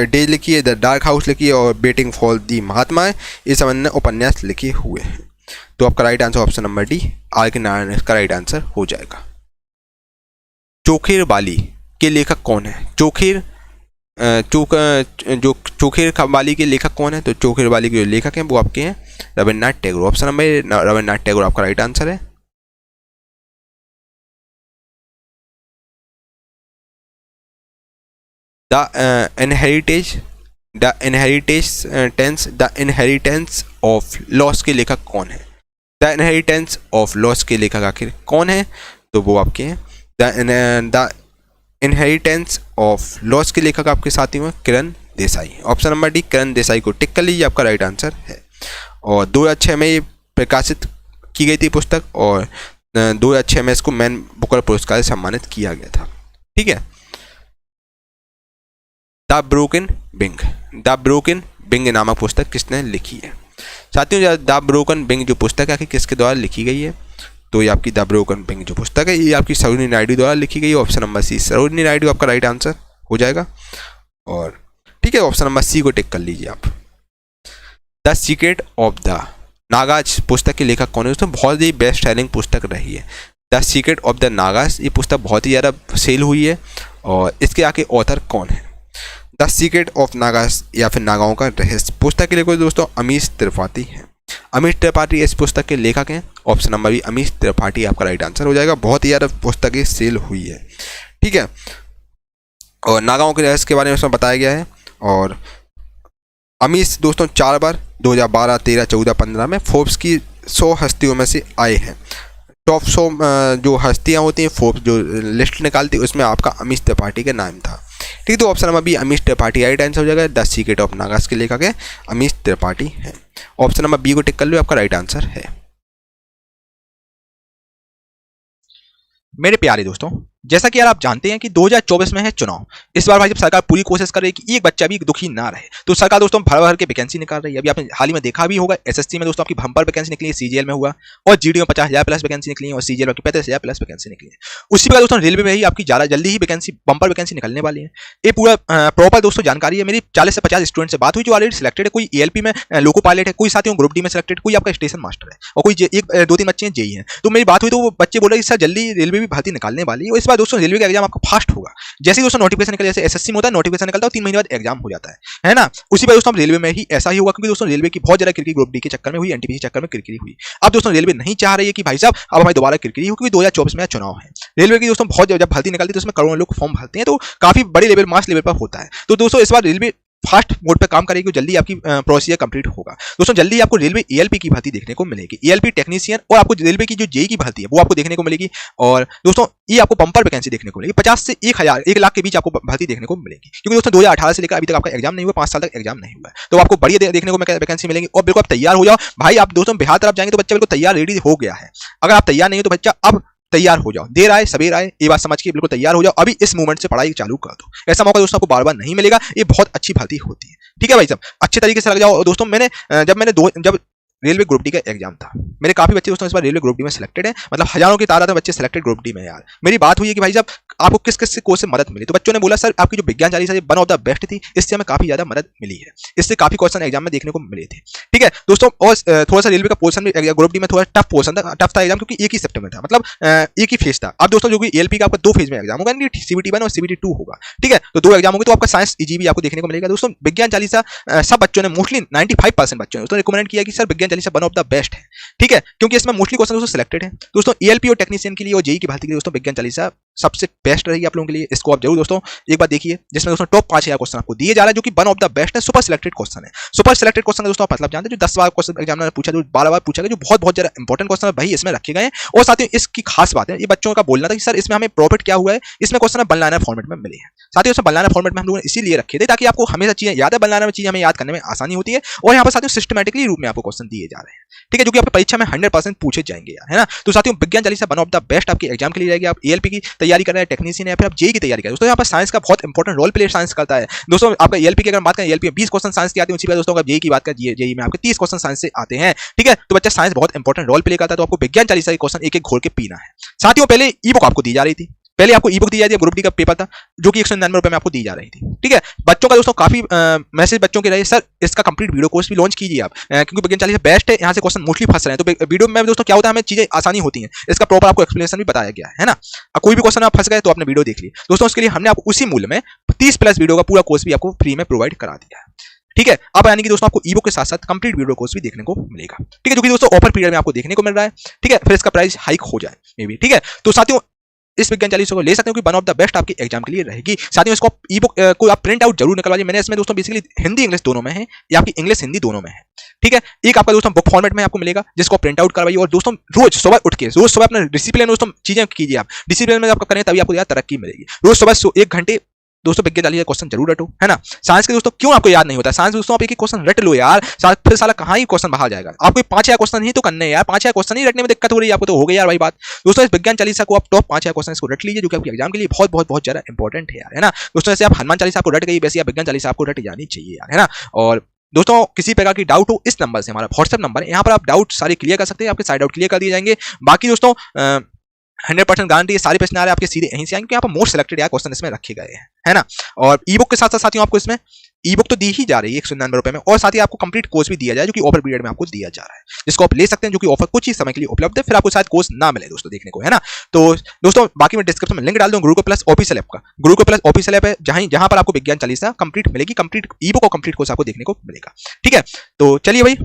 डेज लिखी है, द डार्क हाउस लिखी है, और वेटिंग फॉर दी महात्मा है, इस संबंध में उपन्यास लिखे हुए हैं। तो आपका right answer option number D R के नारायण इसका राइट आंसर हो जाएगा। चोखेर बाली के लेखक कौन है? चोखेर बाली के लेखक कौन है? तो चोखेर बाली के जो लेखक हैं वो आपके हैं रविन्द्रनाथ टैगोर। ऑप्शन नंबर रविन्द्रनाथ टैगोर आपका राइट आंसर है। द इनहेरिटेंस ऑफ लॉस के लेखक कौन है? द इनहेरिटेंस ऑफ लॉस के लेखक आखिर कौन है? तो वो आपके हैं द इनहेरिटेंस ऑफ लॉस के लेखक आपके साथी में Kiran Desai. Option number D Kiran Desai को टिक कर लीजिए, आपका राइट आंसर है। और 2006 में ये प्रकाशित की गई थी पुस्तक, और 2006 में इसको मैन बुकर पुरस्कार से सम्मानित किया गया था। ठीक है, the broken wing, the broken wing नामक पुस्तक किसने लिखी है? साथियों द ब्रोकन विंग जो पुस्तक है किसके द्वारा लिखी गई है? तो ये आपकी द ब्रोकन विंग जो पुस्तक है ये आपकी सरोजिनी नायडू द्वारा लिखी गई है। Option number C Sarojini Naidu आपका राइट आंसर हो जाएगा। और ठीक है, ऑप्शन नंबर सी को टिक कर लीजिए आप। The secret of the Nagas पुस्तक के लेखक कौन है? दोस्तों बहुत ही बेस्ट सेलिंग पुस्तक रही है the secret of the Nagas. ये पुस्तक बहुत ही ज़्यादा सेल हुई है। और इसके आगे ऑथर कौन है? द सीक्रेट ऑफ नागाज या फिर नागाओं का रहस्य पुस्तक के लेखक दोस्तों अमीश त्रिपाठी हैं। अमीश त्रिपाठी इस पुस्तक के लेखक हैं। Option number B Amish Tripathi आपका राइट आंसर हो जाएगा। बहुत ही ज़्यादा पुस्तकें सेल हुई है। ठीक है, और नागाओं के रहस्य के बारे में उसमें बताया गया है। और अमीश दोस्तों 4 बार 2012, 13, 14, 15 में फोर्ब्स की 100 हस्तियों में से आए हैं। टॉप 100 जो हस्तियाँ होती हैं फोर्ब्स जो लिस्ट निकालती है उसमें आपका अमीश त्रिपाठी का नाम था। ठीक, तो option number B Amish Tripathi right answer हो जाएगा। द सीक्रेट ऑफ नागाज के लेखक है अमीश त्रिपाठी हैं। ऑप्शन नंबर बी को टिक कर लो, आपका राइट आंसर है। मेरे प्यारे दोस्तों जैसा कि यार आप जानते हैं कि 2024 में है चुनाव। इस बार भाई जब सरकार पूरी कोशिश कर रही है कि एक बच्चा भी दुखी ना रहे, तो सरकार दोस्तों भर भर के वैकेंसी निकाल रही है। अभी आपने हाल ही में देखा भी होगा, एसएससी में दोस्तों आपकी बम्पर वैकेंसी निकली है, सीजीएल में हुआ, और जीडी में 50,000 प्लस वैकेंसी निकली है, और सीजीएल में 35,000 प्लस वैकेंसी निकली है। उसी प्रकार दोस्तों रेलवे में ही आपकी ज्यादा जल्दी ही वैकेंसी बम्पर वैकेंसी निकलने वाली है। ये पूरा प्रॉपर दोस्तों जानकारी है। मेरी 40 से 50 स्टूडेंट से बात हुई जो ऑलरेडी सिलेक्टेड है। कोई एएलपी में लोको पायलट है, कोई साथियों ग्रुप डी में सिलेक्टेड, कोई आपका स्टेशन मास्टर है, और कोई एक दो तीन बच्चे हैं जेई हैं। तो मेरी बात हुई तो वो बच्चे बोल रहे सर जल्दी रेलवे भी भर्ती निकालने वाली है, और इस बार दोस्तों रेलवे का एग्जाम आपका फास्ट होगा। जैसे ही दोस्तों नोटिफिकेशन निकल, जैसे एसएससी में होता है नोटिफिकेशन निकलता है 3 महीने बाद एग्जाम हो जाता है ना। उसी पर दोस्तों रेलवे में ही ऐसा ही होगा, क्योंकि दोस्तों रेलवे की बहुत ज्यादा किरकिरी ग्रुप डी के चक्कर में हुई, एनटीपीसी चक्कर में किरकिरी हुई। अब दोस्तों रेलवे नहीं चाह रही है कि भाई साहब अब हमारी दोबारा किरकिरी हो, क्योंकि 2024 में चुनाव है। रेलवे की दोस्तों बहुत जब भर्ती निकलती है तो उसमें करोड़ों लोग फॉर्म भरते हैं, तो काफी बड़े लेवल मास लेवल पर होता है। तो दोस्तों इस बार रेलवे फास्ट मोड पे काम करेगी, जल्दी आपकी प्रोसीजर कंप्लीट होगा। दोस्तों जल्दी आपको रेलवे एएलपी की भर्ती देखने को मिलेगी, एएलपी टेक्नीशियन, और आपको रेलवे की जो जेई की भर्ती है वो आपको देखने को मिलेगी। और दोस्तों ये आपको बम्पर वैकेंसी देखने को मिलेगी, 50 से 1 लाख के बीच आपको भर्ती देखने को मिलेगी, क्योंकि दोस्तों 2018 से लेकर अभी तक आपका एग्जाम नहीं हुआ, 5 साल तक एग्जाम नहीं हुआ, तो आपको बढ़िया देखने को वैकेंसी मिलेगी। और बिल्कुल आप तैयार हो जाओ भाई। आप दोस्तों बिहार तरफ जाएंगे तो बच्चा बिल्कुल तैयार रेडी हो गया है। अगर आप तैयार नहीं हो तो बच्चा अब तैयार हो जाओ, देर आए सबेर आए, ये बात समझ के बिल्कुल तैयार हो जाओ। अभी इस मूवमेंट से पढ़ाई चालू कर दो। ऐसा मौका दोस्तों आपको बार बार नहीं मिलेगा, ये बहुत अच्छी भर्ती होती है। ठीक है भाई साहब, अच्छे तरीके से लग जाओ। दोस्तों जब रेलवे ग्रुप डी का एग्जाम था, मेरे काफी बच्चे दोस्तों इस बार रेलवे ग्रुप डी में सिलेक्टेड है, मतलब हजारों की तादाद में बच्चे सिलेक्टेड ग्रुप डी में यार। मेरी बात हुई है कि भाई साहब आपको किस किस कोर्स से मदद मिली, तो बच्चों ने बोला सर आपकी जो विज्ञान Chalisa one of the best थी, इससे हमें काफी ज्यादा मदद मिली है, इससे काफी क्वेश्चन एग्जाम में देखने को मिले थे। ठीक है दोस्तों, और थोड़ा सा रेलवे का पोर्शन भी ग्रुप डी में थोड़ा टफ था एग्जाम, क्योंकि एक ही सेप्टेम्बर था, मतलब एक ही फेज था। अब दोस्तों जो एएलपी का आपका 2 फेज में एग्जाम होगा, सीबीटी 1 और सीबीटी 2 होगा। ठीक है, तो 2 एग्जाम होंगे, तो आपका साइंस ईजी भी आपको देखने को मिलेगा। दोस्तों विज्ञान चालीसा सब बच्चों ने मोस्टली 95% बच्चों ने रिकमेंड किया कि सर विज्ञान Chalisa one of the best है। ठीक है, क्योंकि इसमें मोस्टली क्वेश्चन दोस्तों सिलेक्टेड है। दोस्तों एएलपी और टेक्नीशियन के लिए और जेई की भर्ती के लिए दोस्तों विज्ञान चालीसा सबसे बेस्ट रहेगी आप लोगों के लिए। इसको आप जरूर दोस्तों एक बार देखिए, जिसमें दोस्तों टॉप 5000 क्वेश्चन आपको दिए जा रहा है, जो कि वन ऑफ द बेस्ट है, सुपर सिलेक्टेड क्वेश्चन है। सुपर सिलेक्टेड क्वेश्चन दोस्तों आप मतलब जानते हैं, जो 10 बार क्वेश्चन एग्जाम में पूछा, जो 12 बार पूछा गया, जो बहुत ज्यादा इंपॉर्टेंट क्वेश्चन है भाई इसमें रखे गए हैं। और साथ ही इसकी खास बात है, ये बच्चों का बोलना था कि सर इसमें हमें प्रॉफिट क्या हुआ है, इसमें क्वेश्चन वन लाइनर फॉर्मेट में मिले हैं। साथ ही उसमें वन लाइनर फॉर्मेट में हम लोगों ने इसीलिए रखे थे ताकि आपको हमेशा चीजें याद है, वन लाइनर में चीजें हमें याद करने में आसानी होती है, और यहाँ पर साथियों सिस्टमैटिकली रूप में आपको क्वेश्चन दिए जा रहे हैं। ठीक है, जो कि आपकी परीक्षा में 100% पूछे जाएंगे यार, है ना। तो साथियों विज्ञान Chalisa one of the best आपके एग्जाम के लिए रहेगी। आप एएलपी की तैयारी कर रहे हैं, टेक्नीशियन, या फिर आप जेई की तैयारी कर रहे हैं, दोस्तों यहाँ पर साइंस का बहुत इंपॉर्टेंट रोल प्ले साइंस करता है। दोस्तों आपका एएलपी की अगर बात करें, एएलपी में 20 क्वेश्चन साइंस के आते हैं, उसी पर दोस्तों जेई की बात करें, जेई में आपके 30 क्वेश्चन साइंस से आते हैं। ठीक है, तो बच्चा साइंस बहुत इंपॉर्टेंट रोल प्ले करता है, तो आपको विज्ञान चालीसा के क्वेश्चन एक एक घोल के पीना है। साथियों पहले ई बुक आपको दी जा रही थी, पहले आपको ई बुक दी जाती है, ग्रुप डी का पेपर था जो कि 199 रुपए में आपको दी जा रही थी। ठीक है, बच्चों का दोस्तों काफी मैसेज बच्चों के रहे, सर इसका कंप्लीट वीडियो कोर्स भी लॉन्च कीजिए आप, क्योंकि विज्ञान चालीसा बेस्ट है, यहाँ से क्वेश्चन मोस्टली फंस रहे हैं। तो वीडियो में दोस्तों क्या होता है, हमें चीजें आसानी होती हैं, इसका प्रॉपर आपको एक्सप्लेनेशन भी बताया गया है ना। कोई भी क्वेश्चन आप फंस गए तो आपने वीडियो देख ली दोस्तों, उसके लिए हमने आपको उसी मूल्य में 30 प्लस वीडियो का पूरा कोर्स भी आपको फ्री में प्रोवाइड करा दिया है। ठीक है, अब यानी कि दोस्तों आपको ईबुक के साथ साथ कंप्लीट वीडियो कोर्स भी देखने को मिलेगा। ठीक है, जो कि दोस्तों ऑफर पीरियड में आपको देखने को मिल रहा है। ठीक है, फिर इसका प्राइस हाइक हो जाए मे बी। ठीक है, तो साथियों इस विज्ञान चालीसा को ले सकते हो कि वन ऑफ द बेस्ट आपके एग्जाम के लिए रहेगी। साथियों इसको ई बुक को आप प्रिंट आउट जरूर निकलवाइए। मैंने इसमें दोस्तों बेसिकली हिंदी इंग्लिश दोनों में है, या आपकी इंग्लिश हिंदी दोनों में है। ठीक है, एक आपका दोस्तों बुक फॉर्मेट में आपको मिलेगा, जिसको प्रिंट आउट करवाइए, और दोस्तों रोज सुबह उठ के रोज सुबह अपना डिसिप्लिन दोस्तों चीजें कीजिए। आप डिसिप्लिन में आपका करें तभी आपको यार तरक्की मिलेगी। रोज सुबह 1 घंटे दोस्तों विज्ञान चालीसा क्वेश्चन जरूर रटो, है ना। साइंस के दोस्तों क्यों आपको याद नहीं होता, साइंस दोस्तों आप एक एक क्वेश्चन रट लो यार, फिर साला कहाँ ही क्वेश्चन बाहर जाएगा। आपको 5-6 क्वेश्चन ही तो करने यार, 5-6 क्वेश्चन ही रटने में दिक्कत हो रही है आपको, तो हो गई यार भाई बात। दोस्तों इस विज्ञान चालीसा को आप टॉप 5-6 क्वेश्चन इसको रट लीजिए, जो कि आपके एग्जाम के लिए बहुत ज्यादा इंपॉर्टेंट है यार, है ना। दोस्तों जैसे आप हनुमान चालीसा को रट गई, वैसे आप विज्ञान चालीसा आपको रट जानी चाहिए यार, है ना। और दोस्तों किसी प्रकार की डाउट हो, इस नंबर से, हमारा व्हाट्सएप नंबर है, यहाँ पर आप डाउट सारे क्लियर कर सकते हैं, आपके सारे डाउट क्लियर कर दिए जाएंगे। बाकी दोस्तों 100% गारंटी है, सारे प्रश्न आ रहे हैं आपके सीधे यहीं से आएंगे, क्योंकि यहाँ पर मोस्ट सिलेक्टेड यार क्वेश्चन इसमें रखे गए हैं, है ना। और ई बुक के साथ साथ साथियों आपको इसमें ई बुक तो दी ही जा रही है 199 रुपए में, और साथ ही आपको कंप्लीट कोर्स भी दिया जाए, जो कि ऑफर पीरियड में आपको दिया जा रहा है, जिसको आप ले सकते हैं, जो कि ऑफर कुछ ही समय के लिए उपलब्ध है, फिर आपको शायद कोर्स ना मिले दोस्तों देखने को, है ना। तो दोस्तों बाकी मैं डिस्क्रिप्शन में लिंक डाल दूं गुरुकुल प्लस ऑफिशियल ऐप का। गुरुकुल प्लस ऑफिशियल ऐप है जहां पर आपको विज्ञान चालीसा कंप्लीट मिलेगी, कंप्लीट ई बुक और कंप्लीट कोर्स आपको देखने को मिलेगा। ठीक है, तो चलिए भाई